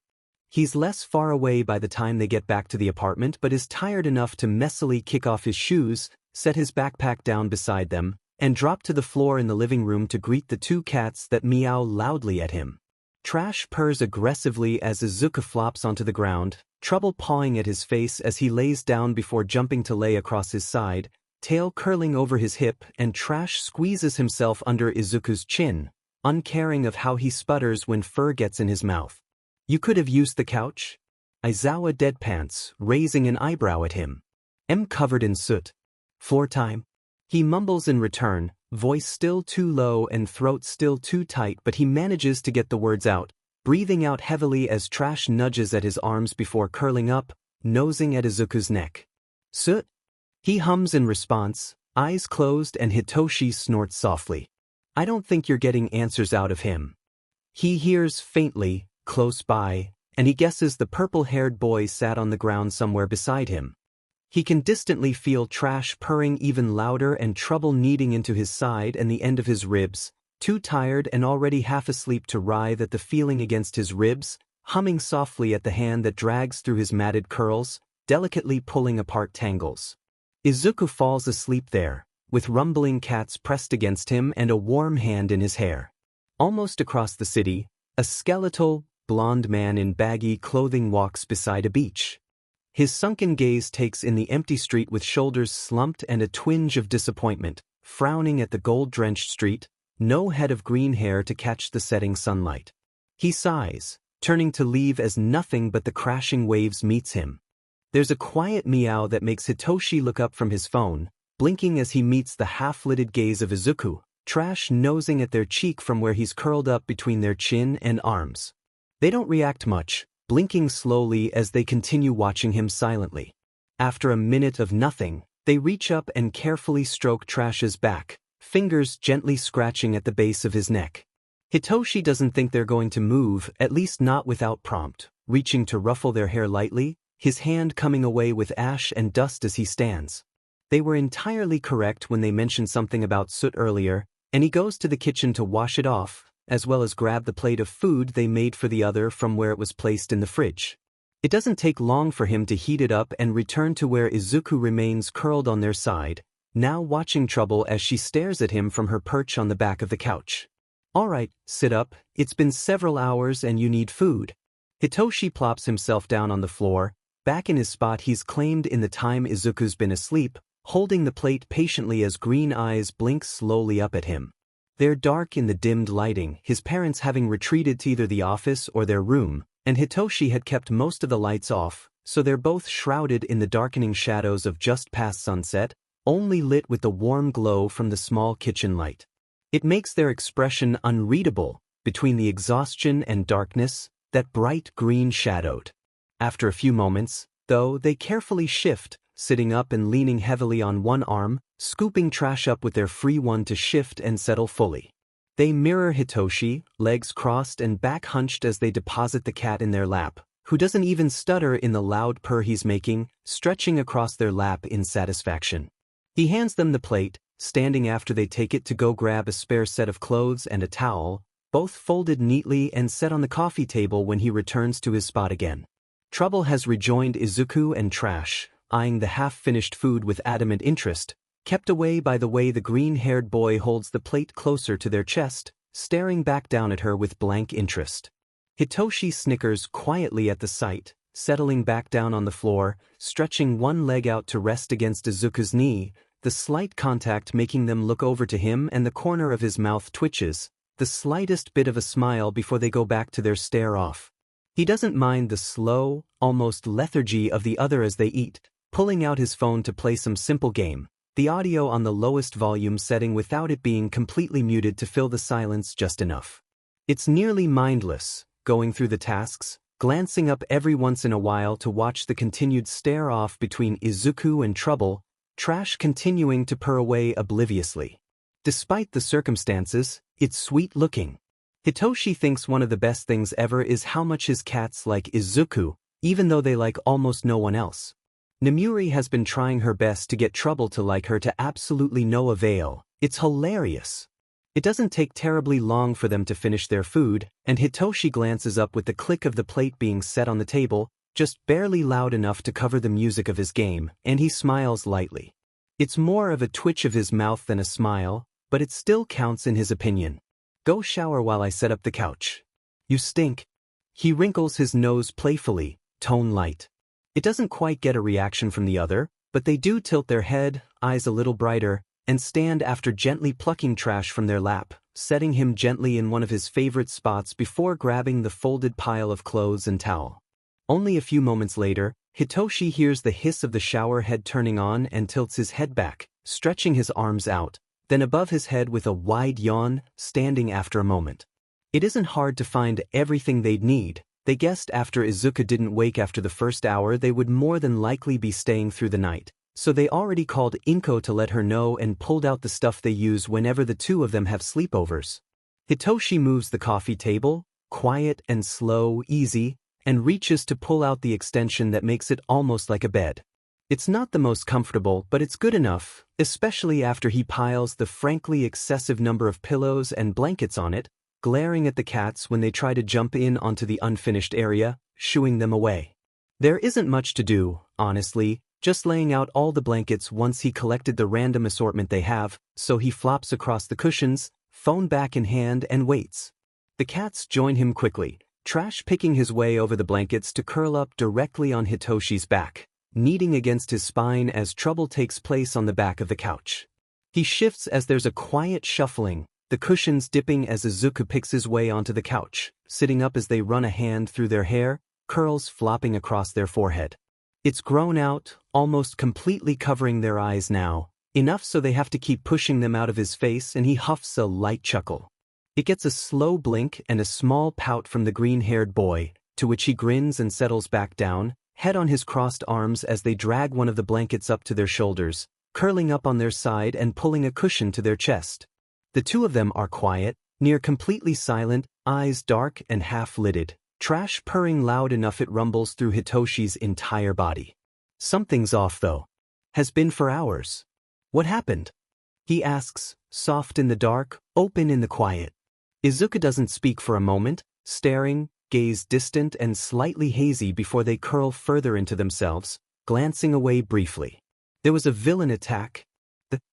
He's less far away by the time they get back to the apartment but is tired enough to messily kick off his shoes, set his backpack down beside them, and drop to the floor in the living room to greet the two cats that meow loudly at him. Trash purrs aggressively as Izuku flops onto the ground, Trouble pawing at his face as he lays down before jumping to lay across his side, tail curling over his hip, and Trash squeezes himself under Izuku's chin, uncaring of how he sputters when fur gets in his mouth. "You could have used the couch?" Aizawa deadpants, raising an eyebrow at him. "I'm covered in soot. Floor time?" He mumbles in return, voice still too low and throat still too tight, but he manages to get the words out, breathing out heavily as Trash nudges at his arms before curling up, nosing at Izuku's neck. "Soot?" He hums in response, eyes closed, and Hitoshi snorts softly. "I don't think you're getting answers out of him." He hears faintly, close by, and he guesses the purple-haired boy sat on the ground somewhere beside him. He can distantly feel Trash purring even louder and Trouble kneading into his side and the end of his ribs, too tired and already half asleep to writhe at the feeling against his ribs, humming softly at the hand that drags through his matted curls, delicately pulling apart tangles. Izuku falls asleep there, with rumbling cats pressed against him and a warm hand in his hair. Almost across the city, a skeletal, blond man in baggy clothing walks beside a beach. His sunken gaze takes in the empty street with shoulders slumped and a twinge of disappointment, frowning at the gold-drenched street, no head of green hair to catch the setting sunlight. He sighs, turning to leave as nothing but the crashing waves meets him. There's a quiet meow that makes Hitoshi look up from his phone, blinking as he meets the half-lidded gaze of Izuku, Trash nosing at their cheek from where he's curled up between their chin and arms. They don't react much, blinking slowly as they continue watching him silently. After a minute of nothing, they reach up and carefully stroke Trash's back, fingers gently scratching at the base of his neck. Hitoshi doesn't think they're going to move, at least not without prompt, reaching to ruffle their hair lightly, his hand coming away with ash and dust as he stands. They were entirely correct when they mentioned something about soot earlier, and he goes to the kitchen to wash it off, as well as grab the plate of food they made for the other from where it was placed in the fridge. It doesn't take long for him to heat it up and return to where Izuku remains curled on their side, now watching Trouble as she stares at him from her perch on the back of the couch. "All right, sit up, it's been several hours and you need food." Hitoshi plops himself down on the floor, back in his spot he's claimed in the time Izuku's been asleep, holding the plate patiently as green eyes blink slowly up at him. They're dark in the dimmed lighting, his parents having retreated to either the office or their room, and Hitoshi had kept most of the lights off, so they're both shrouded in the darkening shadows of just past sunset, only lit with the warm glow from the small kitchen light. It makes their expression unreadable, between the exhaustion and darkness, that bright green shadowed. After a few moments, though, they carefully shift, sitting up and leaning heavily on one arm, scooping Trash up with their free one to shift and settle fully. They mirror Hitoshi, legs crossed and back hunched as they deposit the cat in their lap, who doesn't even stutter in the loud purr he's making, stretching across their lap in satisfaction. He hands them the plate, standing after they take it to go grab a spare set of clothes and a towel, both folded neatly and set on the coffee table when he returns to his spot again. Trouble has rejoined Izuku and Trash, eyeing the half-finished food with adamant interest, kept away by the way the green-haired boy holds the plate closer to their chest, staring back down at her with blank interest. Hitoshi snickers quietly at the sight, settling back down on the floor, stretching one leg out to rest against Izuku's knee, the slight contact making them look over to him and the corner of his mouth twitches, the slightest bit of a smile before they go back to their stare-off. He doesn't mind the slow, almost lethargy of the other as they eat, pulling out his phone to play some simple game, the audio on the lowest volume setting without it being completely muted to fill the silence just enough. It's nearly mindless, going through the tasks, glancing up every once in a while to watch the continued stare-off between Izuku and Trouble, Trash continuing to purr away obliviously. Despite the circumstances, it's sweet-looking. Hitoshi thinks one of the best things ever is how much his cats like Izuku, even though they like almost no one else. Nemuri has been trying her best to get Trouble to like her to absolutely no avail. It's hilarious. It doesn't take terribly long for them to finish their food, and Hitoshi glances up with the click of the plate being set on the table, just barely loud enough to cover the music of his game, and he smiles lightly. It's more of a twitch of his mouth than a smile, but it still counts in his opinion. Go shower while I set up the couch. You stink. He wrinkles his nose playfully, tone light. It doesn't quite get a reaction from the other, but they do tilt their head, eyes a little brighter, and stand after gently plucking trash from their lap, setting him gently in one of his favorite spots before grabbing the folded pile of clothes and towel. Only a few moments later, Hitoshi hears the hiss of the shower head turning on and tilts his head back, stretching his arms out, then above his head with a wide yawn, standing after a moment. It isn't hard to find everything they'd need. They guessed after Izuku didn't wake after the first hour they would more than likely be staying through the night, so they already called Inko to let her know and pulled out the stuff they use whenever the two of them have sleepovers. Hitoshi moves the coffee table, quiet and slow, easy, and reaches to pull out the extension that makes it almost like a bed. It's not the most comfortable, but it's good enough, especially after he piles the frankly excessive number of pillows and blankets on it, glaring at the cats when they try to jump in onto the unfinished area, shooing them away. There isn't much to do, honestly, just laying out all the blankets once he collected the random assortment they have, so he flops across the cushions, phone back in hand and waits. The cats join him quickly, Trash picking his way over the blankets to curl up directly on Hitoshi's back, kneading against his spine as trouble takes place on the back of the couch. He shifts as there's a quiet shuffling, the cushions dipping as Izuku picks his way onto the couch, sitting up as they run a hand through their hair, curls flopping across their forehead. It's grown out, almost completely covering their eyes now, enough so they have to keep pushing them out of his face, and he huffs a light chuckle. It gets a slow blink and a small pout from the green-haired boy, to which he grins and settles back down, head on his crossed arms as they drag one of the blankets up to their shoulders, curling up on their side and pulling a cushion to their chest. The two of them are quiet, near completely silent, eyes dark and half-lidded, Trash purring loud enough it rumbles through Hitoshi's entire body. Something's off though. Has been for hours. What happened? He asks, soft in the dark, open in the quiet. Izuku doesn't speak for a moment, staring, gaze distant and slightly hazy before they curl further into themselves, glancing away briefly. There was a villain attack.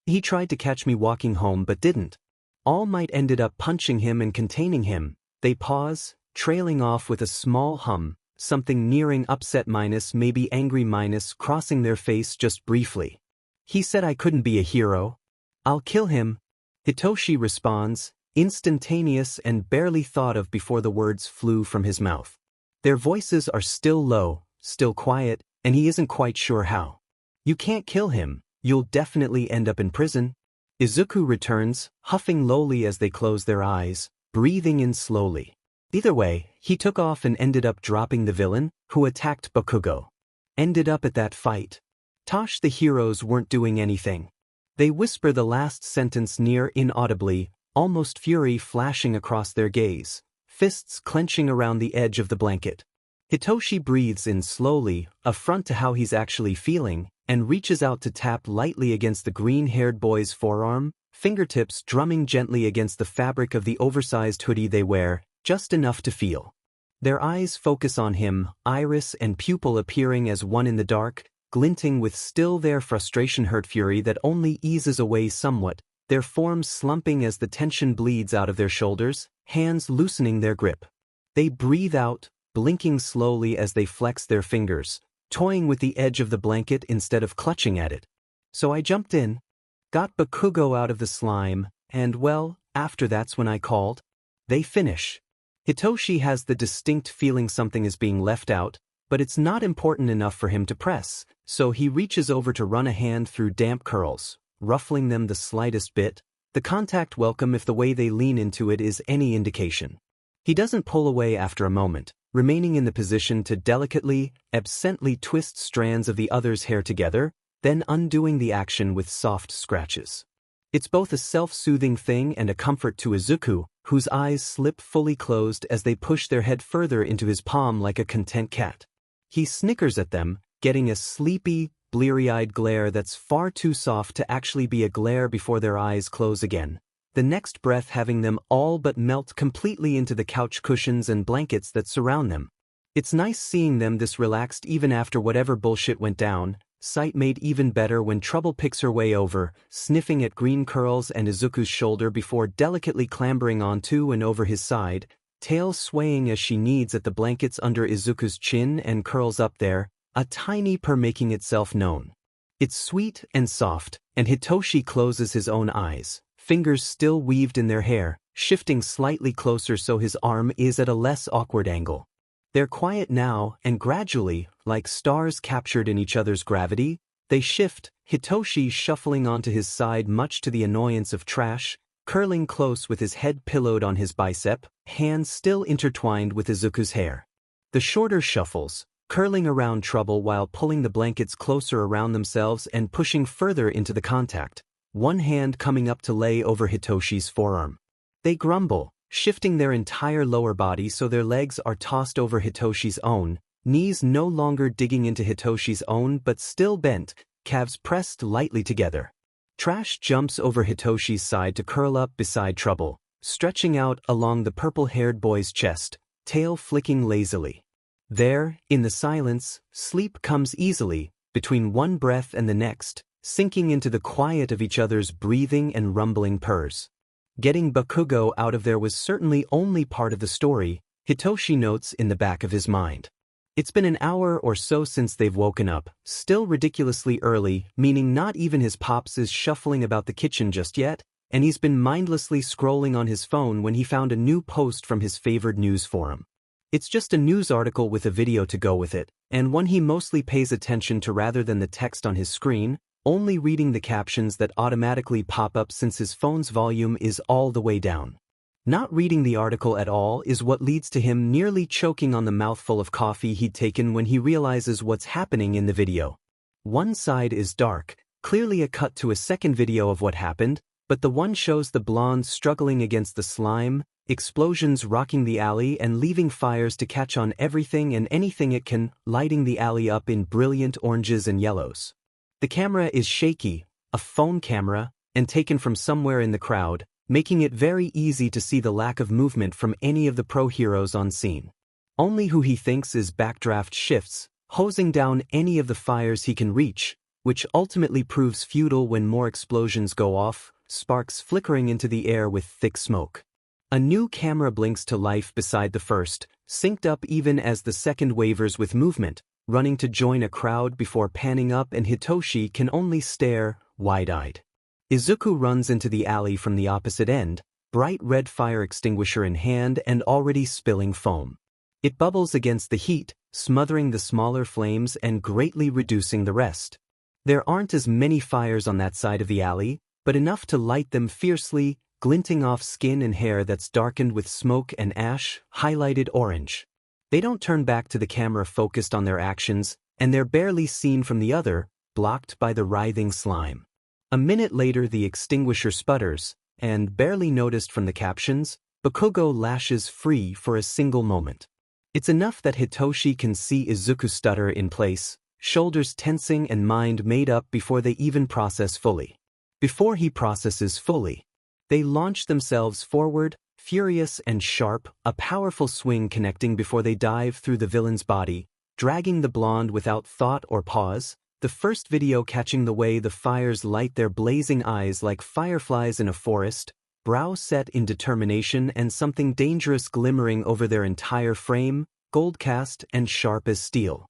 He tried to catch me walking home but didn't. All Might ended up punching him and containing him. They pause, trailing off with a small hum, something nearing upset minus maybe angry minus crossing their face just briefly. He said I couldn't be a hero. I'll kill him. Hitoshi responds, instantaneous and barely thought of before the words flew from his mouth. Their voices are still low, still quiet, and he isn't quite sure how. You can't kill him, you'll definitely end up in prison. Izuku returns, huffing lowly as they close their eyes, breathing in slowly. Either way, he took off and ended up dropping the villain, who attacked Bakugo. Ended up at that fight. Tosh the heroes weren't doing anything. They whisper the last sentence near inaudibly, almost fury flashing across their gaze, fists clenching around the edge of the blanket. Hitoshi breathes in slowly, affront to how he's actually feeling, and reaches out to tap lightly against the green-haired boy's forearm, fingertips drumming gently against the fabric of the oversized hoodie they wear, just enough to feel. Their eyes focus on him, iris and pupil appearing as one in the dark, glinting with still their frustration-hurt fury that only eases away somewhat, their forms slumping as the tension bleeds out of their shoulders, hands loosening their grip. They breathe out, blinking slowly as they flex their fingers, toying with the edge of the blanket instead of clutching at it. So I jumped in, got Bakugo out of the slime, and well, after that's when I called. They finish. Hitoshi has the distinct feeling something is being left out, but it's not important enough for him to press, so he reaches over to run a hand through damp curls, ruffling them the slightest bit, the contact welcome if the way they lean into it is any indication. He doesn't pull away after a moment, remaining in the position to delicately, absently twist strands of the other's hair together, then undoing the action with soft scratches. It's both a self-soothing thing and a comfort to Izuku, whose eyes slip fully closed as they push their head further into his palm like a content cat. He snickers at them, getting a sleepy, bleary-eyed glare that's far too soft to actually be a glare before their eyes close again, the next breath having them all but melt completely into the couch cushions and blankets that surround them. It's nice seeing them this relaxed even after whatever bullshit went down, sight made even better when Trouble picks her way over, sniffing at green curls and Izuku's shoulder before delicately clambering onto and over his side, tail swaying as she kneads at the blankets under Izuku's chin and curls up there, a tiny purr making itself known. It's sweet and soft, and Hitoshi closes his own eyes, fingers still weaved in their hair, shifting slightly closer so his arm is at a less awkward angle. They're quiet now, and gradually, like stars captured in each other's gravity, they shift, Hitoshi shuffling onto his side much to the annoyance of Trash, curling close with his head pillowed on his bicep, hands still intertwined with Izuku's hair. The shorter shuffles, curling around Trouble while pulling the blankets closer around themselves and pushing further into the contact, one hand coming up to lay over Hitoshi's forearm. They grumble, shifting their entire lower body so their legs are tossed over Hitoshi's own, knees no longer digging into Hitoshi's own but still bent, calves pressed lightly together. Trash jumps over Hitoshi's side to curl up beside Trouble, stretching out along the purple-haired boy's chest, tail flicking lazily. There, in the silence, sleep comes easily, between one breath and the next, sinking into the quiet of each other's breathing and rumbling purrs. Getting Bakugo out of there was certainly only part of the story, Hitoshi notes in the back of his mind. It's been an hour or so since they've woken up, still ridiculously early, meaning not even his pops is shuffling about the kitchen just yet, and he's been mindlessly scrolling on his phone when he found a new post from his favored news forum. It's just a news article with a video to go with it, and one he mostly pays attention to rather than the text on his screen, only reading the captions that automatically pop up since his phone's volume is all the way down. Not reading the article at all is what leads to him nearly choking on the mouthful of coffee he'd taken when he realizes what's happening in the video. One side is dark, clearly a cut to a second video of what happened, but the one shows the blonde struggling against the slime, explosions rocking the alley and leaving fires to catch on everything and anything it can, lighting the alley up in brilliant oranges and yellows. The camera is shaky, a phone camera, and taken from somewhere in the crowd, making it very easy to see the lack of movement from any of the pro heroes on scene. Only who he thinks is backdraft shifts, hosing down any of the fires he can reach, which ultimately proves futile when more explosions go off, sparks flickering into the air with thick smoke. A new camera blinks to life beside the first, synced up even as the second wavers with movement, running to join a crowd before panning up, and Hitoshi can only stare, wide-eyed. Izuku runs into the alley from the opposite end, bright red fire extinguisher in hand and already spilling foam. It bubbles against the heat, smothering the smaller flames and greatly reducing the rest. There aren't as many fires on that side of the alley, but enough to light them fiercely, glinting off skin and hair that's darkened with smoke and ash, highlighted orange. They don't turn back to the camera focused on their actions, and they're barely seen from the other, blocked by the writhing slime. A minute later the extinguisher sputters, and barely noticed from the captions, Bakugo lashes free for a single moment. It's enough that Hitoshi can see Izuku stutter in place, shoulders tensing and mind made up before they even process fully. Before he processes fully, they launch themselves forward, furious and sharp, a powerful swing connecting before they dive through the villain's body, dragging the blonde without thought or pause, the first video catching the way the fires light their blazing eyes like fireflies in a forest, brow set in determination and something dangerous glimmering over their entire frame, gold cast and sharp as steel.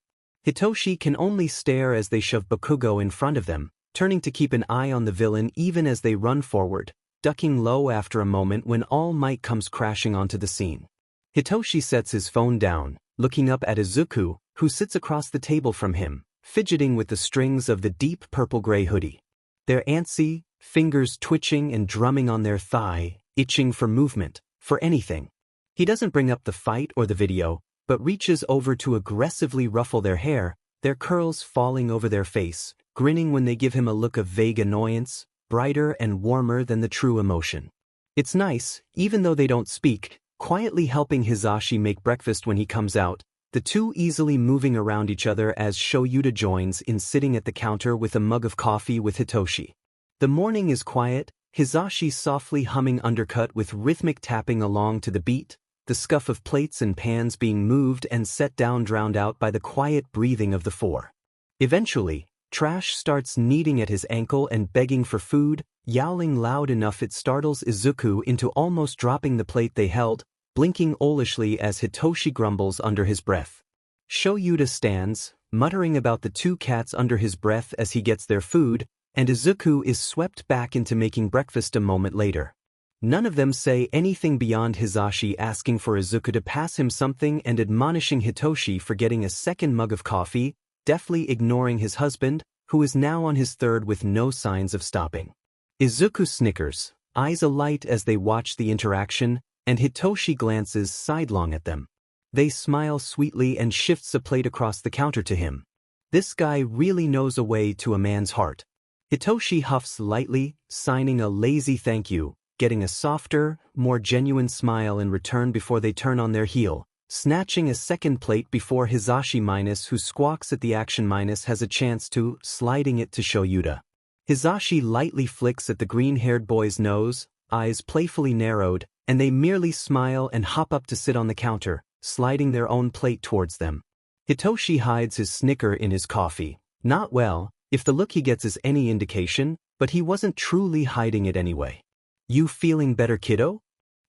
Hitoshi can only stare as they shove Bakugo in front of them, turning to keep an eye on the villain even as they run forward, ducking low after a moment when All Might comes crashing onto the scene. Hitoshi sets his phone down, looking up at Izuku, who sits across the table from him, fidgeting with the strings of the deep purple-gray hoodie. They're antsy, fingers twitching and drumming on their thigh, itching for movement, for anything. He doesn't bring up the fight or the video, but reaches over to aggressively ruffle their hair, their curls falling over their face, grinning when they give him a look of vague annoyance, brighter and warmer than the true emotion. It's nice, even though they don't speak, quietly helping Hisashi make breakfast when he comes out, the two easily moving around each other as Shoyuta joins in sitting at the counter with a mug of coffee with Hitoshi. The morning is quiet, Hisashi softly humming undercut with rhythmic tapping along to the beat, the scuff of plates and pans being moved and set down drowned out by the quiet breathing of the four. Eventually, Trash starts kneading at his ankle and begging for food, yowling loud enough it startles Izuku into almost dropping the plate they held, blinking owlishly as Hitoshi grumbles under his breath. Shoyuta stands, muttering about the two cats under his breath as he gets their food, and Izuku is swept back into making breakfast a moment later. None of them say anything beyond Hisashi asking for Izuku to pass him something and admonishing Hitoshi for getting a second mug of coffee, deftly ignoring his husband, who is now on his third with no signs of stopping. Izuku snickers, eyes alight as they watch the interaction, and Hitoshi glances sidelong at them. They smile sweetly and shifts a plate across the counter to him. This guy really knows a way to a man's heart. Hitoshi huffs lightly, signing a lazy thank you, getting a softer, more genuine smile in return before they turn on their heel, snatching a second plate before Hisashi minus who squawks at the action minus has a chance to, sliding it to Shoyuta. Hisashi lightly flicks at the green-haired boy's nose, eyes playfully narrowed, and they merely smile and hop up to sit on the counter, sliding their own plate towards them. Hitoshi hides his snicker in his coffee. Not well, if the look he gets is any indication, but he wasn't truly hiding it anyway. "You feeling better, kiddo?"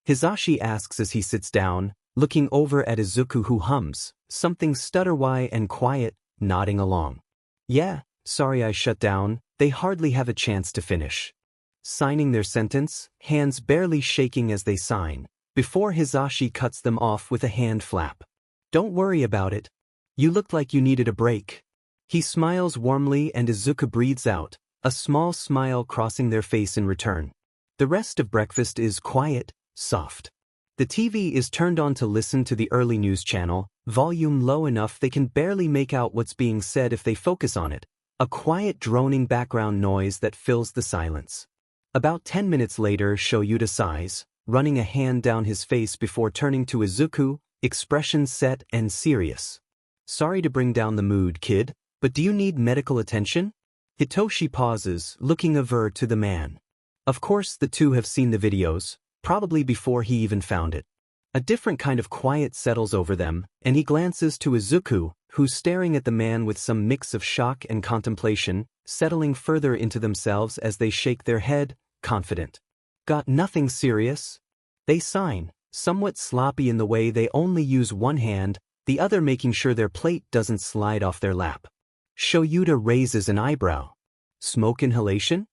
Hisashi asks as he sits down, looking over at Izuku who hums, something stutter-why and quiet, nodding along. "Yeah, sorry I shut down." They hardly have a chance to finish. Signing their sentence, hands barely shaking as they sign, before Hisashi cuts them off with a hand flap. "Don't worry about it. You looked like you needed a break." He smiles warmly and Izuku breathes out, a small smile crossing their face in return. The rest of breakfast is quiet, soft. The TV is turned on to listen to the early news channel, volume low enough they can barely make out what's being said if they focus on it, a quiet droning background noise that fills the silence. About 10 minutes later, Shoyuta sighs, running a hand down his face before turning to Izuku, expression set and serious. "Sorry to bring down the mood, kid, but do you need medical attention?" Hitoshi pauses, looking over to the man. Of course the two have seen the videos, probably before he even found it. A different kind of quiet settles over them, and he glances to Izuku, who's staring at the man with some mix of shock and contemplation, settling further into themselves as they shake their head, confident. "Got nothing serious?" They sign, somewhat sloppy in the way they only use one hand, the other making sure their plate doesn't slide off their lap. Shoyuta raises an eyebrow. "Smoke inhalation?"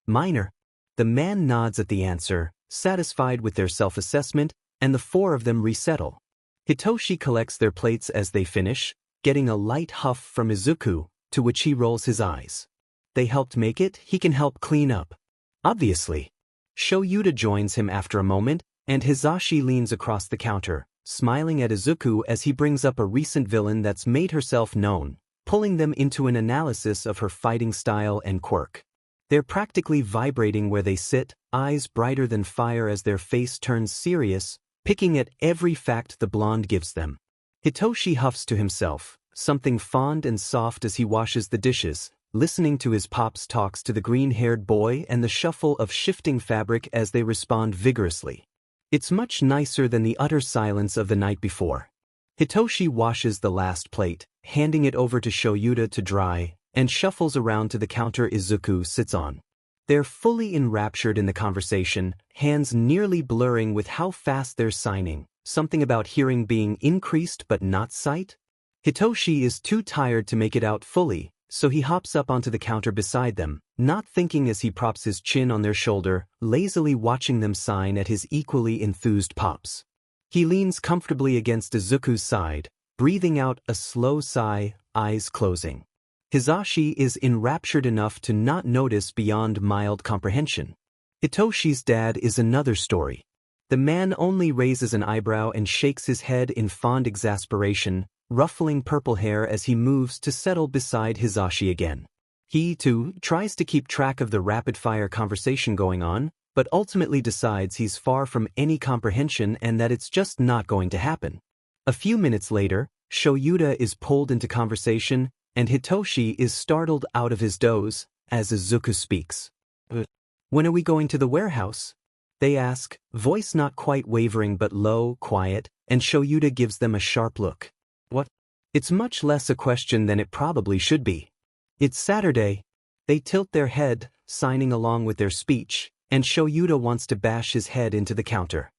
"Minor." The man nods at the answer, satisfied with their self-assessment, and the four of them resettle. Hitoshi collects their plates as they finish, getting a light huff from Izuku, to which he rolls his eyes. They helped make it, he can help clean up. Obviously. Shoyuta joins him after a moment, and Hisashi leans across the counter, smiling at Izuku as he brings up a recent villain that's made herself known, pulling them into an analysis of her fighting style and quirk. They're practically vibrating where they sit, eyes brighter than fire as their face turns serious, picking at every fact the blonde gives them. Hitoshi huffs to himself, something fond and soft as he washes the dishes, listening to his pops talks to the green-haired boy and the shuffle of shifting fabric as they respond vigorously. It's much nicer than the utter silence of the night before. Hitoshi washes the last plate, handing it over to Shoyuta to dry, and shuffles around to the counter Izuku sits on. They're fully enraptured in the conversation, hands nearly blurring with how fast they're signing, something about hearing being increased but not sight. Hitoshi is too tired to make it out fully, so he hops up onto the counter beside them, not thinking as he props his chin on their shoulder, lazily watching them sign at his equally enthused pops. He leans comfortably against Izuku's side, breathing out a slow sigh, eyes closing. Hisashi is enraptured enough to not notice beyond mild comprehension. Hitoshi's dad is another story. The man only raises an eyebrow and shakes his head in fond exasperation, ruffling purple hair as he moves to settle beside Hisashi again. He, too, tries to keep track of the rapid-fire conversation going on, but ultimately decides he's far from any comprehension and that it's just not going to happen. A few minutes later, Shoyuta is pulled into conversation, and Hitoshi is startled out of his doze as Izuku speaks. When are we going to the warehouse? They ask, voice not quite wavering but low, quiet, and Shoyuta gives them a sharp look. What? It's much less a question than it probably should be. It's Saturday. They tilt their head, signing along with their speech, and Shoyuta wants to bash his head into the counter.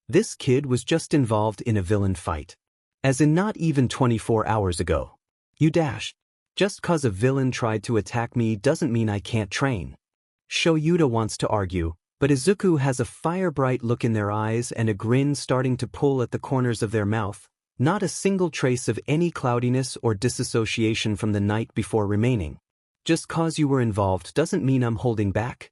This kid was just involved in a villain fight. As in not even 24 hours ago. You dash. Just cause a villain tried to attack me doesn't mean I can't train. Shoyuta wants to argue, but Izuku has a fire-bright look in their eyes and a grin starting to pull at the corners of their mouth, not a single trace of any cloudiness or disassociation from the night before remaining. Just cause you were involved doesn't mean I'm holding back.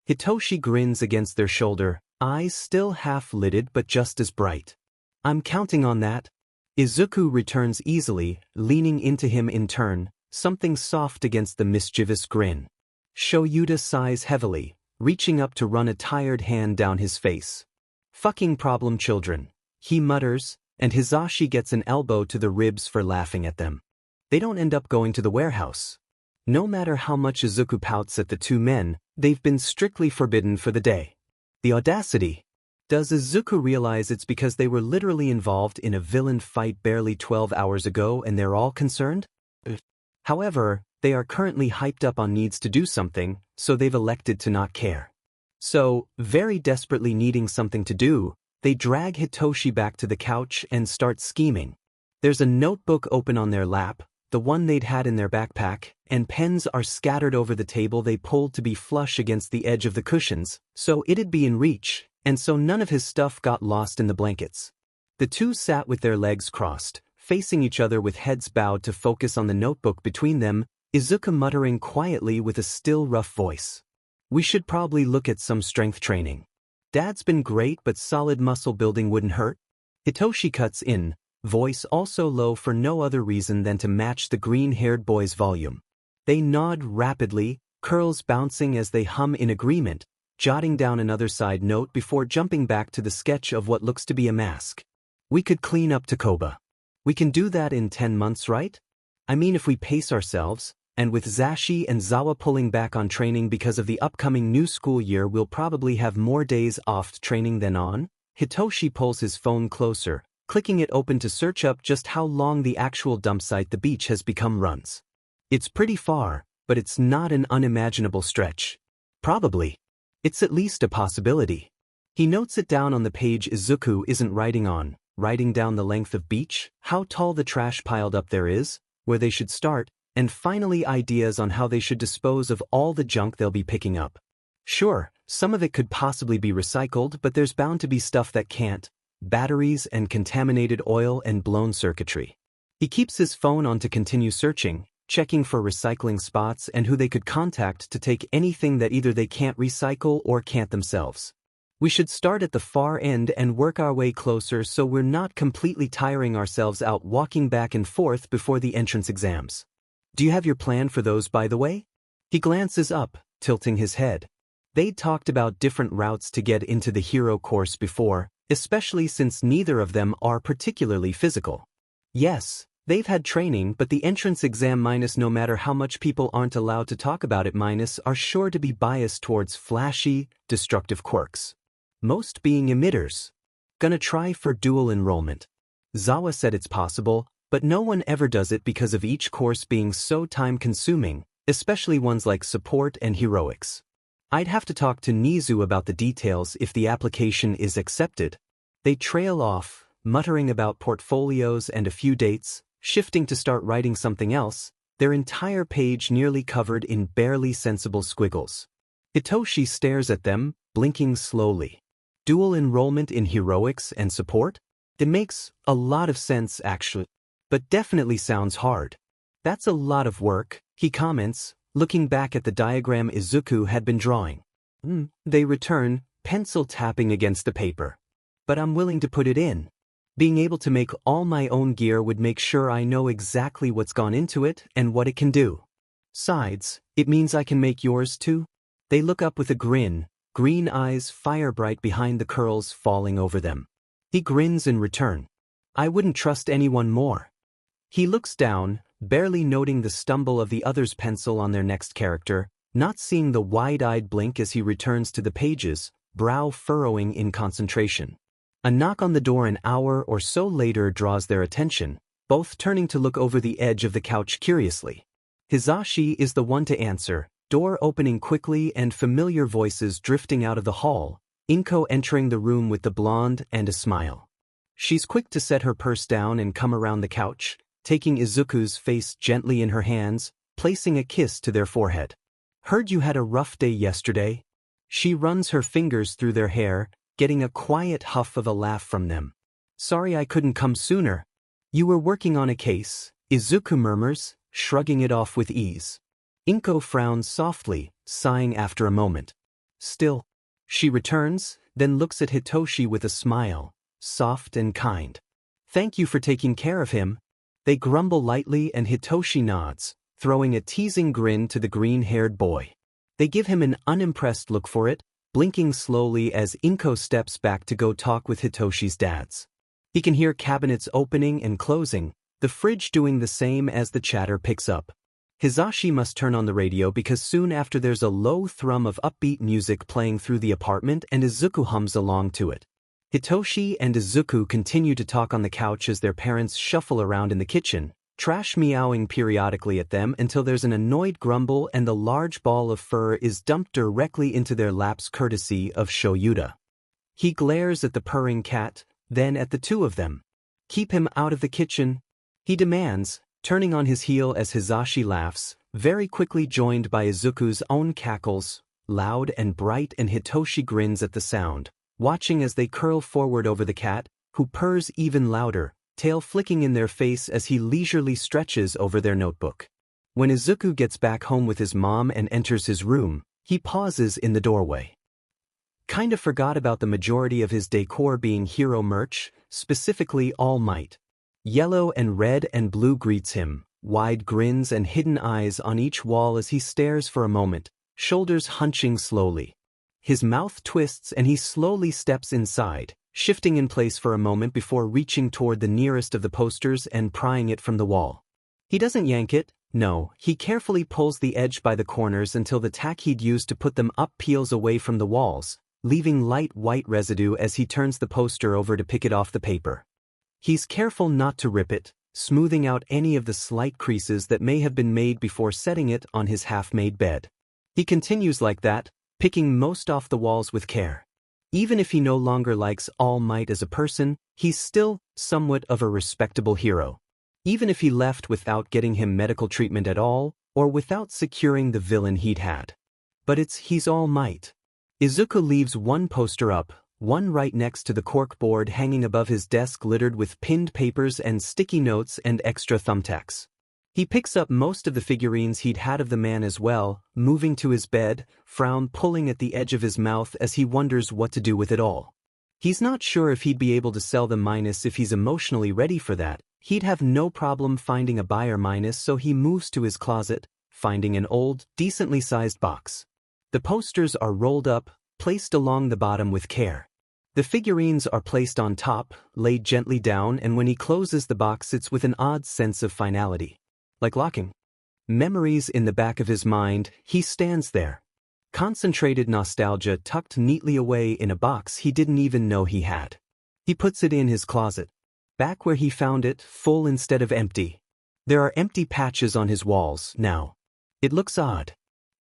Hitoshi grins against their shoulder, eyes still half-lidded but just as bright. I'm counting on that. Izuku returns easily, leaning into him in turn, something soft against the mischievous grin. Shoyuta sighs heavily, reaching up to run a tired hand down his face. Fucking problem children, he mutters, and Hisashi gets an elbow to the ribs for laughing at them. They don't end up going to the warehouse. No matter how much Izuku pouts at the two men, they've been strictly forbidden for the day. The audacity! Does Izuku realize it's because they were literally involved in a villain fight barely 12 hours ago and they're all concerned? However, they are currently hyped up on needs to do something, so they've elected to not care. So, very desperately needing something to do, they drag Hitoshi back to the couch and start scheming. There's a notebook open on their lap, the one they'd had in their backpack, and pens are scattered over the table they pulled to be flush against the edge of the cushions, so it'd be in reach, and so none of his stuff got lost in the blankets. The two sat with their legs crossed, facing each other with heads bowed to focus on the notebook between them, Izuku muttering quietly with a still rough voice. We should probably look at some strength training. Dad's been great but solid muscle building wouldn't hurt. Hitoshi cuts in, voice also low for no other reason than to match the green-haired boy's volume. They nod rapidly, curls bouncing as they hum in agreement, jotting down another side note before jumping back to the sketch of what looks to be a mask. We could clean up Takoba. We can do that in 10 months, right? I mean if we pace ourselves, and with Zashi and Zawa pulling back on training because of the upcoming new school year we'll probably have more days off training than on. Hitoshi pulls his phone closer, clicking it open to search up just how long the actual dump site the beach has become runs. It's pretty far, but it's not an unimaginable stretch. Probably. It's at least a possibility. He notes it down on the page Izuku isn't writing on, writing down the length of beach, how tall the trash piled up there is, where they should start, and finally ideas on how they should dispose of all the junk they'll be picking up. Sure, some of it could possibly be recycled, but there's bound to be stuff that can't. Batteries and contaminated oil and blown circuitry. He keeps his phone on to continue searching, checking for recycling spots and who they could contact to take anything that either they can't recycle or can't themselves. We should start at the far end and work our way closer so we're not completely tiring ourselves out walking back and forth before the entrance exams. Do you have your plan for those, by the way? He glances up, tilting his head. They'd talked about different routes to get into the hero course before, especially since neither of them are particularly physical. Yes, they've had training, but the entrance exam minus, no matter how much people aren't allowed to talk about it minus, are sure to be biased towards flashy, destructive quirks. Most being emitters. Gonna try for dual enrollment. Zawa said it's possible, but no one ever does it because of each course being so time-consuming, especially ones like support and heroics. I'd have to talk to Nizu about the details if the application is accepted. They trail off, muttering about portfolios and a few dates, shifting to start writing something else, their entire page nearly covered in barely sensible squiggles. Hitoshi stares at them, blinking slowly. Dual enrollment in heroics and support? It makes a lot of sense actually, but definitely sounds hard. That's a lot of work, he comments, looking back at the diagram Izuku had been drawing. They return, pencil tapping against the paper. But I'm willing to put it in. Being able to make all my own gear would make sure I know exactly what's gone into it and what it can do. Sides, It means I can make yours too? They look up with a grin, green eyes fire bright behind the curls falling over them. He grins in return. I wouldn't trust anyone more. He looks down, barely noting the stumble of the other's pencil on their next character, not seeing the wide-eyed blink as he returns to the pages, brow furrowing in concentration. A knock on the door an hour or so later draws their attention, both turning to look over the edge of the couch curiously. Hizashi is the one to answer, door opening quickly and familiar voices drifting out of the hall, Inko entering the room with the blonde and a smile. She's quick to set her purse down and come around the couch, taking Izuku's face gently in her hands, placing a kiss to their forehead. Heard you had a rough day yesterday? She runs her fingers through their hair, getting a quiet huff of a laugh from them. Sorry I couldn't come sooner. You were working on a case, Izuku murmurs, shrugging it off with ease. Inko frowns softly, sighing after a moment. Still. She returns, then looks at Hitoshi with a smile, soft and kind. Thank you for taking care of him. They grumble lightly and Hitoshi nods, throwing a teasing grin to the green-haired boy. They give him an unimpressed look for it, blinking slowly as Inko steps back to go talk with Hitoshi's dads. He can hear cabinets opening and closing, the fridge doing the same as the chatter picks up. Hizashi must turn on the radio because soon after there's a low thrum of upbeat music playing through the apartment and Izuku hums along to it. Hitoshi and Izuku continue to talk on the couch as their parents shuffle around in the kitchen, trash meowing periodically at them until there's an annoyed grumble and the large ball of fur is dumped directly into their laps courtesy of Shoyuta. He glares at the purring cat, then at the two of them. Keep him out of the kitchen, he demands, turning on his heel as Hizashi laughs, very quickly joined by Izuku's own cackles, loud and bright, and Hitoshi grins at the sound, watching as they curl forward over the cat, who purrs even louder, tail flicking in their face as he leisurely stretches over their notebook. When Izuku gets back home with his mom and enters his room, he pauses in the doorway. Kinda forgot about the majority of his decor being hero merch, specifically All Might. Yellow and red and blue greets him, wide grins and hidden eyes on each wall as he stares for a moment, shoulders hunching slowly. His mouth twists and he slowly steps inside, shifting in place for a moment before reaching toward the nearest of the posters and prying it from the wall. He doesn't yank it, no, he carefully pulls the edge by the corners until the tack he'd used to put them up peels away from the walls, leaving light white residue as he turns the poster over to pick it off the paper. He's careful not to rip it, smoothing out any of the slight creases that may have been made before setting it on his half-made bed. He continues like that, picking most off the walls with care. Even if he no longer likes All Might as a person, he's still somewhat of a respectable hero. Even if he left without getting him medical treatment at all, or without securing the villain he'd had. But he's All Might. Izuku leaves one poster up, one right next to the cork board hanging above his desk littered with pinned papers and sticky notes and extra thumbtacks. He picks up most of the figurines he'd had of the man as well, moving to his bed, frown pulling at the edge of his mouth as he wonders what to do with it all. He's not sure if he'd be able to sell them minus if he's emotionally ready for that. He'd have no problem finding a buyer minus, so he moves to his closet, finding an old, decently sized box. The posters are rolled up, placed along the bottom with care. The figurines are placed on top, laid gently down, and when he closes the box it's with an odd sense of finality. Like locking. Memories in the back of his mind, he stands there. Concentrated nostalgia tucked neatly away in a box he didn't even know he had. He puts it in his closet. Back where he found it, full instead of empty. There are empty patches on his walls now. It looks odd.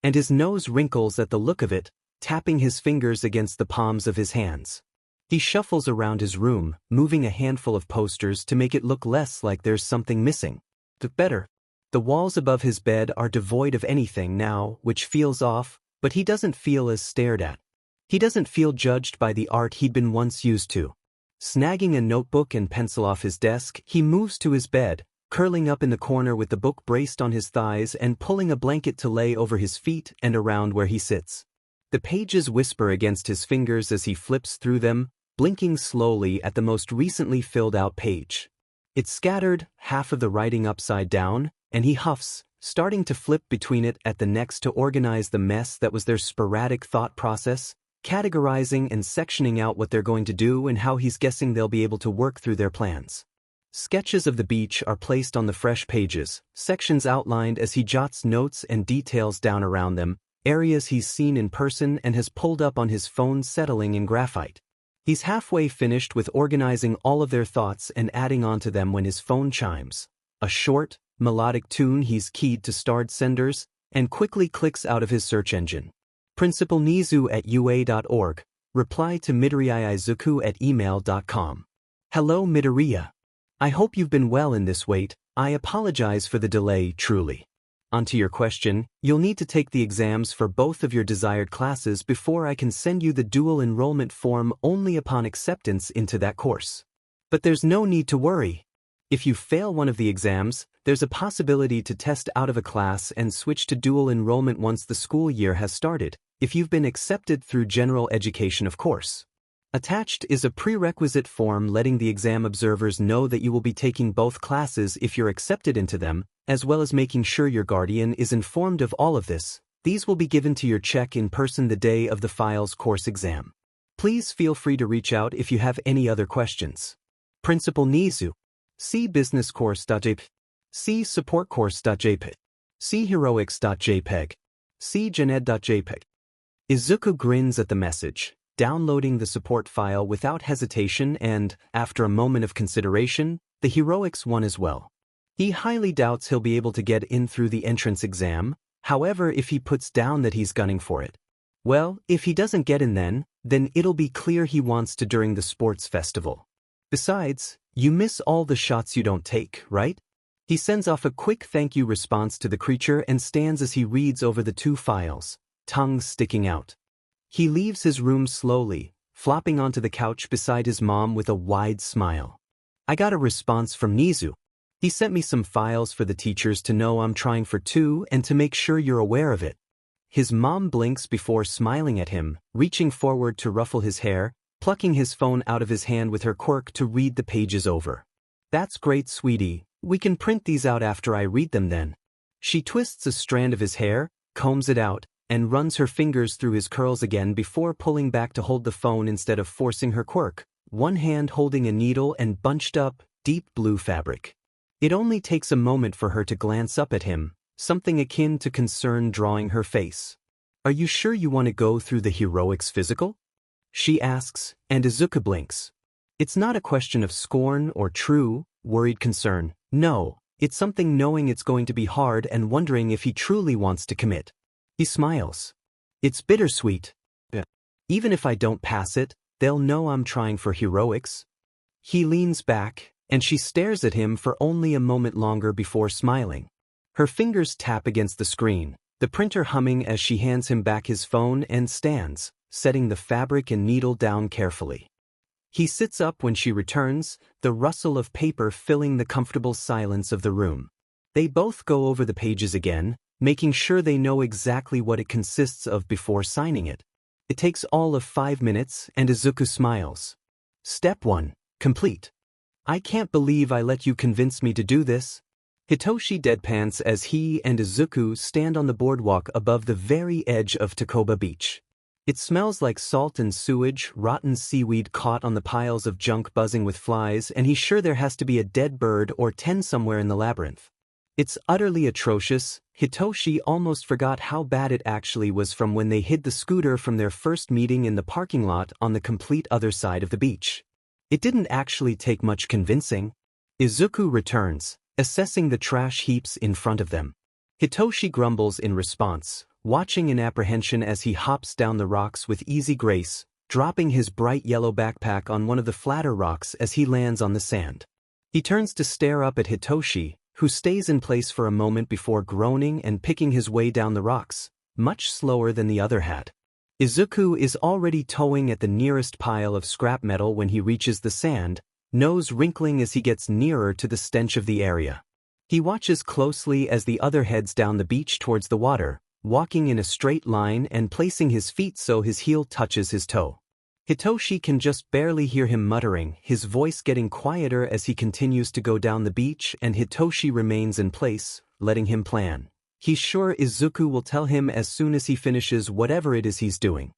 And his nose wrinkles at the look of it, tapping his fingers against the palms of his hands. He shuffles around his room, moving a handful of posters to make it look less like there's something missing. But better. The walls above his bed are devoid of anything now, which feels off, but he doesn't feel as stared at. He doesn't feel judged by the art he'd been once used to. Snagging a notebook and pencil off his desk, he moves to his bed, curling up in the corner with the book braced on his thighs and pulling a blanket to lay over his feet and around where he sits. The pages whisper against his fingers as he flips through them, blinking slowly at the most recently filled out page. It's scattered, half of the writing upside down, and he huffs, starting to flip between it at the next to organize the mess that was their sporadic thought process, categorizing and sectioning out what they're going to do and how he's guessing they'll be able to work through their plans. Sketches of the beach are placed on the fresh pages, sections outlined as he jots notes and details down around them, areas he's seen in person and has pulled up on his phone settling in graphite. He's halfway finished with organizing all of their thoughts and adding onto them when his phone chimes. A short, melodic tune he's keyed to starred senders, and quickly clicks out of his search engine. Principal Nizu at ua.org. Reply to Midoriya Izuku at email.com. Hello Midoriya. I hope you've been well in this wait. I apologize for the delay, truly. Onto your question, you'll need to take the exams for both of your desired classes before I can send you the dual enrollment form only upon acceptance into that course. But there's no need to worry. If you fail one of the exams, there's a possibility to test out of a class and switch to dual enrollment once the school year has started, if you've been accepted through general education, of course. Attached is a prerequisite form letting the exam observers know that you will be taking both classes if you're accepted into them, as well as making sure your guardian is informed of all of this. These will be given to your check in person the day of the files course exam. Please feel free to reach out if you have any other questions. Principal Nizu. See businesscourse.jpg. See supportcourse.jpg. See heroics.jpg. See gened.jpg. Izuku grins at the message, downloading the support file without hesitation and, after a moment of consideration, the heroics one as well. He highly doubts he'll be able to get in through the entrance exam, however if he puts down that he's gunning for it. Well, if he doesn't get in then it'll be clear he wants to during the sports festival. Besides, you miss all the shots you don't take, right? He sends off a quick thank you response to the creature and stands as he reads over the two files, tongue sticking out. He leaves his room slowly, flopping onto the couch beside his mom with a wide smile. I got a response from Nizu. He sent me some files for the teachers to know I'm trying for two and to make sure you're aware of it. His mom blinks before smiling at him, reaching forward to ruffle his hair, plucking his phone out of his hand with her quirk to read the pages over. That's great, sweetie. We can print these out after I read them then. She twists a strand of his hair, combs it out, and runs her fingers through his curls again before pulling back to hold the phone instead of forcing her quirk, one hand holding a needle and bunched up, deep blue fabric. It only takes a moment for her to glance up at him, something akin to concern drawing her face. Are you sure you want to go through the heroics physical? She asks, and Izuku blinks. It's not a question of scorn or true, worried concern. No, it's something knowing it's going to be hard and wondering if he truly wants to commit. He smiles. It's bittersweet. Yeah. Even if I don't pass it, they'll know I'm trying for heroics. He leans back, and she stares at him for only a moment longer before smiling. Her fingers tap against the screen, the printer humming as she hands him back his phone and stands, setting the fabric and needle down carefully. He sits up when she returns, the rustle of paper filling the comfortable silence of the room. They both go over the pages again, making sure they know exactly what it consists of before signing it. It takes all of 5 minutes, and Izuku smiles. Step 1. Complete. I can't believe I let you convince me to do this. Hitoshi deadpans as he and Izuku stand on the boardwalk above the very edge of Takoba Beach. It smells like salt and sewage, rotten seaweed caught on the piles of junk buzzing with flies, and he's sure there has to be a dead bird or 10 somewhere in the labyrinth. It's utterly atrocious. Hitoshi almost forgot how bad it actually was from when they hid the scooter from their first meeting in the parking lot on the complete other side of the beach. It didn't actually take much convincing. Izuku returns, assessing the trash heaps in front of them. Hitoshi grumbles in response, watching in apprehension as he hops down the rocks with easy grace, dropping his bright yellow backpack on one of the flatter rocks as he lands on the sand. He turns to stare up at Hitoshi, who stays in place for a moment before groaning and picking his way down the rocks, much slower than the other had. Izuku is already towing at the nearest pile of scrap metal when he reaches the sand, nose wrinkling as he gets nearer to the stench of the area. He watches closely as the other heads down the beach towards the water, walking in a straight line and placing his feet so his heel touches his toe. Hitoshi can just barely hear him muttering, his voice getting quieter as he continues to go down the beach, and Hitoshi remains in place, letting him plan. He's sure Izuku will tell him as soon as he finishes whatever it is he's doing.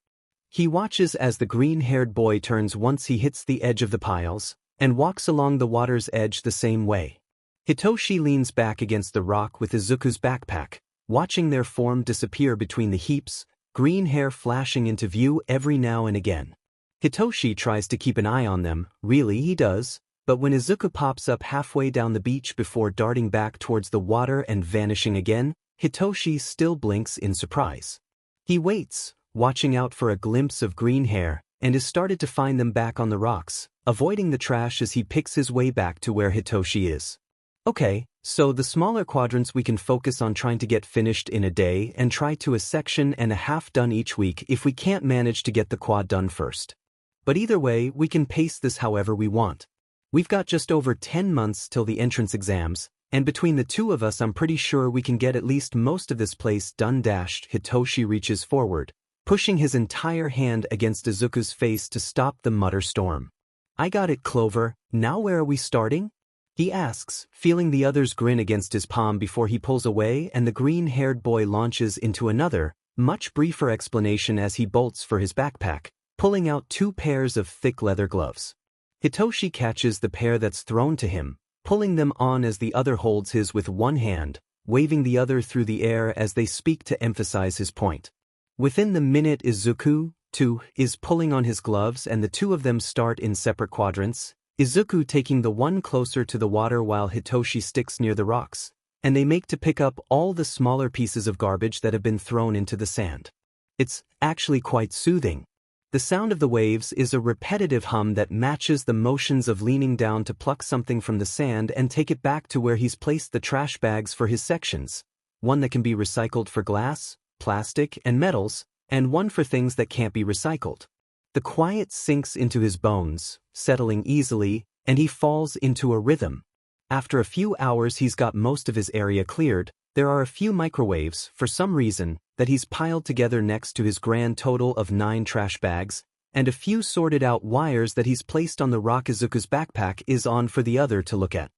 He watches as the green-haired boy turns once he hits the edge of the piles, and walks along the water's edge the same way. Hitoshi leans back against the rock with Izuku's backpack, watching their form disappear between the heaps, green hair flashing into view every now and again. Hitoshi tries to keep an eye on them, really he does, but when Izuku pops up halfway down the beach before darting back towards the water and vanishing again, Hitoshi still blinks in surprise. He waits, watching out for a glimpse of green hair, and is started to find them back on the rocks, avoiding the trash as he picks his way back to where Hitoshi is. Okay, so the smaller quadrants we can focus on trying to get finished in a day and try to a section and a half done each week if we can't manage to get the quad done first. But either way, we can pace this however we want. We've got just over 10 months till the entrance exams, and between the two of us I'm pretty sure we can get at least most of this place done. Hitoshi reaches forward, pushing his entire hand against Izuku's face to stop the mutter storm. I got it, Clover, now where are we starting? He asks, feeling the other's grin against his palm before he pulls away and the green-haired boy launches into another, much briefer explanation as he bolts for his backpack, pulling out 2 pairs of thick leather gloves. Hitoshi catches the pair that's thrown to him, pulling them on as the other holds his with one hand, waving the other through the air as they speak to emphasize his point. Within the minute Izuku, too, is pulling on his gloves and the two of them start in separate quadrants, Izuku taking the one closer to the water while Hitoshi sticks near the rocks, and they make to pick up all the smaller pieces of garbage that have been thrown into the sand. It's actually quite soothing. The sound of the waves is a repetitive hum that matches the motions of leaning down to pluck something from the sand and take it back to where he's placed the trash bags for his sections, one that can be recycled for glass, plastic, and metals, and one for things that can't be recycled. The quiet sinks into his bones, settling easily, and he falls into a rhythm. After a few hours he's got most of his area cleared. There are a few microwaves, for some reason, that he's piled together next to his grand total of 9 trash bags, and a few sorted out wires that he's placed on the rock Izuku's backpack is on for the other to look at.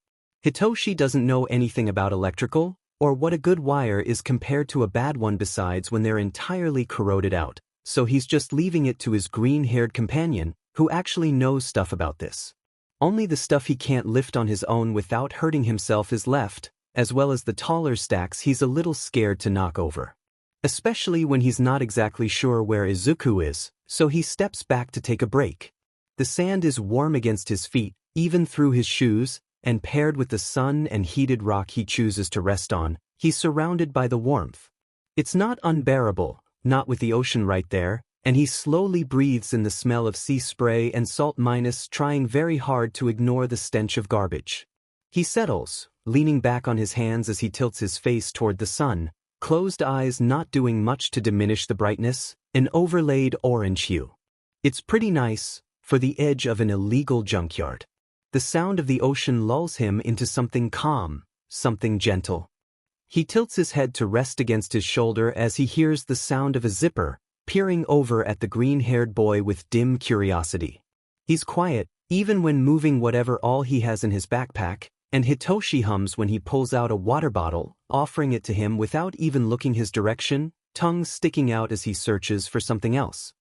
Hitoshi doesn't know anything about electrical, or what a good wire is compared to a bad one besides when they're entirely corroded out, so he's just leaving it to his green-haired companion, who actually knows stuff about this. Only the stuff he can't lift on his own without hurting himself is left, as well as the taller stacks he's a little scared to knock over. Especially when he's not exactly sure where Izuku is, so he steps back to take a break. The sand is warm against his feet, even through his shoes, and paired with the sun and heated rock he chooses to rest on, he's surrounded by the warmth. It's not unbearable, not with the ocean right there, and he slowly breathes in the smell of sea spray and salt trying very hard to ignore the stench of garbage. He settles, leaning back on his hands as he tilts his face toward the sun, closed eyes not doing much to diminish the brightness, an overlaid orange hue. It's pretty nice, for the edge of an illegal junkyard. The sound of the ocean lulls him into something calm, something gentle. He tilts his head to rest against his shoulder as he hears the sound of a zipper, peering over at the green-haired boy with dim curiosity. He's quiet, even when moving whatever all he has in his backpack, and Hitoshi hums when he pulls out a water bottle, offering it to him without even looking his direction, tongue sticking out as he searches for something else.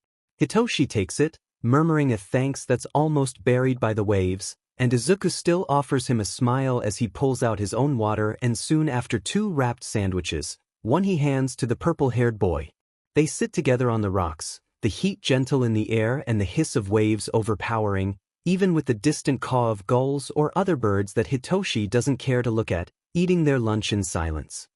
Hitoshi takes it, murmuring a thanks that's almost buried by the waves, and Izuku still offers him a smile as he pulls out his own water and soon after 2 wrapped sandwiches, one he hands to the purple-haired boy. They sit together on the rocks, the heat gentle in the air and the hiss of waves overpowering, even with the distant caw of gulls or other birds that Hitoshi doesn't care to look at, eating their lunch in silence.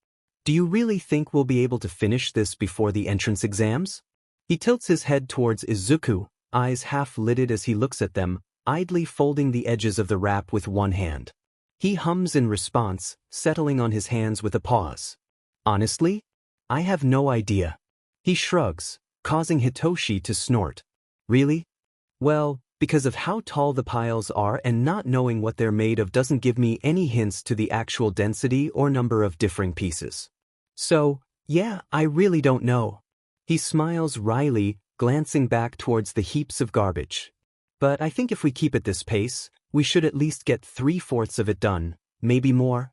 Do you really think we'll be able to finish this before the entrance exams? He tilts his head towards Izuku, eyes half-lidded as he looks at them, idly folding the edges of the wrap with one hand. He hums in response, settling on his hands with a pause. Honestly? I have no idea. He shrugs, causing Hitoshi to snort. Really? Well, because of how tall the piles are and not knowing what they're made of doesn't give me any hints to the actual density or number of differing pieces. So, yeah, I really don't know. He smiles wryly, glancing back towards the heaps of garbage. But I think if we keep at this pace, we should at least get 3/4 of it done, maybe more.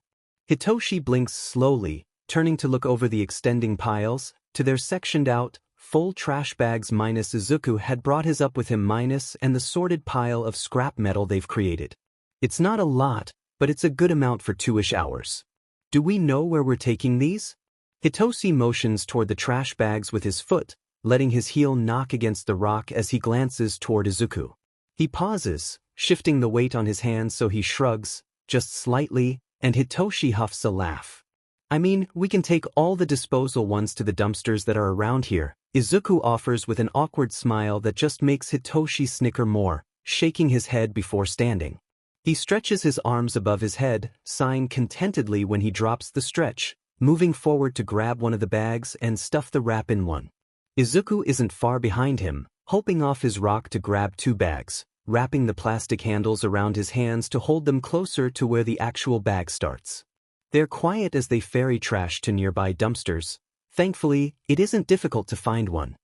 Hitoshi blinks slowly, turning to look over the extending piles, to their sectioned out, full trash bags minus Izuku had brought his up with him minus and the sorted pile of scrap metal they've created. It's not a lot, but it's a good amount for 2-ish hours. Do we know where we're taking these? Hitoshi motions toward the trash bags with his foot, letting his heel knock against the rock as he glances toward Izuku. He pauses, shifting the weight on his hands so he shrugs, just slightly, and Hitoshi huffs a laugh. I mean, we can take all the disposal ones to the dumpsters that are around here, Izuku offers with an awkward smile that just makes Hitoshi snicker more, shaking his head before standing. He stretches his arms above his head, sighing contentedly when he drops the stretch, moving forward to grab one of the bags and stuff the wrap in one. Izuku isn't far behind him, hopping off his rock to grab 2 bags, wrapping the plastic handles around his hands to hold them closer to where the actual bag starts. They're quiet as they ferry trash to nearby dumpsters. Thankfully, it isn't difficult to find one,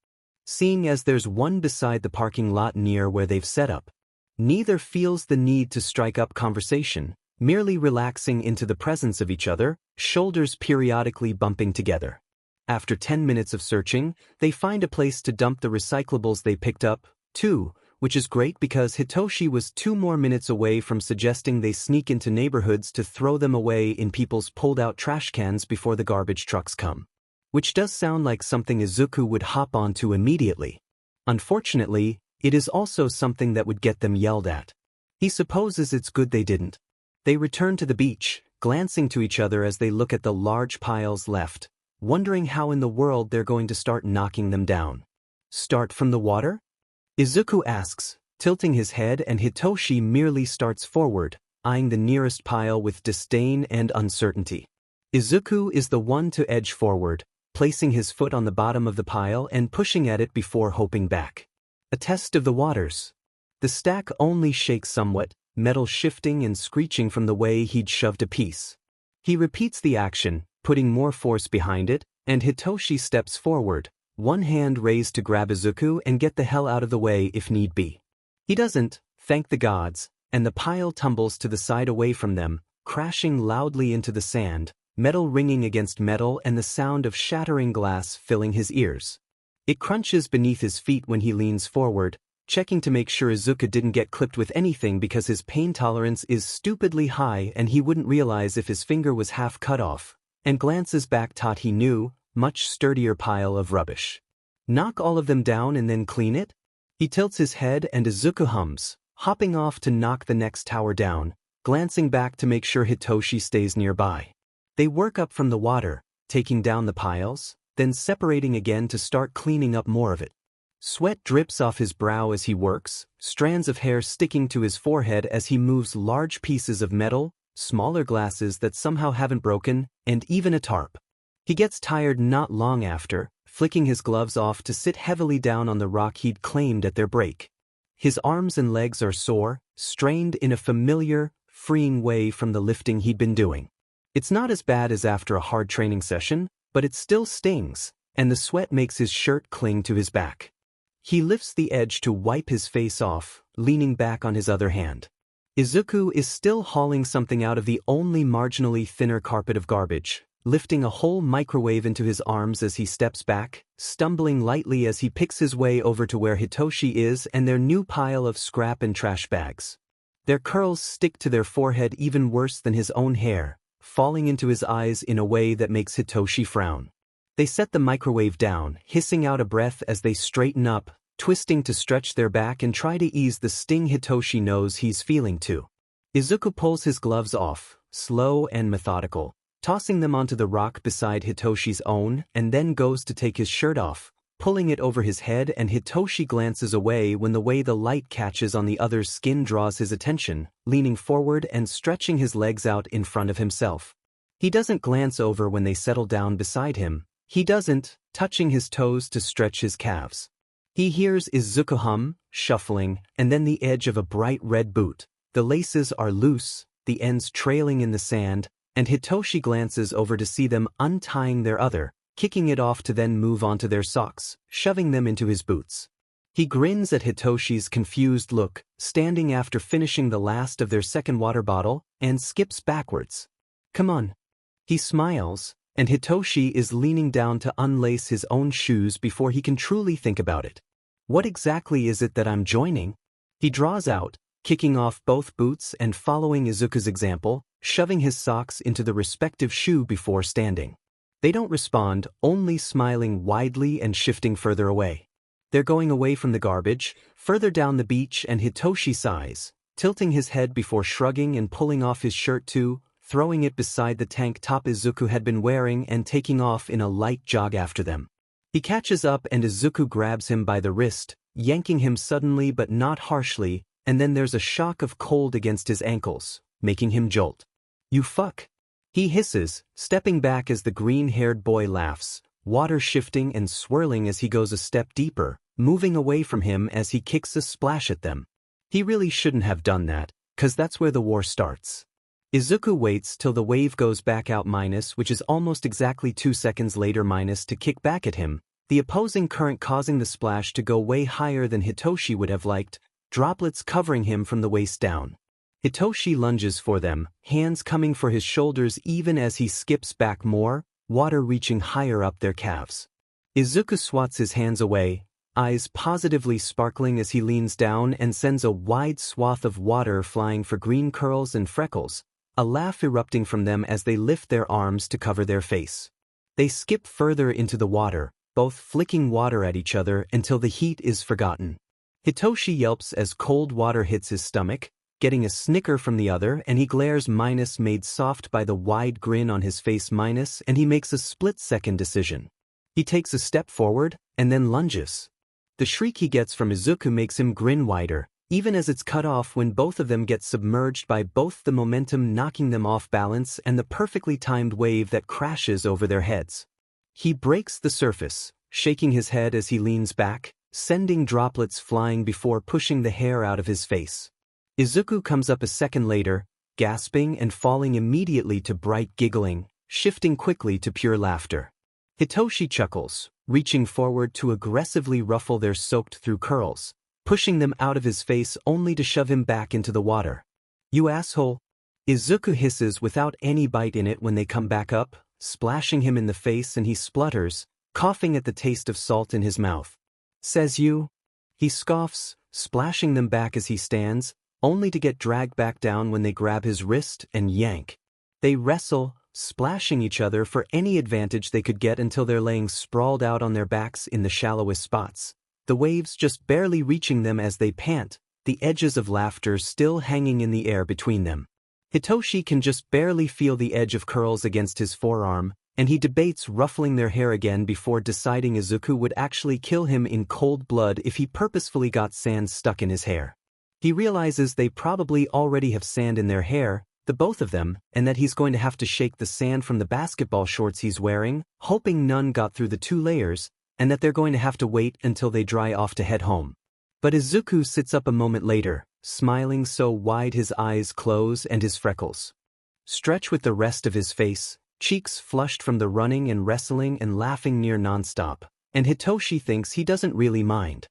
seeing as there's one beside the parking lot near where they've set up. Neither feels the need to strike up conversation, merely relaxing into the presence of each other, shoulders periodically bumping together. After 10 minutes of searching, they find a place to dump the recyclables they picked up, too, which is great because Hitoshi was 2 more minutes away from suggesting they sneak into neighborhoods to throw them away in people's pulled-out trash cans before the garbage trucks come. Which does sound like something Izuku would hop onto immediately. Unfortunately, it is also something that would get them yelled at. He supposes it's good they didn't. They return to the beach, glancing to each other as they look at the large piles left, wondering how in the world they're going to start knocking them down. Start from the water? Izuku asks, tilting his head, and Hitoshi merely starts forward, eyeing the nearest pile with disdain and uncertainty. Izuku is the one to edge forward, placing his foot on the bottom of the pile and pushing at it before hopping back. A test of the waters. The stack only shakes somewhat, metal shifting and screeching from the way he'd shoved a piece. He repeats the action, putting more force behind it, and Hitoshi steps forward, one hand raised to grab Izuku and get the hell out of the way if need be. He doesn't, thank the gods, and the pile tumbles to the side away from them, crashing loudly into the sand, metal ringing against metal and the sound of shattering glass filling his ears. It crunches beneath his feet when he leans forward, checking to make sure Izuku didn't get clipped with anything because his pain tolerance is stupidly high and he wouldn't realize if his finger was half cut off, and glances back toward he knew, much sturdier pile of rubbish. Knock all of them down and then clean it? He tilts his head and Izuku hums, hopping off to knock the next tower down, glancing back to make sure Hitoshi stays nearby. They work up from the water, taking down the piles, then separating again to start cleaning up more of it. Sweat drips off his brow as he works, strands of hair sticking to his forehead as he moves large pieces of metal, smaller glasses that somehow haven't broken, and even a tarp. He gets tired not long after, flicking his gloves off to sit heavily down on the rock he'd claimed at their break. His arms and legs are sore, strained in a familiar, freeing way from the lifting he'd been doing. It's not as bad as after a hard training session, but it still stings, and the sweat makes his shirt cling to his back. He lifts the edge to wipe his face off, leaning back on his other hand. Izuku is still hauling something out of the only marginally thinner carpet of garbage, lifting a whole microwave into his arms as he steps back, stumbling lightly as he picks his way over to where Hitoshi is and their new pile of scrap and trash bags. Their curls stick to their forehead even worse than his own hair, falling into his eyes in a way that makes Hitoshi frown. They set the microwave down, hissing out a breath as they straighten up, twisting to stretch their back and try to ease the sting Hitoshi knows he's feeling too. Izuku pulls his gloves off, slow and methodical, tossing them onto the rock beside Hitoshi's own, and then goes to take his shirt off, pulling it over his head, and Hitoshi glances away when the way the light catches on the other's skin draws his attention, leaning forward and stretching his legs out in front of himself. He doesn't glance over when they settle down beside him. He doesn't, touching his toes to stretch his calves. He hears Izuku hum, shuffling, and then the edge of a bright red boot. The laces are loose, the ends trailing in the sand, and Hitoshi glances over to see them untying their other, kicking it off to then move onto their socks, shoving them into his boots. He grins at Hitoshi's confused look, standing after finishing the last of their second water bottle, and skips backwards. Come on, He smiles, and Hitoshi is leaning down to unlace his own shoes before he can truly think about it. What exactly is it that I'm joining? He draws out, kicking off both boots and following Izuku's example, shoving his socks into the respective shoe before standing. They don't respond, only smiling widely and shifting further away. They're going away from the garbage, further down the beach, and Hitoshi sighs, tilting his head before shrugging and pulling off his shirt too, throwing it beside the tank top Izuku had been wearing and taking off in a light jog after them. He catches up and Izuku grabs him by the wrist, yanking him suddenly but not harshly, and then there's a shock of cold against his ankles, making him jolt. "You fuck!" he hisses, stepping back as the green-haired boy laughs, water shifting and swirling as he goes a step deeper, moving away from him as he kicks a splash at them. He really shouldn't have done that, 'cause that's where the war starts. Izuku waits till the wave goes back out minus, which is almost exactly 2 seconds later minus, to kick back at him, the opposing current causing the splash to go way higher than Hitoshi would have liked, droplets covering him from the waist down. Hitoshi lunges for them, hands coming for his shoulders even as he skips back more, water reaching higher up their calves. Izuku swats his hands away, eyes positively sparkling as he leans down and sends a wide swath of water flying for green curls and freckles, a laugh erupting from them as they lift their arms to cover their face. They skip further into the water, both flicking water at each other until the heat is forgotten. Hitoshi yelps as cold water hits his stomach, getting a snicker from the other, and he glares minus, made soft by the wide grin on his face minus, and he makes a split-second decision. He takes a step forward, and then lunges. The shriek he gets from Izuku makes him grin wider, even as it's cut off when both of them get submerged by both the momentum knocking them off balance and the perfectly timed wave that crashes over their heads. He breaks the surface, shaking his head as he leans back, sending droplets flying before pushing the hair out of his face. Izuku comes up a second later, gasping and falling immediately to bright giggling, shifting quickly to pure laughter. Hitoshi chuckles, reaching forward to aggressively ruffle their soaked-through curls, pushing them out of his face only to shove him back into the water. "You asshole!" Izuku hisses without any bite in it when they come back up, splashing him in the face, and he splutters, coughing at the taste of salt in his mouth. "Says you?" He scoffs, splashing them back as he stands, only to get dragged back down when they grab his wrist and yank. They wrestle, splashing each other for any advantage they could get until they're laying sprawled out on their backs in the shallowest spots, the waves just barely reaching them as they pant, the edges of laughter still hanging in the air between them. Hitoshi can just barely feel the edge of curls against his forearm, and he debates ruffling their hair again before deciding Izuku would actually kill him in cold blood if he purposefully got sand stuck in his hair. He realizes they probably already have sand in their hair, the both of them, and that he's going to have to shake the sand from the basketball shorts he's wearing, hoping none got through the 2 layers, and that they're going to have to wait until they dry off to head home. But Izuku sits up a moment later, smiling so wide his eyes close and his freckles stretch with the rest of his face, cheeks flushed from the running and wrestling and laughing near nonstop, and Hitoshi thinks he doesn't really mind.